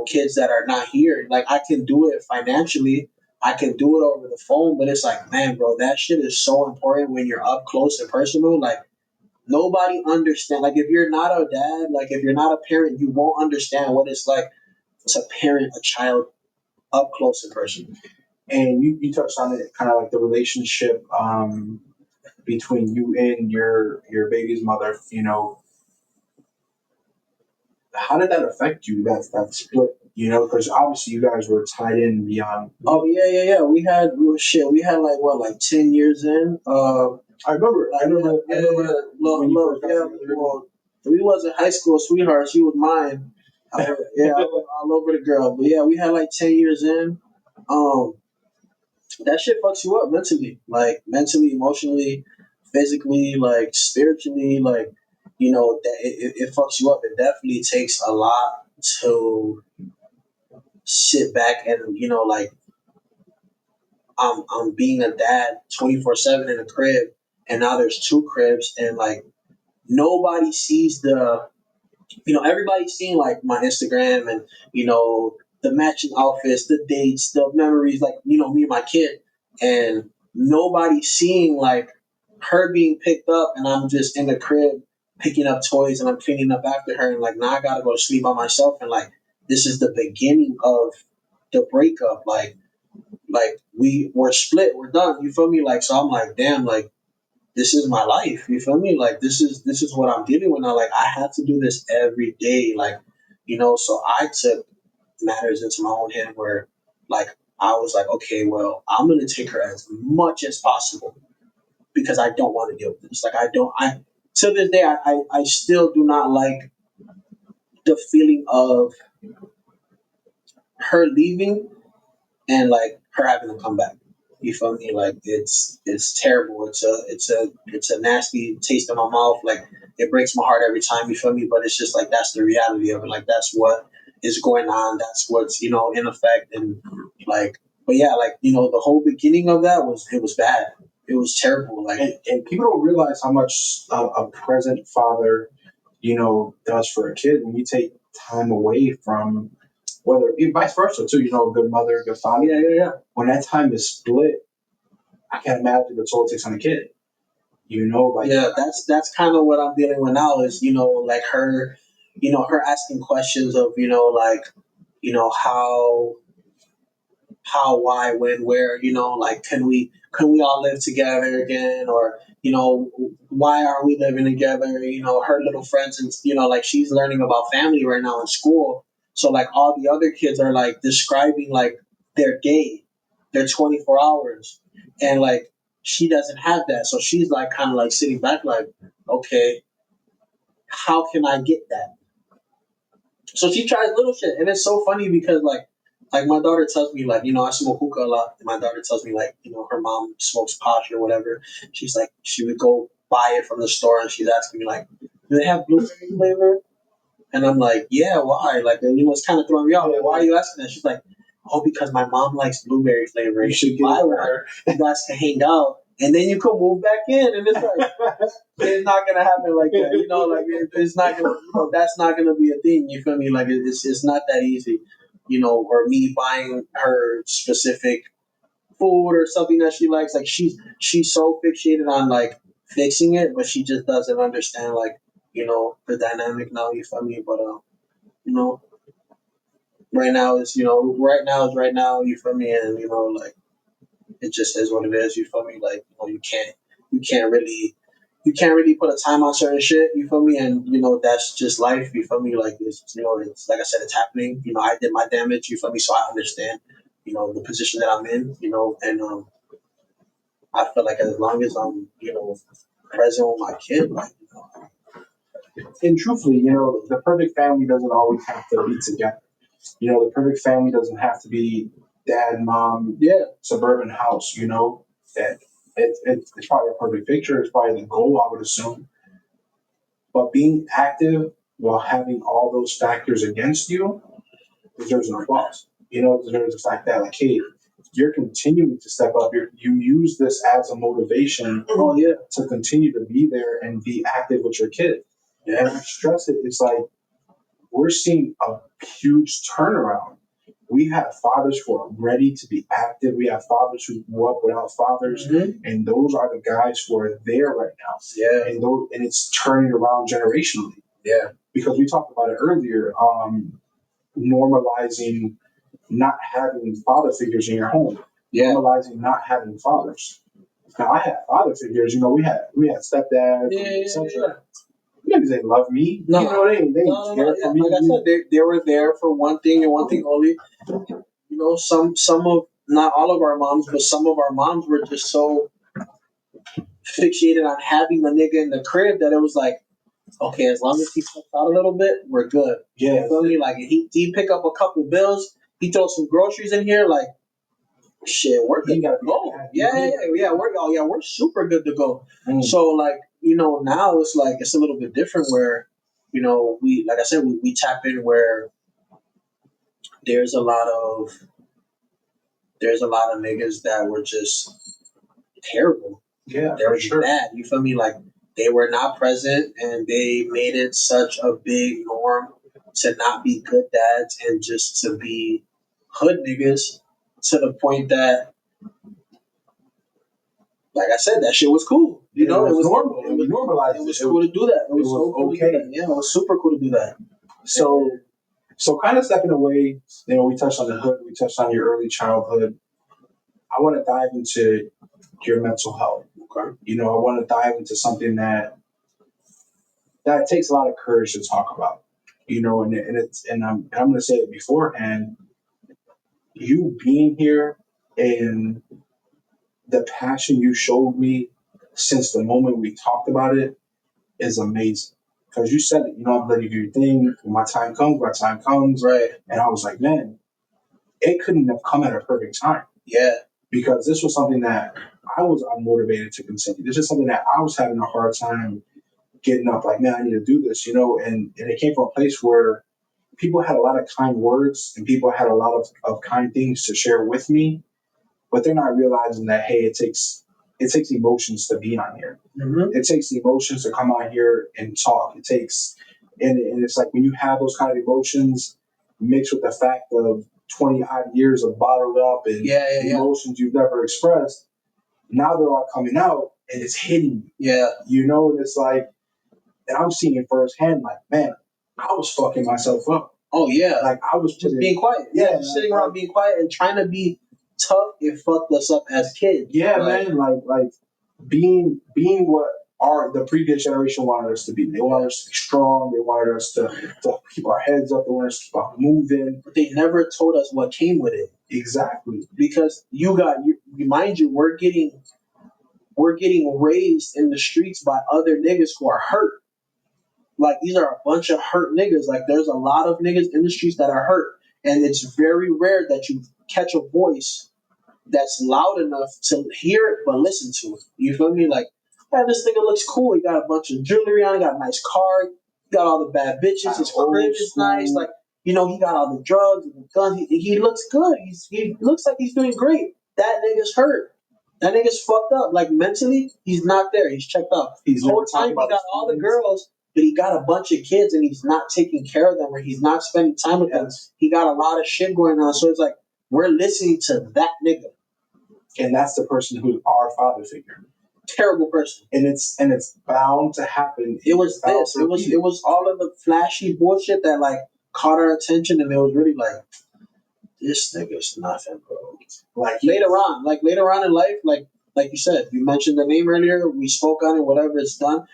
kids that are not here? Like, I can do it financially, I can do it over the phone, but it's like, man, bro, that shit is so important when you're up close and personal. Like, nobody understand. Like, if you're not a dad, like, if you're not a parent, you won't understand what it's like to parent a child up close and personal. And you touched on it, kind of like the relationship between you and your baby's mother. How did that affect you? That split. Because obviously you guys were tied in beyond. Oh, yeah. We had, well, shit. We had like, what, like 10 years in. I remember. When you first got Yeah. together. Well, we wasn't high school sweethearts. She was mine. Yeah, I was all over the girl. But yeah, we had like 10 years in. Um, that shit fucks you up mentally, like mentally, emotionally, physically, like spiritually, like that it fucks you up. It definitely takes a lot to sit back and like, I'm being a dad 24/7 in a crib, and now there's two cribs, and like, nobody sees everybody's seeing like my Instagram, and the matching outfits, the dates, the memories, like me and my kid, and nobody's seeing like her being picked up, and I'm just in the crib picking up toys, and I'm cleaning up after her, and like, now I gotta go to sleep by myself, and like, this is the beginning of the breakup. Like, we're split, we're done. You feel me? Like, so I'm like, damn, like, this is my life. You feel me? Like, this is what I'm dealing with now. Like, I have to do this every day. Like, so I took matters into my own hand, where like, I was like, okay, well, I'm gonna take her as much as possible because I don't want to deal with this. Like, to this day, I still do not like the feeling of her leaving and like her having to come back. You feel me? Like it's terrible. It's a nasty taste in my mouth. Like it breaks my heart every time. You feel me? But it's just like that's the reality of it. Like that's what is going on. That's what's in effect. And like, but yeah, like the whole beginning of that was bad. It was terrible. Like And people don't realize how much a present father, does for a kid when you take time away from whether vice versa too. A good mother, a good father. yeah. When that time is split, I can't imagine the toll it takes on a kid. Like Yeah, that's kind of what I'm dealing with now. Is like her, her asking questions of like why, when, where, like can we all live together again, or why aren't we living together? Her little friends, and like she's learning about family right now in school. So like all the other kids are like describing like their day, their 24 hours, and like she doesn't have that. So she's like kind of like sitting back, like, okay, how can I get that? So she tries little shit, and it's so funny because like my daughter tells me like I smoke hookah a lot. And my daughter tells me like her mom smokes posh or whatever. She's like she would go buy it from the store, and she's asking me like, do they have blueberry flavor? And I'm like, yeah, why? Like it's kind of throwing me off. Like, why are you asking that? She's like, oh, because my mom likes blueberry flavor. you should get Buy it for one. her. You guys can hang out, and then you can move back in, and it's like. It's not gonna happen like that, Like it's not gonna, that's not gonna be a thing. You feel me? Like it's not that easy, Or me buying her specific food or something that she likes. Like she's so fixated on like fixing it, but she just doesn't understand like the dynamic now. You feel me? But you know, right now is right now is right now. You feel me? And like it just is what it is. You feel me? Like you can't really you can't really put a time on certain shit. You feel me? And that's just life. You feel me? Like it's like I said, it's happening. I did my damage. You feel me? So I understand. The position that I'm in. And I feel like as long as I'm present with my kid, like And truthfully, the perfect family doesn't always have to be together. The perfect family doesn't have to be dad, mom, yeah, suburban house. That it's probably a perfect picture. It's probably the goal, I would assume. But being active while having all those factors against you deserves an applause. Deserves the fact that, like, hey, you're continuing to step up. You use this as a motivation oh yeah, to continue to be there and be active with your kid. And I stress it. It's like we're seeing a huge turnaround. We have fathers who are ready to be active. We have fathers who grew up without fathers, and those are the guys who are there right now. yeah, And it's turning around generationally. yeah, Because we talked about it earlier, normalizing not having father figures in your home, yeah, normalizing not having fathers. Now I had father figures. We had stepdad, yeah, etc. Niggas ain't love me. No. They didn't No, care yeah. for me. Like I said, they were there for one thing and one thing only. Some of not all of our moms, but some of our moms were just so fixated on having the nigga in the crib that it was like, okay, as long as he helps out a little bit, we're good. Yeah. You feel me? Like he pick up a couple bills, he throws some groceries in here, like shit, we're good to go. We're super good to go. So like, now it's like it's a little bit different where, we like I said, we tap in where there's a lot of niggas that were just terrible. Yeah, They were for just sure. bad. You feel me? Like they were not present, and they made it such a big norm to not be good dads and just to be hood niggas to the point that, like I said, that shit was cool. It was normal. It was normalized. It was cool to do that. It was so cool to do okay. that. Yeah, it was super cool to do that. So kind of stepping away, we touched on the hood, we touched on your early childhood. I want to dive into your mental health. Okay. I want to dive into something that takes a lot of courage to talk about. And I'm going to say it beforehand. You being here and the passion you showed me since the moment we talked about it is amazing. Because you said it, I'm letting you do your thing. When my time comes, my time comes. Right. And I was like, man, it couldn't have come at a perfect time. Yeah. Because this was something that I was unmotivated to continue. This is something that I was having a hard time getting up. Like, man, I need to do this, and it came from a place where people had a lot of kind words and people had a lot of kind things to share with me, but they're not realizing that, hey, it takes emotions to be on here. Mm-hmm. It takes the emotions to come out here and talk. And it's like when you have those kind of emotions mixed with the fact of 20 odd years of bottled up and emotions you've never expressed, now they're all coming out and it's hitting you. Yeah. And it's like, and I'm seeing it firsthand, like, man, I was fucking myself up. Oh yeah. Like I was just being quiet. Yeah, just sitting around being quiet and trying to be tough. It fucked us up as kids. Yeah, man. Like being what the previous generation wanted us to be. They wanted us to be strong. They wanted us to keep our heads up. They wanted us to keep on moving. But they never told us what came with it. Exactly. Because mind you, we're getting raised in the streets by other niggas who are hurt. Like these are a bunch of hurt niggas. Like there's a lot of niggas in the streets that are hurt. And it's very rare that you catch a voice that's loud enough to hear it but listen to it. You feel me? Like, yeah, this nigga looks cool. He got a bunch of jewelry on, he got a nice car, he got all the bad bitches, his crib is nice, like, he got all the drugs and the guns. He looks good. He looks like he's doing great. That nigga's hurt. That nigga's fucked up. Like mentally, he's not there. He's checked out. The whole time he got all the girls, but he got a bunch of kids and he's not taking care of them or he's not spending time with them. He got a lot of shit going on. So it's like we're listening to that nigga. And that's the person who's our father figure. Terrible person. And it's bound to happen. It was this. It was all of the flashy bullshit that like caught our attention and it was really like this nigga's nothing, bro. Like later on in life, like you said, you mentioned the name earlier, we spoke on it, whatever it's done.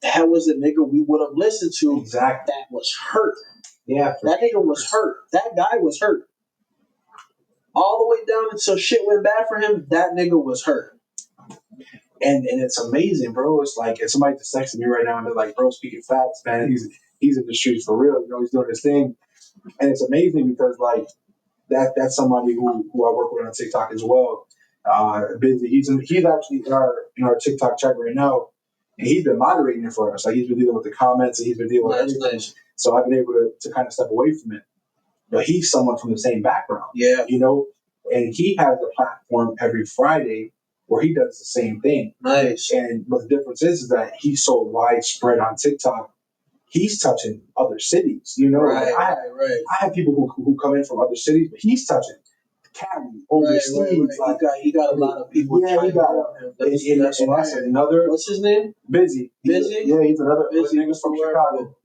That was a nigga we would have listened to. Exactly. That was hurt. Yeah. That nigga was hurt. That guy was hurt. All the way down until shit went bad for him, that nigga was hurt. And it's amazing, bro. It's like if somebody just texted me right now and they're like, bro, speaking facts, man, he's in the streets for real. He's doing his thing. And it's amazing because like that's somebody who I work with on TikTok as well. Busy. He's actually in our TikTok chat right now, and he's been moderating it for us. Like he's been dealing with the comments and he's been dealing with everything. Nice. So I've been able to kind of step away from it. But he's someone from the same background. Yeah. And he has a platform every Friday where he does the same thing. Nice. But the difference is that he's so widespread on TikTok. He's touching other cities, Right, I have people who come in from other cities, but he's touching Cali, overseas. Right. Like, he got a lot of people. Yeah, he got him. And that's another. What's his name? Busy. Busy? He's another nigga from Chicago.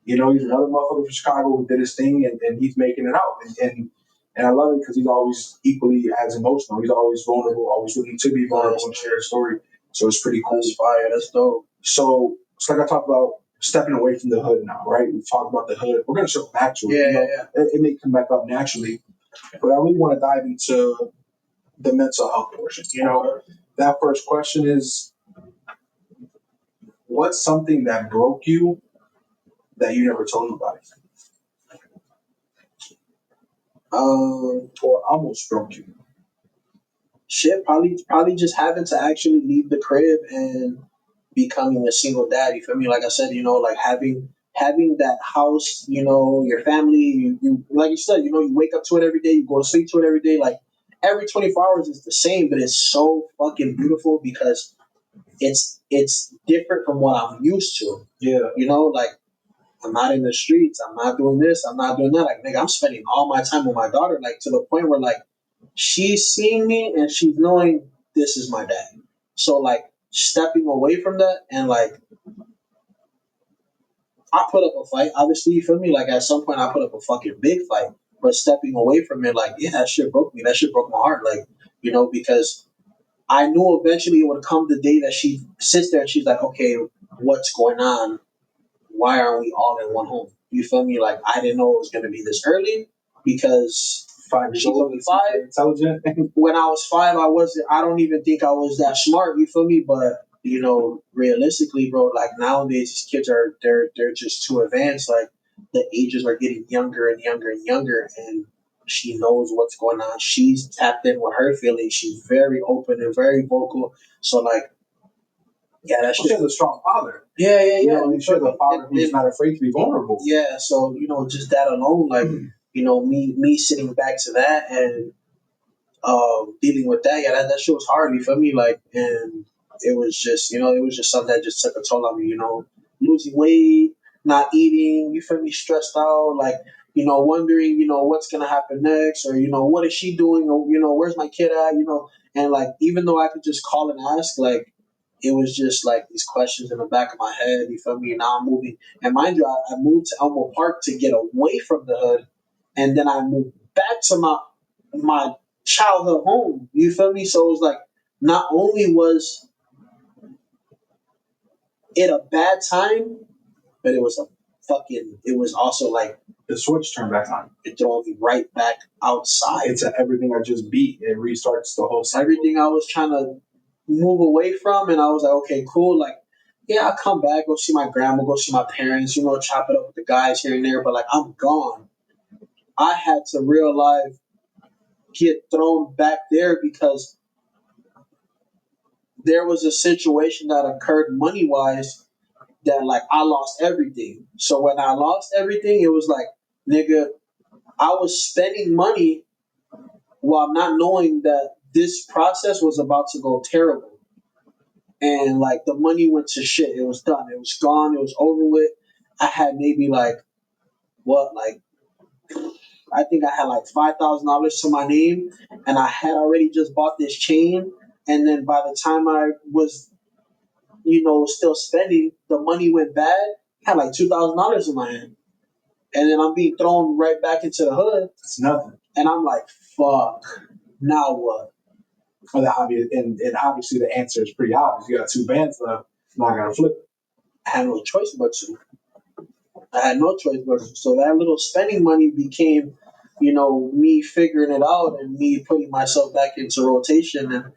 He's another motherfucker from Chicago who did his thing, and he's making it out. And I love it because he's always equally as emotional. He's always vulnerable, always willing to be vulnerable and share a story. So it's pretty cool. That's fire. That's dope. So like I talked about stepping away from the hood now, right? We've talked about the hood. We're going to circle back to it. Yeah. It may come back up naturally. But I really want to dive into the mental health portion. That first question is, what's something that broke you that you never told nobody? Or almost broke you? Shit, probably just having to actually leave the crib and becoming a single dad. You feel me? Like I said, like having that house, your family, you like you said, you wake up to it every day, you go to sleep to it every day. Like every 24 hours is the same, but it's so fucking beautiful because it's different from what I'm used to. Yeah. Like I'm not in the streets, I'm not doing this, I'm not doing that. Like nigga, I'm spending all my time with my daughter, like to the point where like she's seeing me and she's knowing this is my dad. So like stepping away from that and like I put up a fight, obviously, you feel me? Like at some point I put up a fucking big fight. But stepping away from it, like, yeah, that shit broke me. That shit broke my heart. Like, because I knew eventually it would come the day that she sits there and she's like, okay, what's going on? Why aren't we all in one home? You feel me? Like I didn't know it was gonna be this early because 5 years she's old, only 5. intelligent. When I was 5, I don't even think I was that smart, you feel me? But realistically, bro, like nowadays these kids they're just too advanced. Like the ages are getting younger and younger and younger, and she knows what's going on. She's tapped in with her feelings. She's very open and very vocal. So like, yeah, that She shit. has a strong father. Yeah, yeah, You yeah. know, she has a father who's not afraid to be vulnerable. Yeah, so just that alone, like me sitting back to that and dealing with that, yeah, that shit was hard. You feel me? Like, and it was just something that just took a toll on me. Losing weight, not eating. You feel me? Stressed out, like wondering, what's gonna happen next, or what is she doing, or where's my kid at, and like even though I could just call and ask, like it was just like these questions in the back of my head. You feel me? Now I'm moving, and mind you, I moved to Elmo Park to get away from the hood, and then I moved back to my childhood home. You feel me? So it was like not only was it a bad time, but it was also like The switch turned back on. it throwing me right back outside. It's everything I just beat. It restarts the whole cycle. Everything I was trying to move away from, and I was like, okay, cool. Like, yeah, I'll come back, go see my grandma, go see my parents, chop it up with the guys here and there, but like I'm gone. I had to real life get thrown back there because there was a situation that occurred money wise that like I lost everything. So when I lost everything, it was like, nigga, I was spending money while not knowing that this process was about to go terrible. And like the money went to shit. It was done. It was gone. It was over with. I had maybe like what, like I think I had like $5,000 to my name, and I had already just bought this chain. And then by the time I was, still spending, the money went bad. I had like $2,000 in my hand, and then I'm being thrown right back into the hood, It's nothing. and I'm like, fuck. Now what? And obviously the answer is pretty obvious. You got two bands left. Now I gotta flip it. I had no choice but to. I had no choice but to. So that little spending money became, me figuring it out and me putting myself back into rotation and,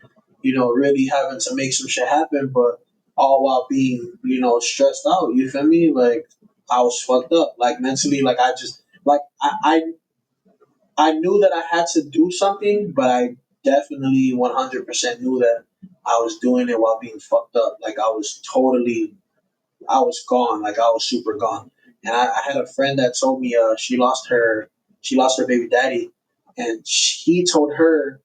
really having to make some shit happen, but all while being, stressed out. You feel me? Like I was fucked up. Like mentally, like I just like I knew that I had to do something, but I definitely 100% knew that I was doing it while being fucked up. Like I was gone. Like I was super gone. And I had a friend that told me she lost her baby daddy, and he told her.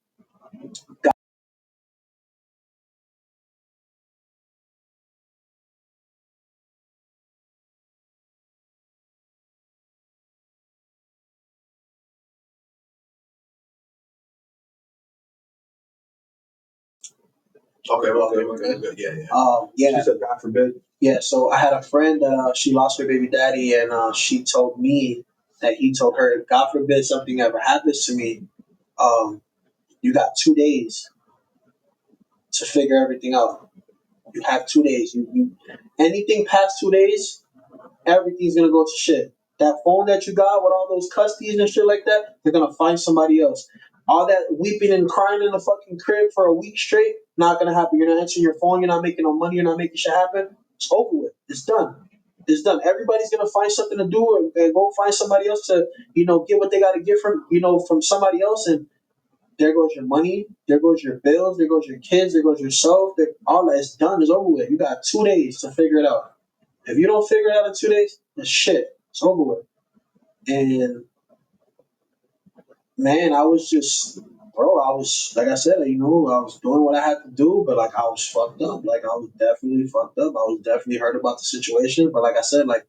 Okay, we're good. good. Yeah, yeah. Yeah, She said, God forbid. yeah. So I had a friend that she lost her baby daddy, and she told me that he told her, God forbid something ever happens to me, um, you got 2 days to figure everything out. You have 2 days. You anything past 2 days, everything's gonna go to shit. That phone that you got with all those custodies and shit like that, they're gonna find somebody else. All that weeping and crying in the fucking crib for a week straight, not gonna happen. You're not answering your phone. You're not making no money. You're not making shit happen. It's over with. It's done. It's done. Everybody's gonna find something to do and go find somebody else to, get what they gotta get from somebody else. And there goes your money. There goes your bills. There goes your kids. There goes yourself. All that is done. It's over with. You got 2 days to figure it out. If you don't figure it out in 2 days, it's shit. It's over with. And man, I was just, bro. I was like I said, I was doing what I had to do, but like I was fucked up. Like I was definitely fucked up. I was definitely hurt about the situation. But like I said, like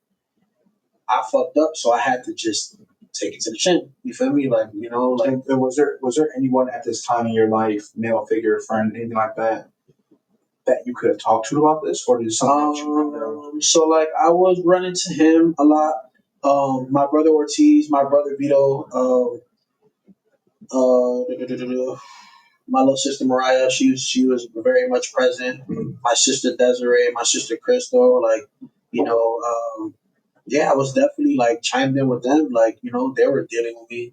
I fucked up, so I had to just take it to the chin. You feel me? Like like And was there anyone at this time in your life, male figure, friend, anything like that, that you could have talked to about this, or did something that you so like I was running to him a lot. My brother Ortiz, my brother Vito, my little sister Mariah, she was very much present. My sister Desiree, my sister Crystal, like yeah, I was definitely like chimed in with them. Like they were dealing with me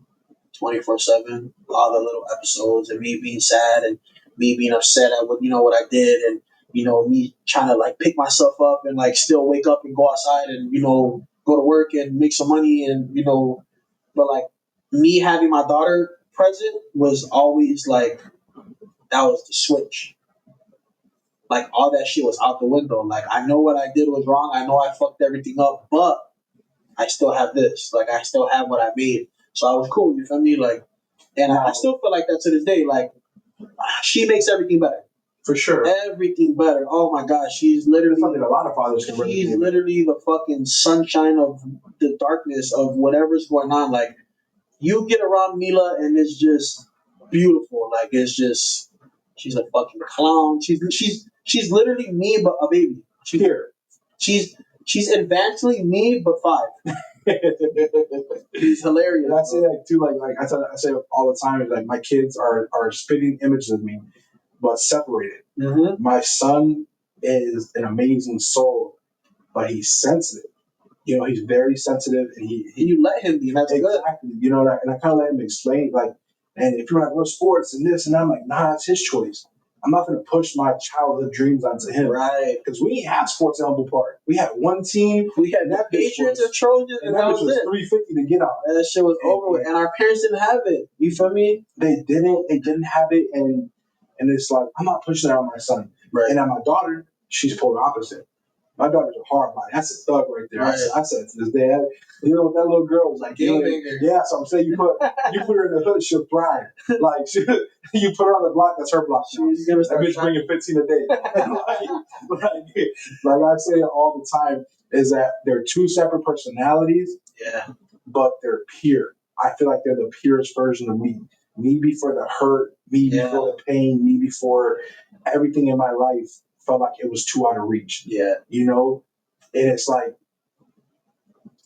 24/7, all the little episodes, and me being sad and me being upset at what I did, and me trying to like pick myself up and like still wake up and go outside and go to work and make some money and but like me having my daughter present was always like that was the switch. Like all that shit was out the window. Like I know what I did was wrong. I know I fucked everything up, but I still have this. Like I still have what I made. So I was cool. You feel me? Like, and I still feel like that to this day. Like she makes everything better. For sure. Everything better. Oh my gosh, she's literally That's something a lot of fathers can relate she's to. literally the fucking sunshine of the darkness of whatever's going on. Like you get around Mila and it's just beautiful. Like it's just she's a fucking clown. She's literally me but a baby. Here. She's advancedly me but 5. She's hilarious. And I say that too, like I say all the time, is like my kids are spitting images of me, but separated. Mm-hmm. My son is an amazing soul, but he's sensitive. He's very sensitive, and You let him be. That's good. exactly. And I kind of let him explain, like, and if you're like, well, sports and this, and I'm like, nah, it's his choice. I'm not going to push my childhood dreams onto him, Right. because we didn't have sports at Humble Park. We had one team. We had that Patriots or Trojans, and that was was it. $350 to get on. That shit was over with, and our parents didn't have it. You feel me? They didn't have it, and it's like I'm not pushing it on my son. Right. And on my daughter, she's polar opposite. My daughter's a hard body. That's a thug right there. Right. I said to this day, that little girl was like, yeah. So I'm saying you put her in the hood, she'll thrive. Like you put her on the block, that's her block. She's gonna That start bitch bringing 15 a day. like I say it all the time, is that they're two separate personalities, Yeah. but they're pure. I feel like they're the purest version of me. Me before the hurt, me before the pain, me before everything in my life felt like it was too out of reach. Yeah. And it's like,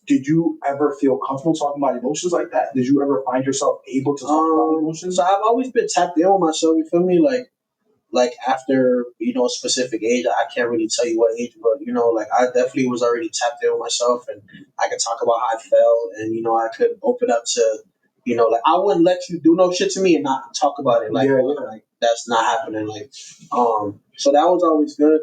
did you ever feel comfortable talking about emotions like that? Did you ever find yourself able to talk about emotions? So I've always been tapped in with myself. You feel me? Like after a specific age, I can't really tell you what age, but like I definitely was already tapped in with myself, and I could talk about how I felt, and I could open up to, like I wouldn't let you do no shit to me and not talk about it. Like, like that's not happening. Like, so that was always good,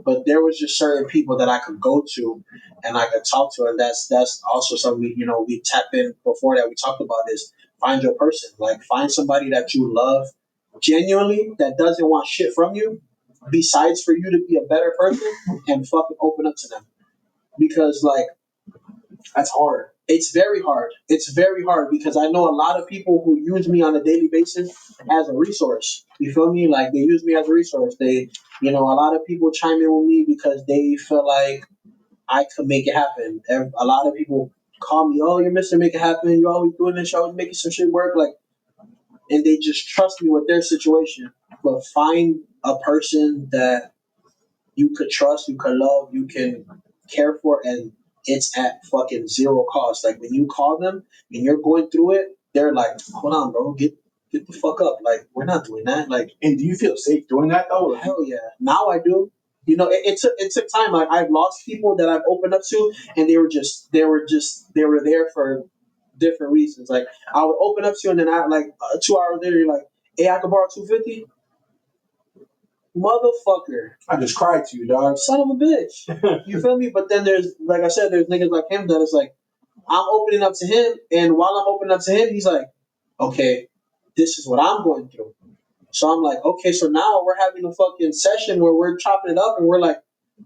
But there was just certain people that I could go to, and I could talk to, and that's also something we tapped in before that we talked about is find your person, like find somebody that you love genuinely that doesn't want shit from you besides for you to be a better person and fucking open up to them, because like that's hard. It's very hard. It's very hard because I know a lot of people who use me on a daily basis as a resource. You feel me? Like they use me as a resource. They, a lot of people chime in with me because they feel like I could make it happen. And a lot of people call me, "Oh, you're Mr. Make It Happen. You're always doing this. You're always making some shit work." Like, and they just trust me with their situation. But find a person that you could trust, you could love, you can care for, and it's at fucking zero cost. Like when you call them and you're going through it, they're like, "Hold on, bro, get the fuck up. Like we're not doing that." Like, and do you feel safe doing that though? Hell yeah. Now I do. It took time. Like I've lost people that I've opened up to, and they were there for different reasons. Like I would open up to you, and then 2 hours later, you're like, "Hey, I could borrow 250." Motherfucker. I just cried to you, dog. Son of a bitch. You feel me? But then there's, like I said, there's niggas like him that is like, I'm opening up to him, and while I'm opening up to him, he's like, okay, this is what I'm going through. So I'm like, okay, so now we're having a fucking session where we're chopping it up, and we're like,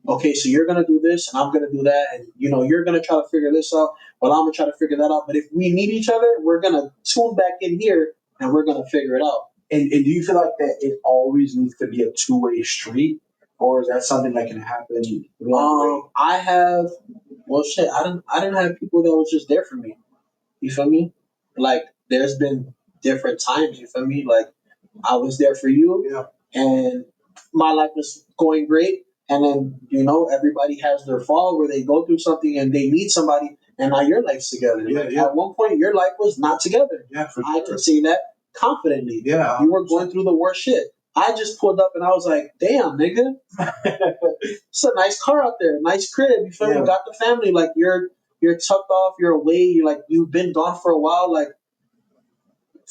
okay, so you're gonna do this, and I'm gonna do that, and you're gonna try to figure this out, while I'm gonna try to figure that out. But if we need each other, we're gonna tune back in here, and we're gonna figure it out. And do you feel like that it always needs to be a two-way street, or is that something that can happen one way? I have, well, shit. I didn't have people that was just there for me. You feel me? Like there's been different times. You feel me? Like I was there for you, and my life was going great. And then everybody has their fall where they go through something and they need somebody, and now your life's together. At one point, your life was not together. Yeah, for sure. I can say that confidently. Yeah, you were going through the worst shit. I just pulled up and I was like, "Damn, nigga, it's a nice car out there, nice crib. You feel me? You got the family. Like you're tucked off, you're away. You're like you've been gone for a while. Like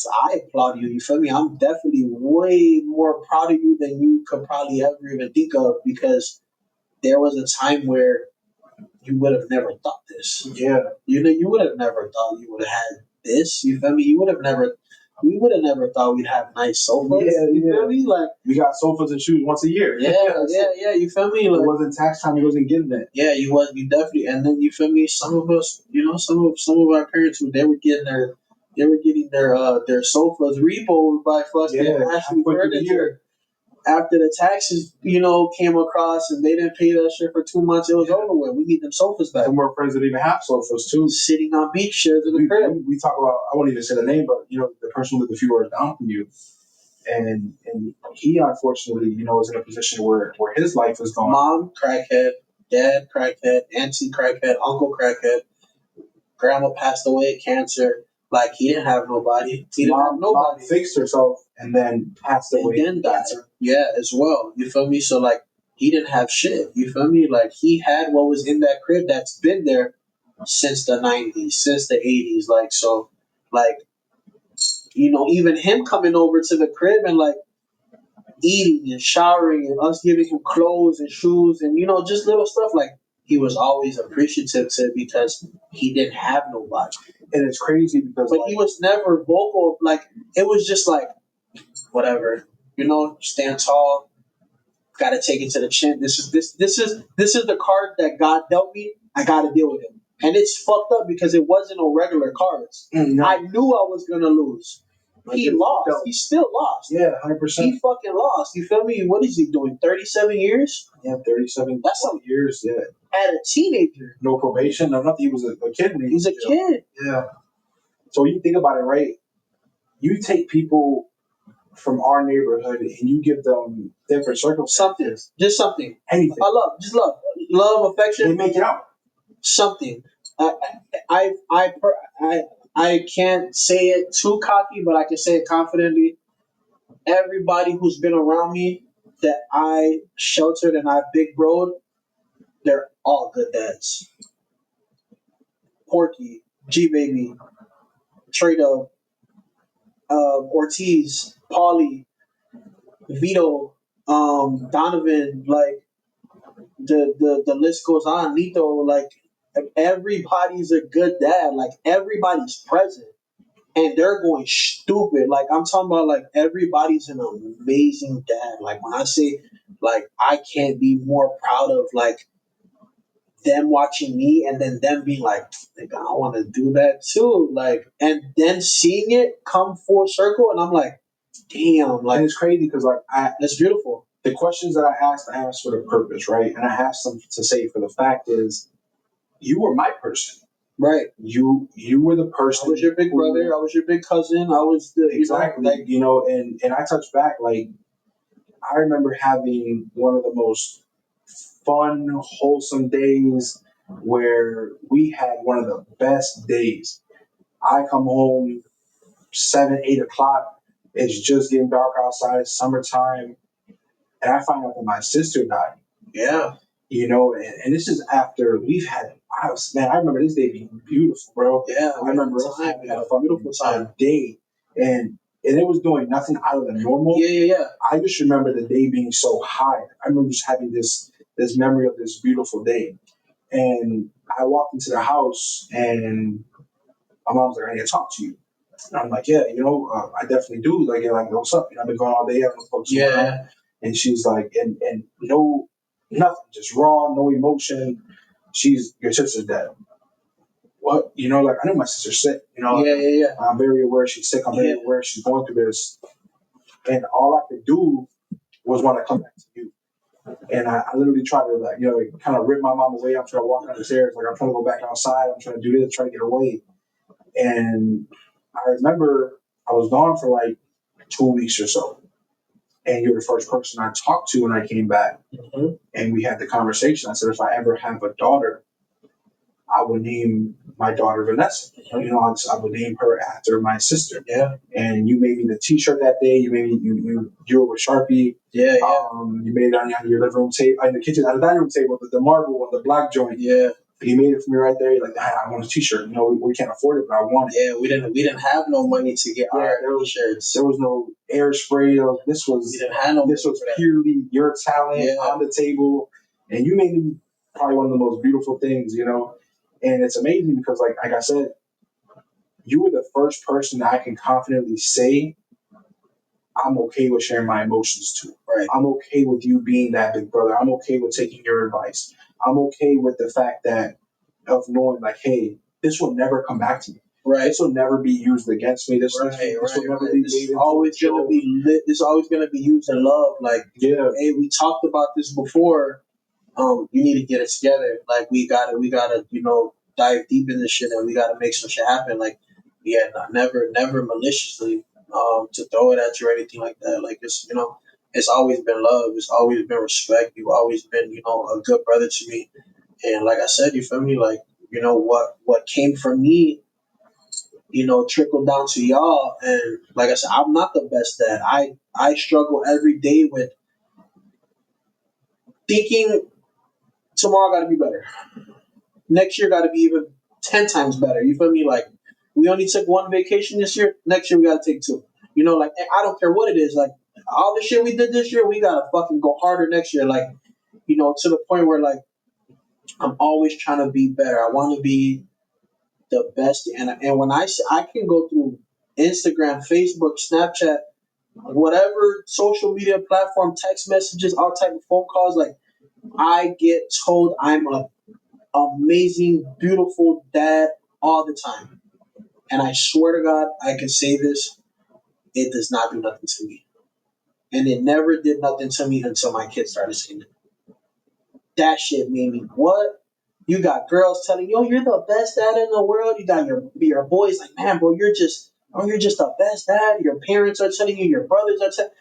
So I applaud you. You feel me? I'm definitely way more proud of you than you could probably ever even think of, because there was a time where you would have never thought this. Yeah. You would have never thought you would have had this. You feel me? You would have never. We would have never thought we'd have nice sofas. Yeah, you yeah. feel me? Like, We got sofas and shoes once a year. yeah. You feel me? It Like, wasn't tax time. He wasn't getting that. yeah, you was. You definitely. And then you feel me? Some of us, some of our parents who they were getting their sofas repoed by fucking Ashley halfway through the Furniture. year. After the taxes, came across and they didn't pay that shit for 2 months, it was over with. We need them sofas back. Some more friends that even have sofas too. Sitting on beach chairs in the crib. We talk about, I won't even say the name, but the person who lived a few doors down from you, and he unfortunately, is in a position where his life is gone. Mom crackhead, dad crackhead, auntie crackhead, uncle crackhead, grandma passed away of cancer. Like, he didn't have nobody. Mom fixed herself and then passed away. And then died. Yeah, as well. You feel me? So, like, he didn't have shit. You feel me? Like, he had what was in that crib that's been there since the 90s, since the 80s. Like, so, like, even him coming over to the crib and, like, eating and showering and us giving him clothes and shoes and, just little stuff, like, he was always appreciative to it because he didn't have nobody. And it's crazy because, but he was never vocal. Like, it was just like, whatever, stand tall. Got to take it to the chin. This is the card that God dealt me. I got to deal with it, and it's fucked up because it wasn't no regular cards. Mm-hmm. I knew I was gonna lose. He lost. He still lost. Yeah, 100%. He fucking lost. You feel me? What is he doing? 37 years? Yeah, 37. That's some years. Yeah. At a teenager. No probation. No nothing. He was a kid. He's a kid. Yeah. So you think about it, right? You take people from our neighborhood and you give them different circumstances. Something. Anything. Love, affection. They make it out. Something. I can't say it too cocky, but I can say it confidently. Everybody who's been around me that I sheltered and I big broed, they're all good dads. Porky, G Baby, Trado, Ortiz, Paulie, Vito, Donovan, like the list goes on. Lito, like, everybody's a good dad. Like, everybody's present. And they're going stupid. Like, I'm talking about, like, everybody's an amazing dad. Like, when I say, like, I can't be more proud of, like, them watching me and then them being like, I want to do that too. Like, and then seeing it come full circle, and I'm like, damn. Like, and it's crazy because, like, it's beautiful. The questions that I asked for the purpose, right? And I asked them to say, for the fact is, you were my person. Right. You were the person. I was your big brother. I was your big cousin. I was the exactly. And I touch back. Like, I remember having one of the most fun, wholesome days where we had one of the best days. I come home 7, 8 o'clock. It's just getting dark outside. It's summertime, and I find out that my sister died. Yeah. And this is after we've had. I remember this day being beautiful, bro. Yeah, I remember us having a beautiful day, and it was doing nothing out of the normal. Yeah. I just remember the day being so high. I remember just having this memory of this beautiful day, and I walked into the house, and my mom's like, "I need to talk to you." And I'm like, "Yeah, I definitely do." Like, what's up? I've been going all day. I don't know. Yeah. And she's like, and no, nothing, just raw, no emotion. Your sister's dead. What? I know my sister's sick. Yeah. I'm very aware she's sick. I'm very aware she's going through this. And all I could do was want to come back to you. And I literally tried to, kind of rip my mom away. I'm trying to walk down the stairs. Like, I'm trying to go back outside. I'm trying to do this, trying to get away. And I remember I was gone for like 2 weeks or so. And you're the first person I talked to when I came back. Mm-hmm. And we had the conversation. I said, if I ever have a daughter, I would name my daughter Vanessa. Mm-hmm. I would name her after my sister. Yeah. And you made me the T-shirt that day. You made me you drew it with Sharpie. Yeah. You made it on your living room table, in the kitchen, on the dining room table, the marble on the black joint. Yeah. He made it for me right there. He's like, I want a T-shirt. You know, we can't afford it, but I want it. Yeah, we didn't have no money to get Yeah, our there was- t-shirts. There was no air spray. This We was didn't have no this money was for that. purely your talent Yeah. on the table, and you made me probably one of the most beautiful things, you know. And it's amazing because, like I said, you were the first person that I can confidently say I'm okay with sharing my emotions to. Right. I'm okay with you being that big brother. I'm okay with taking your advice. I'm okay with the fact that of knowing like, hey, this will never come back to me. Right. This will never be used against me. This will never be This made is into always a gonna joke. be lit. This is always gonna be used in love. Like, Yeah. hey, we talked about this before. You need to get it together. Like, we gotta, you know, dive deep in this shit, and we gotta make some shit happen. Like, yeah, never maliciously, to throw it at you or anything like that. Like, it's, you know, it's always been love. It's always been respect. You've always been, you know, a good brother to me. And like I said, you feel me? Like, you know, what came from me, you know, trickled down to y'all. And like I said, I'm not the best dad. I struggle every day with thinking tomorrow got to be better. Next year got to be even 10 times better. You feel me? Like, we only took one vacation this year. Next year we got to take two. You know, like, I don't care what it is. Like, all the shit we did this year, we got to fucking go harder next year. Like, you know, to the point where, like, I'm always trying to be better. I want to be the best. And when I can go through Instagram, Facebook, Snapchat, whatever social media platform, text messages, all type of phone calls, like, I get told I'm a amazing, beautiful dad all the time. And I swear to God, I can say this, it does not do nothing to me. And it never did nothing to me until my kids started saying it. That shit made me, what? You got girls telling you, oh, you're the best dad in the world. You got your boys like, man, bro, you're just the best dad. Your parents are telling you, your brothers are telling.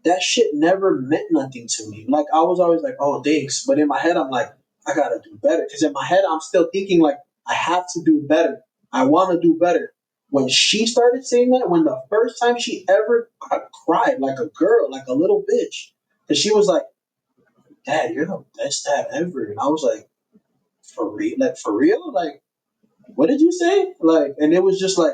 That shit never meant nothing to me. Like, I was always like, oh, thanks. But in my head, I'm like, I gotta do better. Because in my head, I'm still thinking like, I have to do better. I want to do better. When she started saying that, when the first time she ever cried like a girl, like a little bitch, because she was like, Dad, you're the best dad ever. And I was like, for real? Like, for real? Like, what did you say? Like, and it was just like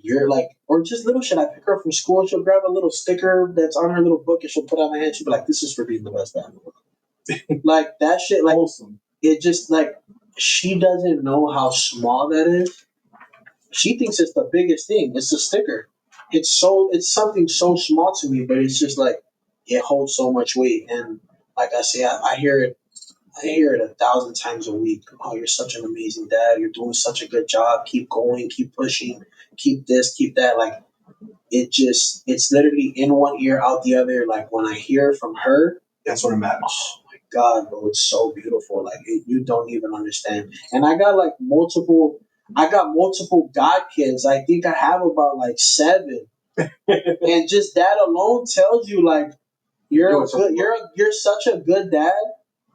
you're like, or just little shit. I pick her up from school, she'll grab a little sticker that's on her little book and she'll put it on my hand. She'll be like, this is for being the best dad in the world. Like, that shit, like, Awesome. it just, like, she doesn't know how small that is. She thinks it's the biggest thing. It's a sticker. It's something so small to me, but it's just like, it holds so much weight. And like I say, I hear it. I hear it 1,000 times a week. Oh, you're such an amazing dad. You're doing such a good job. Keep going. Keep pushing. Keep this. Keep that. Like, it's literally in one ear, out the other. Like, when I hear from her, That's what it matters. oh my God, bro, it's so beautiful. Like, you don't even understand. And I got multiple god kids. I think I have about like 7. And just that alone tells you, like, you're such a good dad,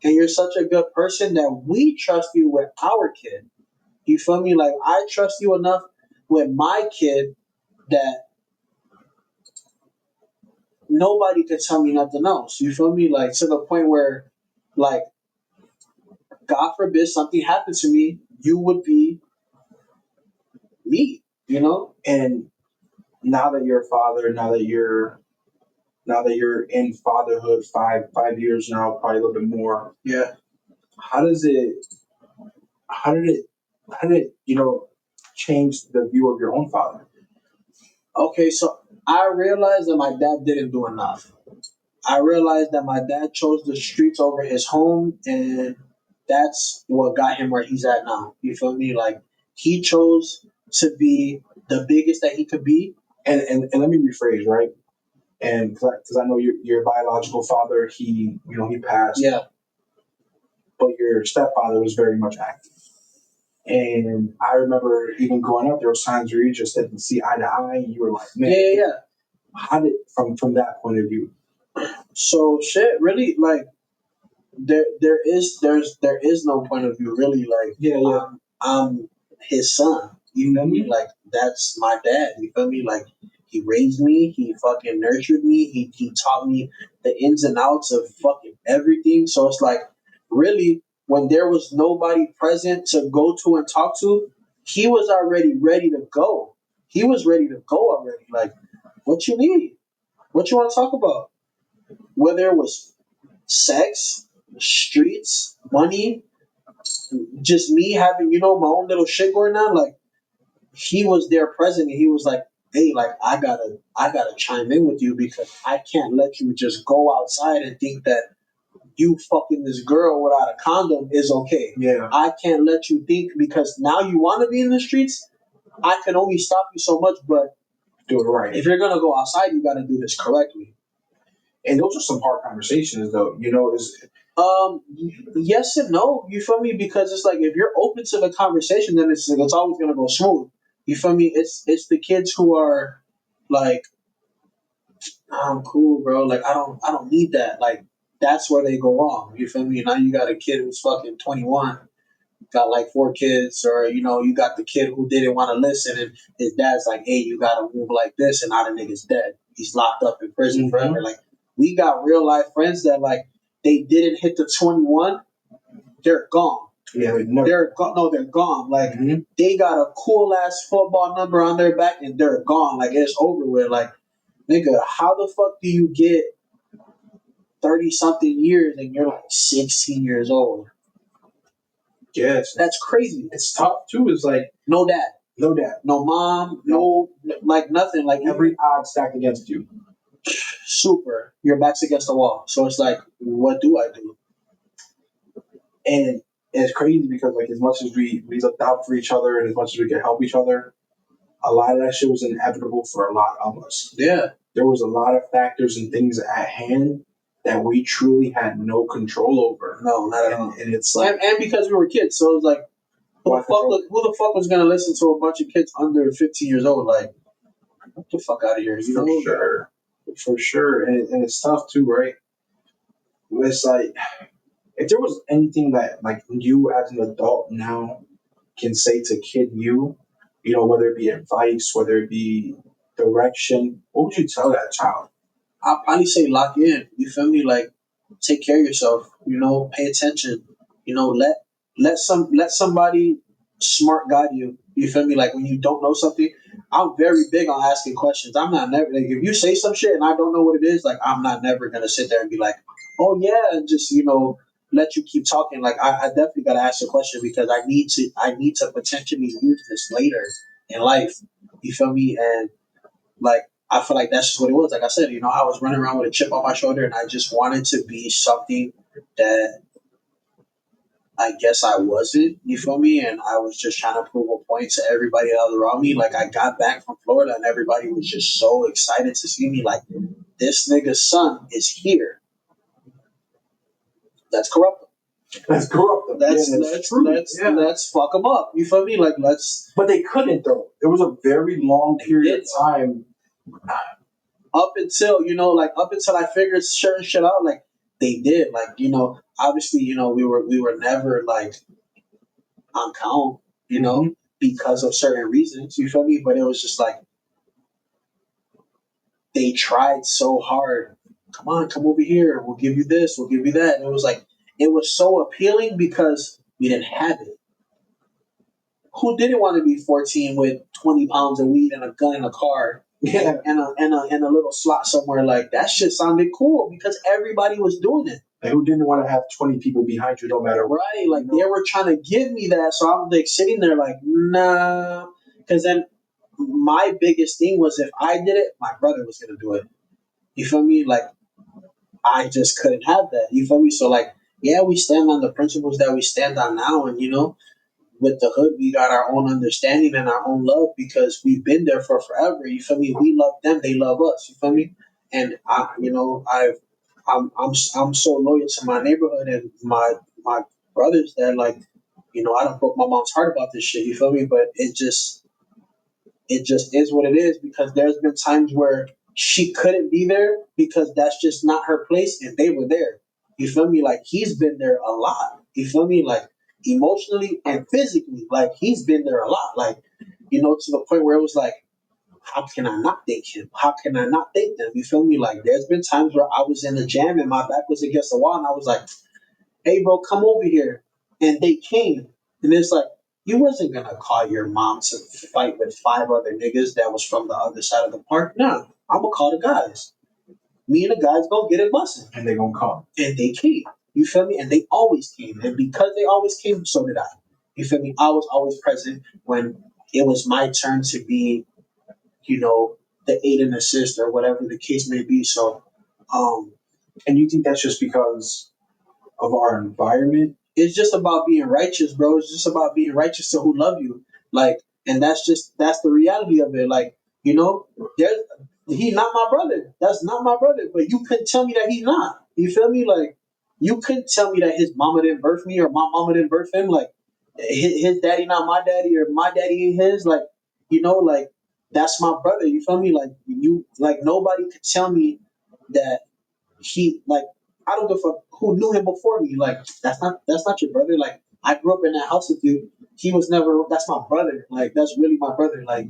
and you're such a good person that we trust you with our kid. You feel me? Like, I trust you enough with my kid that nobody could tell me nothing else. You feel me? Like, to the point where, like, God forbid something happened to me, you would be me. You know? And now that you're a father, now that you're in fatherhood, 5 years now, probably a little bit more. Yeah. How did it change the view of your own father? Okay, so I realized that my dad didn't do enough. I realized that my dad chose the streets over his home, and that's what got him where he's at now. You feel me? Like, he chose to be the biggest that he could be. And let me rephrase, right? And because I know your biological father, he passed, Yeah, but your stepfather was very much active. And I remember even growing up, there was times where you just didn't see eye to eye. You were like, man, yeah. how did from that point of view? So shit, really, like, there is no point of view, really. Like, Yeah. I'm his son. You feel me? Like, that's my dad. You feel me? Like, he raised me. He fucking nurtured me. He taught me the ins and outs of fucking everything. So it's like, really, when there was nobody present to go to and talk to, he was already ready to go. He was ready to go already. Like, what you need? What you want to talk about? Whether it was sex, streets, money, just me having, my own little shit going on, like he was there present and he was like, hey, like I gotta chime in with you because I can't let you just go outside and think that you fucking this girl without a condom is okay. Yeah. I can't let you think because now you want to be in the streets. I can only stop you so much, but Do it right. if you're gonna go outside, you gotta do this correctly. And those are some hard conversations, though. Yes and no. You feel me? Because it's like if you're open to the conversation, then it's always gonna go smooth. You feel me? It's the kids who are like, I'm cool, bro. Like I don't need that. Like that's where they go wrong. You feel me? Now you got a kid who's fucking 21, got like 4 kids, or you got the kid who didn't want to listen, and his dad's like, hey, you gotta move like this, and now the nigga's dead. He's locked up in prison forever. Like we got real life friends that like they didn't hit the 21, they're gone. Yeah, They're gone. No, they're gone. Like Mhm. they got a cool ass football number on their back, and they're gone. Like it's over with. Like nigga, how the fuck do you get 30 something years and you're like 16 years old? Yes, That's crazy. it's tough too. It's like No dad, no dad, no mom, no like nothing. Like every odd stacked against you. super. Your back's against the wall. So it's like, what do I do? And it's crazy because like as much as we looked out for each other and as much as we could help each other, a lot of that shit was inevitable for a lot of us. Yeah. There was a lot of factors and things at hand that we truly had no control over. No, not at all. And it's like And because we were kids, so it was like, who the fuck was gonna listen to a bunch of kids under 15 years old? Like, get the fuck out of here, for sure. For sure. And it's tough too, right? It's like if there was anything that like you as an adult now can say to kid you, whether it be advice, whether it be direction, what would you tell that child? I'll probably say lock in. You feel me? Like, take care of yourself. Pay attention. Let somebody smart guide you. You feel me? Like when you don't know something, I'm very big on asking questions. I'm not never like if you say some shit and I don't know what it is, like I'm not never gonna sit there and be like, oh yeah, and just let you keep talking. Like I definitely gotta ask a question because I need to potentially use this later in life. You feel me? And like I feel like that's just what it was. Like I said, I was running around with a chip on my shoulder, and I just wanted to be something that I guess I wasn't. You feel me? And I was just trying to prove a point to everybody else around me. Like I got back from Florida, and everybody was just so excited to see me. Like this nigga's son is here. Let's corrupt him. Let's corrupt them. Let's fuck him up. You feel me? Like let's. But they couldn't though. There was a very long period of time. Up until I figured certain shit out, like they did, like obviously we were never like on count, because of certain reasons. You feel me? But it was just like they tried so hard. Come on, come over here. We'll give you this. We'll give you that. And it was like it was so appealing because we didn't have it. Who didn't want to be 14 with 20 pounds of weed and a gun in a car? Yeah. And a little slot somewhere? Like that shit sounded cool because everybody was doing it. And who didn't want to have 20 people behind you no matter what? Right, like they were trying to give me that, so I'm like sitting there like, nah. Because then my biggest thing was if I did it, my brother was gonna do it. You feel me? Like I just couldn't have that. You feel me? So like, yeah, we stand on the principles that we stand on now, and with the hood, we got our own understanding and our own love because we've been there for forever. You feel me? We love them, they love us. You feel me? And I'm so loyal to my neighborhood and my brothers that like, I don't broke my mom's heart about this shit. You feel me? But it just is what it is because there's been times where she couldn't be there because that's just not her place, and they were there. You feel me? Like he's been there a lot. You feel me? Like emotionally and physically, like he's been there a lot. Like to the point where it was like, how can I not thank him? How can I not thank them? You feel me? Like there's been times where I was in the jam and my back was against the wall, and I was like, "Hey, bro, come over here." and they came, and it's like you wasn't gonna call your mom to fight with 5 other niggas that was from the other side of the park. Nah, I'm gonna call the guys. Me and the guys gonna get it busting, And they're gonna come. and they came. You feel me? And they always came, and because they always came, so did I. You feel me? I was always present when it was my turn to be, you know, the aid and assist or whatever the case may be. So, um, And you think that's just because of our environment? it's just about being righteous, bro. It's just about being righteous to who love you. Like, and that's the reality of it. Like, you know, there's he not my brother. That's not my brother. But you couldn't tell me that he's not. You feel me? Like, you couldn't tell me that his mama didn't birth me or my mama didn't birth him. Like, his daddy not my daddy or my daddy ain't his. Like, you know, like that's my brother. You feel me? Like like nobody could tell me that he like I don't give a fuck who knew him before me. Like that's not your brother. Like I grew up in that house with you. He was never. That's my brother. Like that's really my brother. Like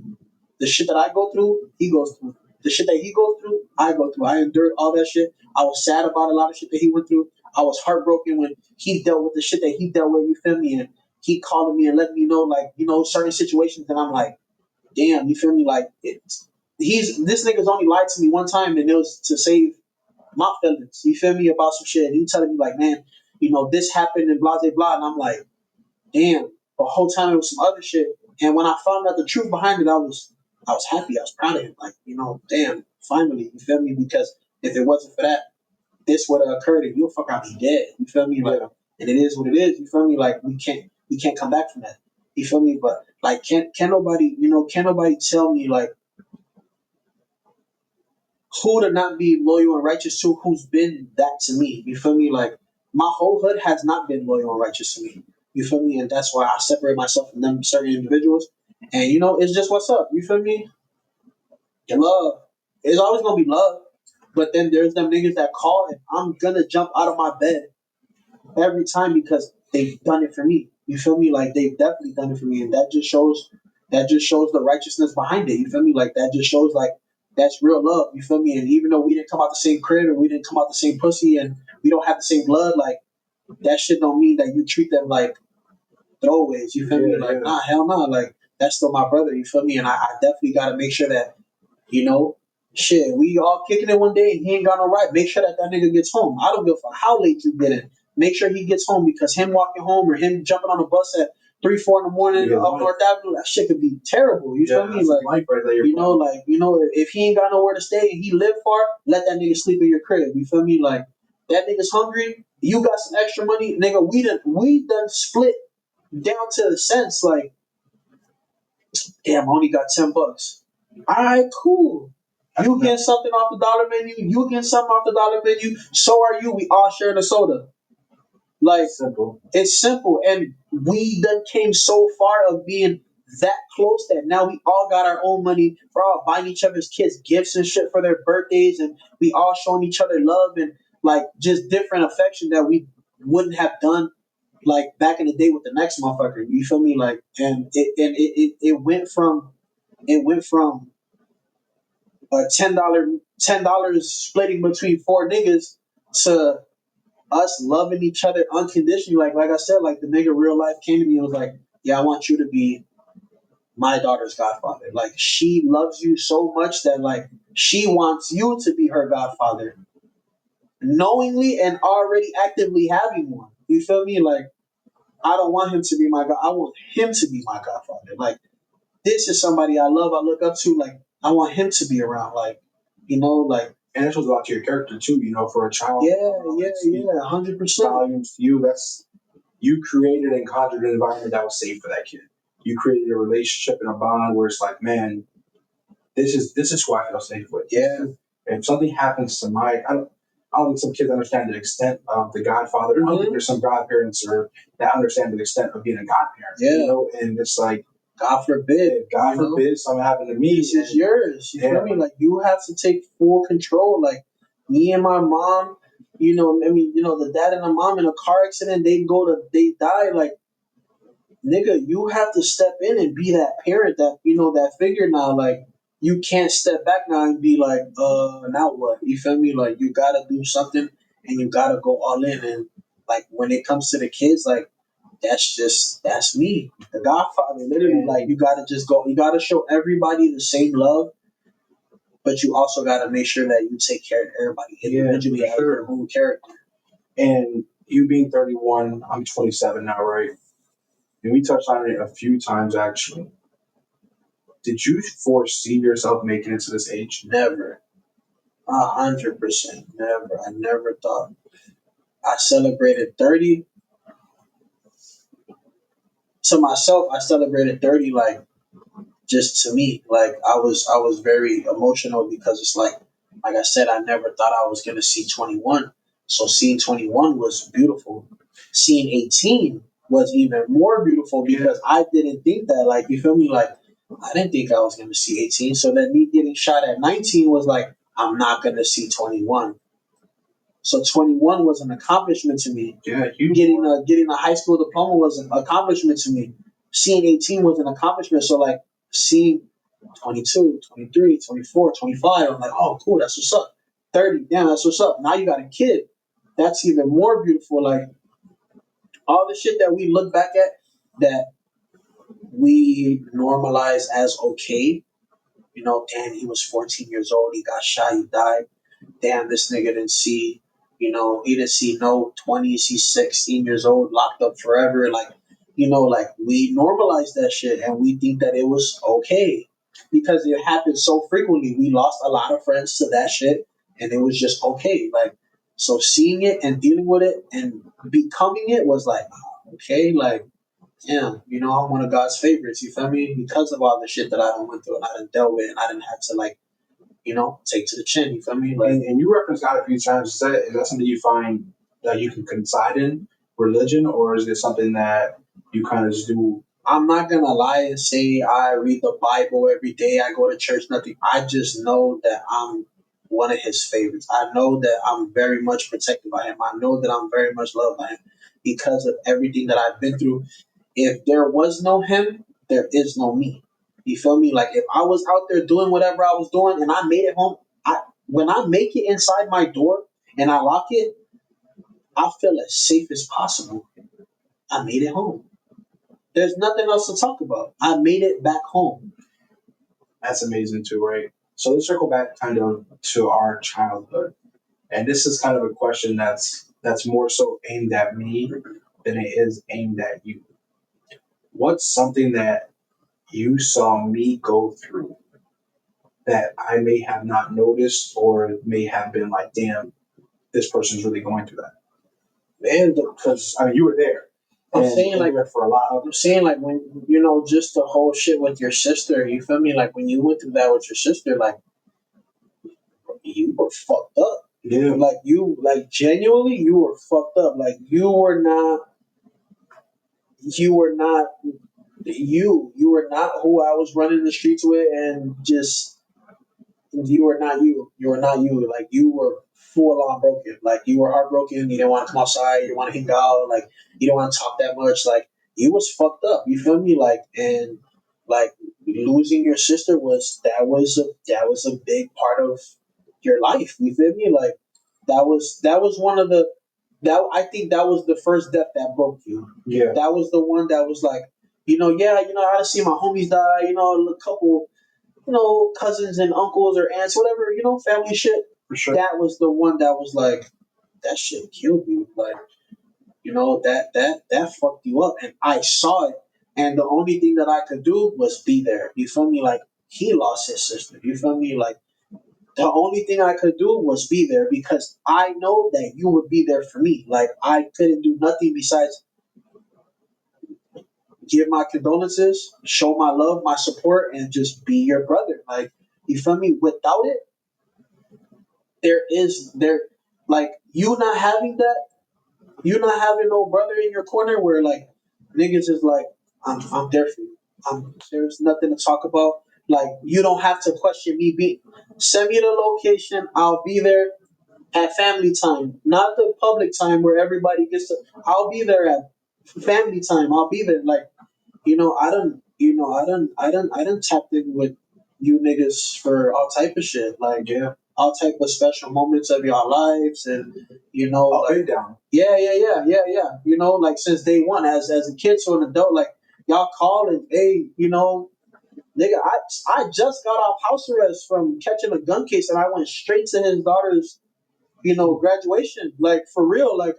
the shit that I go through, he goes through. The shit that he goes through, I go through. I endured all that shit. I was sad about a lot of shit that he went through. I was heartbroken when he dealt with the shit that he dealt with. You feel me? And he called me and let me know, like certain situations. And I'm like, damn, you feel me? Like this nigga's only lied to me one time, and it was to save my feelings. You feel me about some shit? And he telling me like, man, this happened and blah blah blah. And I'm like, damn. The whole time it was some other shit. And when I found out the truth behind it, I was happy. I was proud of him. Like, damn, finally. You feel me? Because if it wasn't for that, this would have occurred and you'll fuck out be dead. You feel me? Like, and it is what it is. You feel me? Like we can't come back from that. You feel me? But like, can nobody, can nobody tell me like who to not be loyal and righteous to, who's been that to me. You feel me? Like my whole hood has not been loyal and righteous to me. You feel me? And that's why I separate myself from them certain individuals. And it's just what's up. You feel me? Love. It's always gonna be love. But then there's them niggas that call and I'm gonna jump out of my bed every time because they've done it for me. You feel me? Like they've definitely done it for me, and that just shows the righteousness behind it. You feel me? Like that just shows like that's real love. You feel me? And even though we didn't come out the same crib and we didn't come out the same pussy and we don't have the same blood, like that shit don't mean that you treat them like throwaways. You feel me? Yeah, Like yeah. nah, hell nah. Like that's still my brother. You feel me? And I definitely got to make sure that you know. Shit, we all kicking it one day and he ain't got no right. Make sure that nigga gets home. I don't give a fuck how late you get in. Make sure he gets home because him walking home or him jumping on a bus at 3, 4 in the morning Yeah, up life. North Avenue, that shit could be terrible. You feel me? That's Like, life right there. if he ain't got nowhere to stay and he live far, let that nigga sleep in your crib. You feel me? Like that nigga's hungry. You got some extra money, nigga. We done split down to the cents. Like, damn, I only got $10. All right, cool. You get something off the dollar menu. You get something off the dollar menu. So are you. We all sharing a soda. Like Simple. it's simple, and we done came so far of being that close that now we all got our own money. We're all buying each other's kids gifts and shit for their birthdays, and we all showing each other love and like just different affection that we wouldn't have done like back in the day with the next motherfucker. You feel me? Like, and it went from a $10 splitting between 4 niggas to us loving each other unconditionally. Like I said, like the nigga real life came to me and was like, "Yeah, I want you to be my daughter's godfather. Like she loves you so much that like she wants you to be her godfather, knowingly and already actively having one. You feel me? Like I don't want him to be my god. I want him to be my godfather. Like this is somebody I love. I look up to. Like I want him to be around. Like like." And that shows a lot to your character too. For a child. Yeah, 100%. Volumes to you. You created and conjured an environment that was safe for that kid. You created a relationship and a bond where it's like, man, this is who I feel safe with. Yeah. If something happens to I don't think some kids understand the extent of the godfather. I don't think there's some godparents that understand the extent of being a godparent. Yeah. And it's like, God forbid. God forbid something happened to me. This is yours. You feel me? Like you have to take full control. Like me and my mom, the dad and the mom in a car accident, they die. Like nigga, you have to step in and be that parent, that figure now. Like you can't step back now and be like, now what? You feel me? Like you gotta do something and you gotta go all in. And like when it comes to the kids, like that's me, the Godfather. Literally, like you gotta just go. You gotta show everybody the same love, but you also gotta make sure that you take care of everybody individually for as sure. their own character. And you being 31, I'm 27 now, right? And we touched on it a few times actually. Did you foresee yourself making it to this age? Never, 100%, never. I never thought. I celebrated 30 to myself. I celebrated 30 like just to me. Like I was very emotional because it's like I said, I never thought I was gonna see 21. So seeing 21 was beautiful. Seeing 18 was even more beautiful because I didn't think that. Like you feel me? Like I didn't think I was gonna see 18. So then me getting shot at 19 was like I'm not gonna see 21. So 21 was an accomplishment to me. Yeah, you Getting a high school diploma was an accomplishment to me. Seeing 18 was an accomplishment. So like seeing 22, 23, 24, 25, I'm like, oh cool, that's what's up. 30, damn, that's what's up. Now you got a kid. That's even more beautiful. Like all the shit that we look back at that we normalize as okay. You know, damn, he was 14 years old, he got shot, he died. Damn, this nigga didn't see, he didn't see no 20s, he's 16 years old, locked up forever. Like, like we normalize that shit and we think that it was okay because it happened so frequently. We lost a lot of friends to that shit and it was just okay. Like, so seeing it and dealing with it and becoming it was like, okay, like, damn, I'm one of God's favorites, you feel me? Because of all the shit that I done went through and I done dealt with and I didn't have to like, take to the chin. You feel me? Like, and you referenced God a few times. Is that something you find that you can confide in religion, or is it something that you kind of just do? I'm not gonna lie and say I read the Bible every day. I go to church. Nothing. I just know that I'm one of His favorites. I know that I'm very much protected by Him. I know that I'm very much loved by Him because of everything that I've been through. If there was no Him, there is no me. You feel me? Like if I was out there doing whatever I was doing and I made it home, when I make it inside my door and I lock it, I feel as safe as possible. I made it home. There's nothing else to talk about. I made it back home. That's amazing too, right? So let's circle back kind of to our childhood, and this is kind of a question that's more so aimed at me than it is aimed at you. What's something that you saw me go through that I may have not noticed or may have been like, damn, this person's really going through that? Man, Because I mean, you were there. I'm And saying like you were for a lot of I'm saying like when just the whole shit with your sister. You feel me? Like when you went through that with your sister, like you were fucked up. yeah, Like you, like genuinely, you were fucked up. Like you were not you were not who I was running the streets with, and just you were not you. You were not you. Like you were full on broken. Like you were heartbroken. You didn't want to come outside. You didn't want to hang out. Like you didn't want to talk that much. Like you was fucked up. You feel me? Like and like losing your sister was a big part of your life. You feel me? Like that was one of the that I think that was the first death that broke you. yeah, That was the one that was like, yeah, I had to see my homies die. A couple cousins and uncles or aunts, whatever, family shit. for sure. That was the one that was like, that shit killed you. Like, that fucked you up. And I saw it. And the only thing that I could do was be there. You feel me? Like, he lost his sister. You feel me? Like, the only thing I could do was be there because I know that you would be there for me. Like, I couldn't do nothing besides give my condolences, show my love, my support, and just be your brother. Like, you feel me? Without it, there like you not having that, you not having no brother in your corner where like niggas is like, I'm there for you. There's nothing to talk about. Like you don't have to question me. Send me the location. I'll be there at family time, not the public time where everybody gets to. I'll be there at family time. I'll be there. Like I don't tapped in with you niggas for all type of shit. Like Yeah. all type of special moments of your lives, and you know, Up like and down. yeah. You know, like since day one, as a kid to an adult, like y'all call and hey, you know, nigga, I just got off house arrest from catching a gun case, and I went straight to his daughter's, you know, graduation. Like for real, like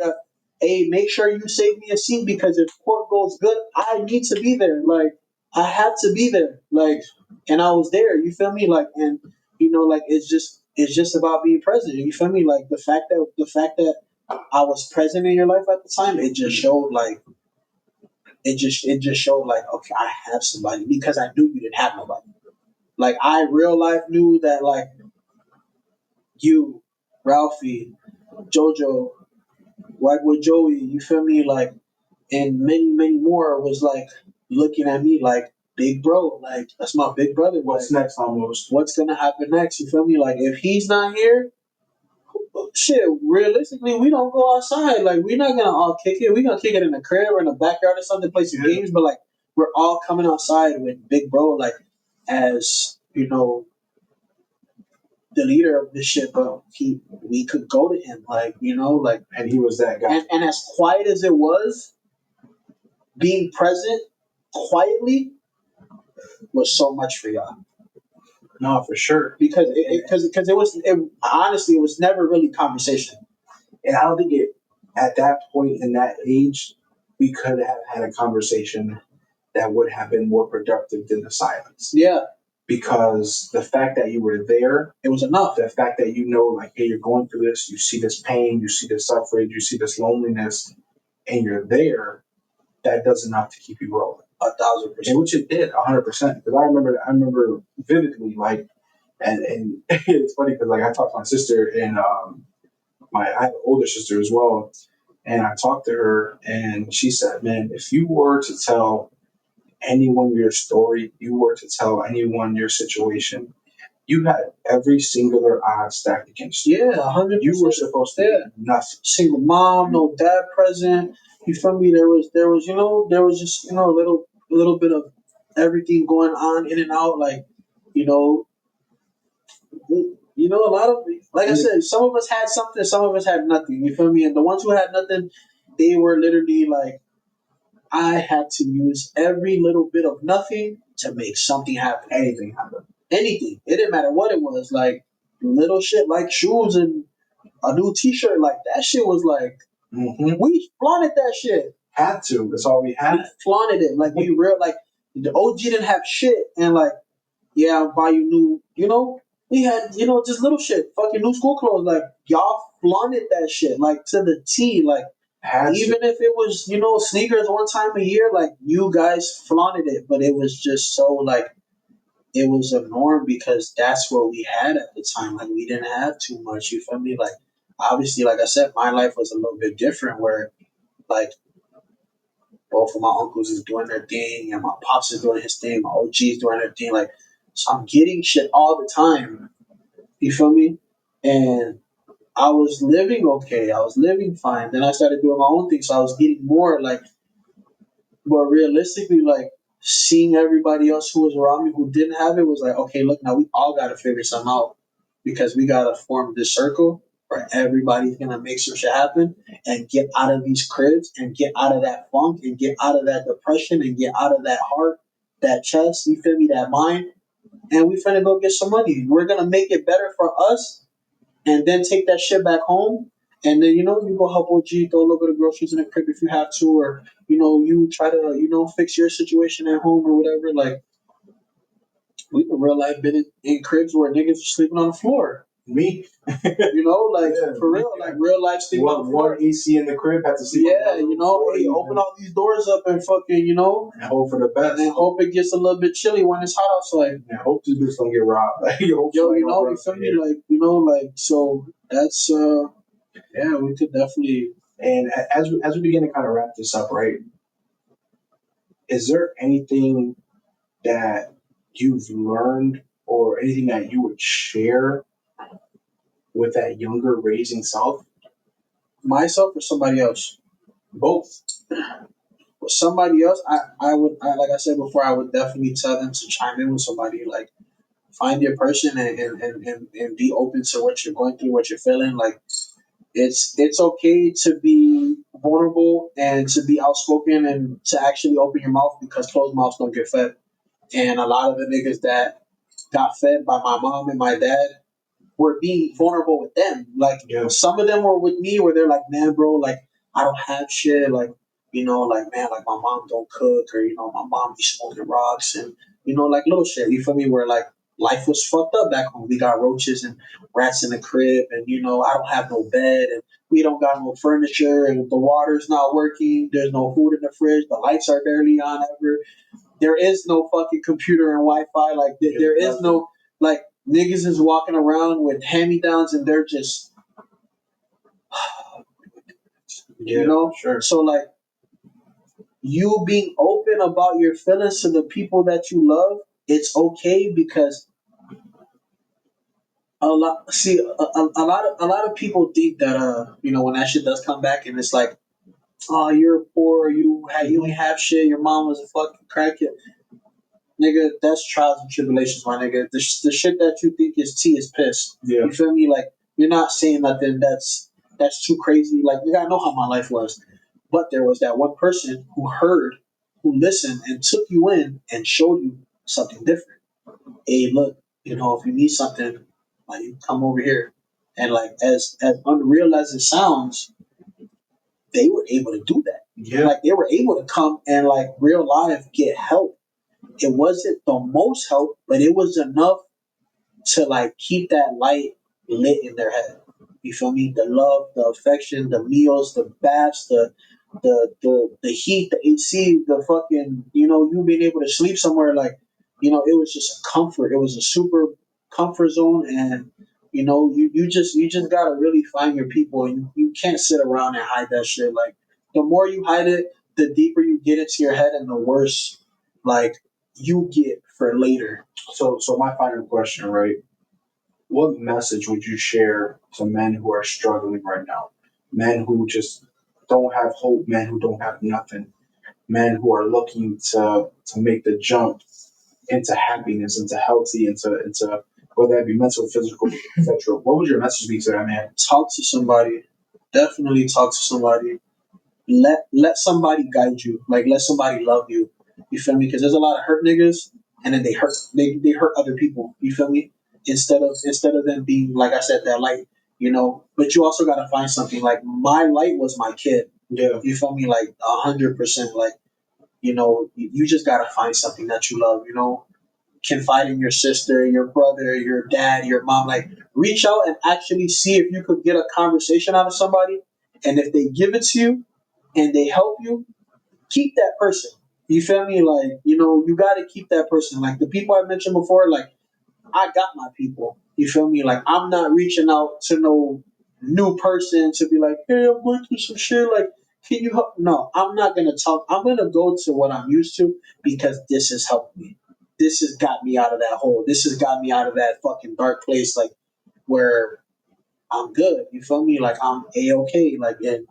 hey, make sure you save me a seat because if court goes good, I need to be there. Like I had to be there. Like, and I was there. You feel me? Like, and you know, like it's just about being present. You feel me? Like the fact that I was present in your life at the time, it just showed like it just showed like okay, I have somebody because I knew you didn't have nobody. Like I real life knew that like you, Ralphie, Jojo, Whitewood Joey, you feel me? Like and many more was like looking at me like big bro, like that's my big brother. What's Like next almost? what's gonna happen next? You feel me? Like if he's not here, shit, realistically, we don't go outside. Like we're not gonna all kick it. We're gonna kick it in the crib or in the backyard or something, play some games. But like we're all coming outside with Big Bro, like as you know, the leader of this shit. But we could go to him, like you know, like And he was that guy. and as quiet as it was, being present quietly was so much for y'all No, for sure. because honestly it was never really conversation. And I don't think it at that point in that age we could have had a conversation that would have been more productive than the silence. Yeah, Because the fact that you were there, it was enough. the fact that you know, like, hey, you're going through this, you see this pain, you see this suffering, you see this loneliness, and you're there, that does enough to keep you rolling. 1,000%. And which it did, 100%. Because I remember vividly, like, and it's funny because like I talked to my sister and I have an older sister as well, and I talked to her, and she said, "Man, if you were to tell anyone your story, you were to tell anyone your situation, you had every singular odds stacked against you. Yeah, 100%. You were supposed to Yeah. be nothing. Single mom, no dad present. You feel me? There was just a little bit of everything going on in and out. Like, you know, a lot of like I said, some of us had something, some of us had nothing. You feel me? And the ones who had nothing, they were literally like, I had to use every little bit of nothing to make something happen. Anything happen. Anything. It didn't matter what it was. Like little shit like shoes and a new T-shirt. Like that shit was like we flaunted that shit. Had to. That's all we had. We flaunted it. Like we real like the OG didn't have shit and like yeah, I'll buy you new. We had just little shit. Fucking new school clothes. Like y'all flaunted that shit like to the T. Like Had even to. if it was sneakers one time a year, like you guys flaunted it. But it was just so like it was a norm because that's what we had at the time. Like we didn't have too much. You feel me? Like obviously, like I said, my life was a little bit different where like both of my uncles is doing their thing and my pops is doing his thing, my OG's doing their thing. Like so I'm getting shit all the time. You feel me? And I was living okay. I was living fine. Then I started doing my own thing, so I was getting more like but realistically, like seeing everybody else who was around me who didn't have it was like, okay, look, now we all got to figure something out because we got to form this circle where everybody's gonna make some shit happen and get out of these cribs and get out of that funk and get out of that depression and get out of that heart, that chest. You feel me? That mind. And we finna go get some money. We're gonna make it better for us and then take that shit back home. And then you go help OG, throw a little bit of groceries in the crib if you have to, or you try to fix your situation at home or whatever. Like we in real life been in cribs where niggas are sleeping on the floor. Me. Like Yeah, for real, like real life sleeping on the floor. One AC in the crib had to sleep. Yeah, hey, open all these doors up and fucking and hope for the best. and hope it gets a little bit chilly when it's hot outside. And hope this bitch don't get robbed. Like, You feel me? Like so that's yeah, we could definitely. And as we begin to kind of wrap this up, right? Is there anything that you've learned or anything that you would share with that younger raising self? Myself or somebody else? Both. With somebody else, I would like I said before, I would definitely tell them to chime in with somebody like find your person and be open to what you're going through, what you're feeling. Like it's okay to be vulnerable and to be outspoken and to actually open your mouth because closed mouths don't get fed. And a lot of the niggas that got fed by my mom and my dad were being vulnerable with them. Like Yeah. some of them were with me where they're like, man, bro, like I don't have shit. Like, like man, like my mom don't cook or my mom be smoking rocks and like little shit. You feel me? Where like life was fucked up back home. We got roaches and rats in the crib and I don't have no bed and we don't got no furniture and the water's not working. There's no food in the fridge. The lights are barely on ever. There is no fucking computer and Wi-Fi. Like there is no like niggas is walking around with hand-me-downs and they're just Sure. So like you being open about your feelings to the people that you love, it's okay because a lot of people think that when that shit does come back and it's like, oh, you're poor, you ain't have shit, your mom was a fucking crackhead. Nigga, that's trials and tribulations, my nigga. The shit that you think is tea is piss. Yeah. You feel me? Like you're not saying nothing that's too crazy. Like nigga, I know how my life was, but there was that one person who heard, who listened, and took you in and showed you something different. Hey, look, if you need something, like you come over here, and like as unreal as it sounds, they were able to do that. Yeah. Like they were able to come and like real life get help. It wasn't the most help, but it was enough to like keep that light lit in their head. You feel me? The love, the affection, the meals, the baths, the heat, the AC, the fucking you being able to sleep somewhere like it was just a comfort. It was a super comfort zone, and you just gotta really find your people, and you can't sit around and hide that shit. Like the more you hide it, the deeper you get into your head, and the worse like you get for later. So my final question, right? What message would you share to men who are struggling right now? Men who just don't have hope, men who don't have nothing, men who are looking to make the jump into happiness, into healthy, into whether that be mental, physical, etc. What would your message be to that man? Talk to somebody. Definitely talk to somebody. Let somebody guide you. Like let somebody love you. You feel me? Because there's a lot of hurt niggas, and then they hurt other people. You feel me? Instead of them being like I said that light. But you also gotta find something. Like my light was my kid. Yeah. You feel me? Like 100%. Like you just gotta find something that you love. Confide in your sister, your brother, your dad, your mom. Like reach out and actually see if you could get a conversation out of somebody. And if they give it to you and they help you, keep that person. You feel me? Like, you gotta keep that person. Like the people I mentioned before, like I got my people. You feel me? Like I'm not reaching out to no new person to be like, hey, I'm going through some shit. Like, can you help? No, I'm not gonna talk. I'm gonna go to what I'm used to because this has helped me. This has got me out of that hole. This has got me out of that fucking dark place, like where I'm good. You feel me? Like I'm a okay. Like, and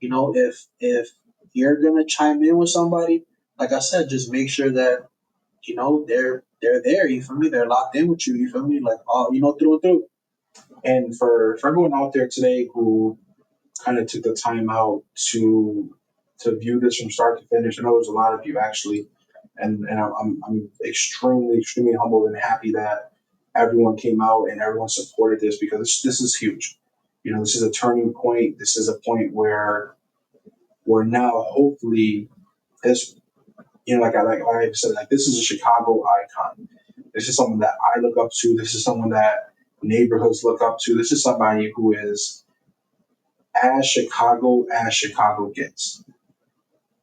if you're gonna chime in with somebody, like I said, just make sure that they're there. You feel me? They're locked in with you. You feel me? Like all through and through. And for everyone out there today who kind of took the time out to view this from start to finish, I know there's a lot of you actually, and I'm extremely humbled and happy that everyone came out and everyone supported this because this is huge. This is a turning point. This is a point where we're now hopefully this. Like I said, like this is a Chicago icon. This is someone that I look up to. This is someone that neighborhoods look up to. This is somebody who is as Chicago gets.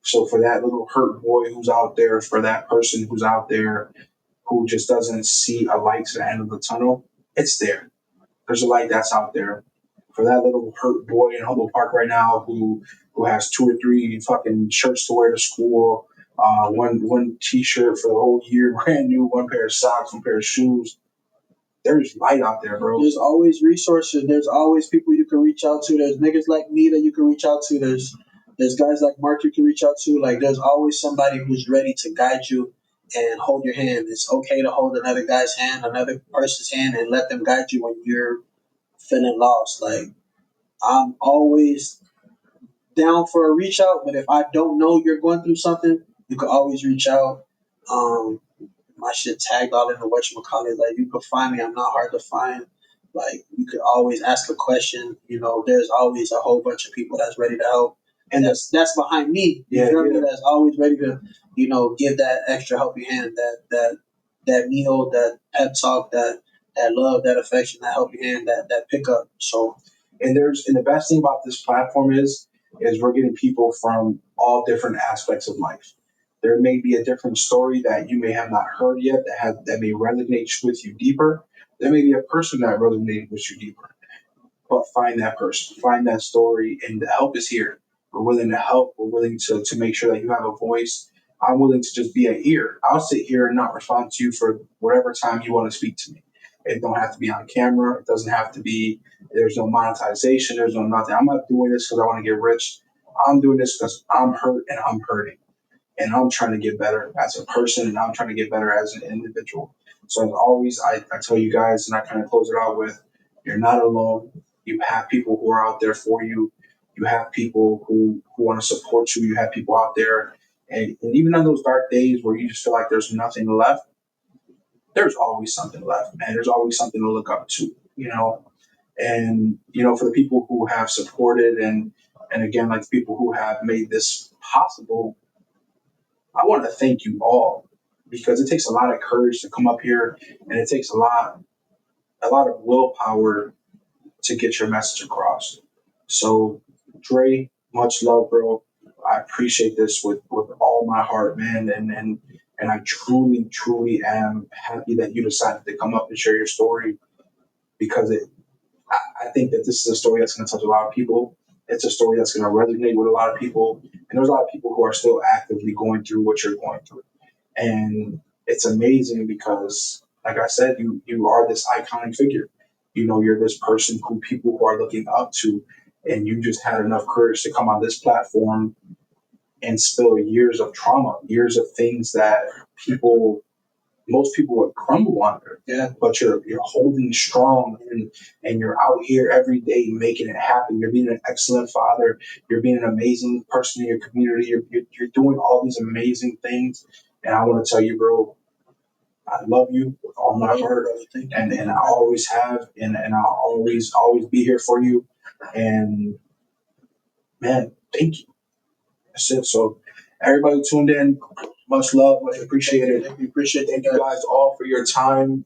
So for that little hurt boy who's out there, for that person who's out there who just doesn't see a light to the end of the tunnel, it's there. There's a light that's out there. For that little hurt boy in Humboldt Park right now who has 2 or 3 fucking shirts to wear to school, one T-shirt for the whole year, brand new, one pair of socks, one pair of shoes. There's light out there, bro. There's always resources. There's always people you can reach out to. There's niggas like me that you can reach out to. There's guys like Mark you can reach out to. Like there's always somebody who's ready to guide you and hold your hand. It's okay to hold another guy's hand, another person's hand, and let them guide you when you're feeling lost. Like, I'm always down for a reach out, but if I don't know you're going through something, you can always reach out. Um, my shit tagged all in the whatchamacallit. Like, you can find me. I'm not hard to find. Like, you could always ask a question. You know, there's always a whole bunch of people that's ready to help. And that's behind me. You Yeah, feel yeah. me? That's always ready to, give that extra helping hand, that meal, that pep talk, that love, that affection, that helping hand, that pickup. So And the best thing about this platform is we're getting people from all different aspects of life. There may be a different story that you may have not heard yet that may resonate with you deeper. There may be a person that resonates with you deeper. But find that person, find that story, and the help is here. We're willing to help. We're willing to make sure that you have a voice. I'm willing to just be an ear. I'll sit here and not respond to you for whatever time you want to speak to me. It don't have to be on camera. It doesn't have to be. There's no monetization. There's no nothing. I'm not doing this because I want to get rich. I'm doing this because I'm hurt and I'm hurting, and I'm trying to get better as a person, and I'm trying to get better as an individual. So as always, I tell you guys, and I kind of close it out with, you're not alone. You have people who are out there for you. You have people who want to support you. You have people out there, and even on those dark days where you just feel like there's nothing left, there's always something left, man. There's always something to look up to, And for the people who have supported and again, like the people who have made this possible, I want to thank you all because it takes a lot of courage to come up here, and it takes a lot of willpower to get your message across. So, Dre, much love, bro. I appreciate this with all my heart, man, and I truly, truly am happy that you decided to come up and share your story because I think that this is a story that's going to touch a lot of people. It's a story that's going to resonate with a lot of people, and there's a lot of people who are still actively going through what you're going through. And it's amazing because, like I said, you are this iconic figure. You're this person who people who are looking up to, and you just had enough courage to come on this platform and spill years of trauma, years of things that most people would crumble under. yeah, But you're holding strong, and you're out here every day making it happen. You're being an excellent father. You're being an amazing person in your community. You're doing all these amazing things. And I want to tell you, bro, I love you with all my heart, and I always have, and I'll always be here for you. And man, thank you. That's it. So everybody tuned in, much love, much appreciated. Thank you. Appreciate Thank you guys all for your time.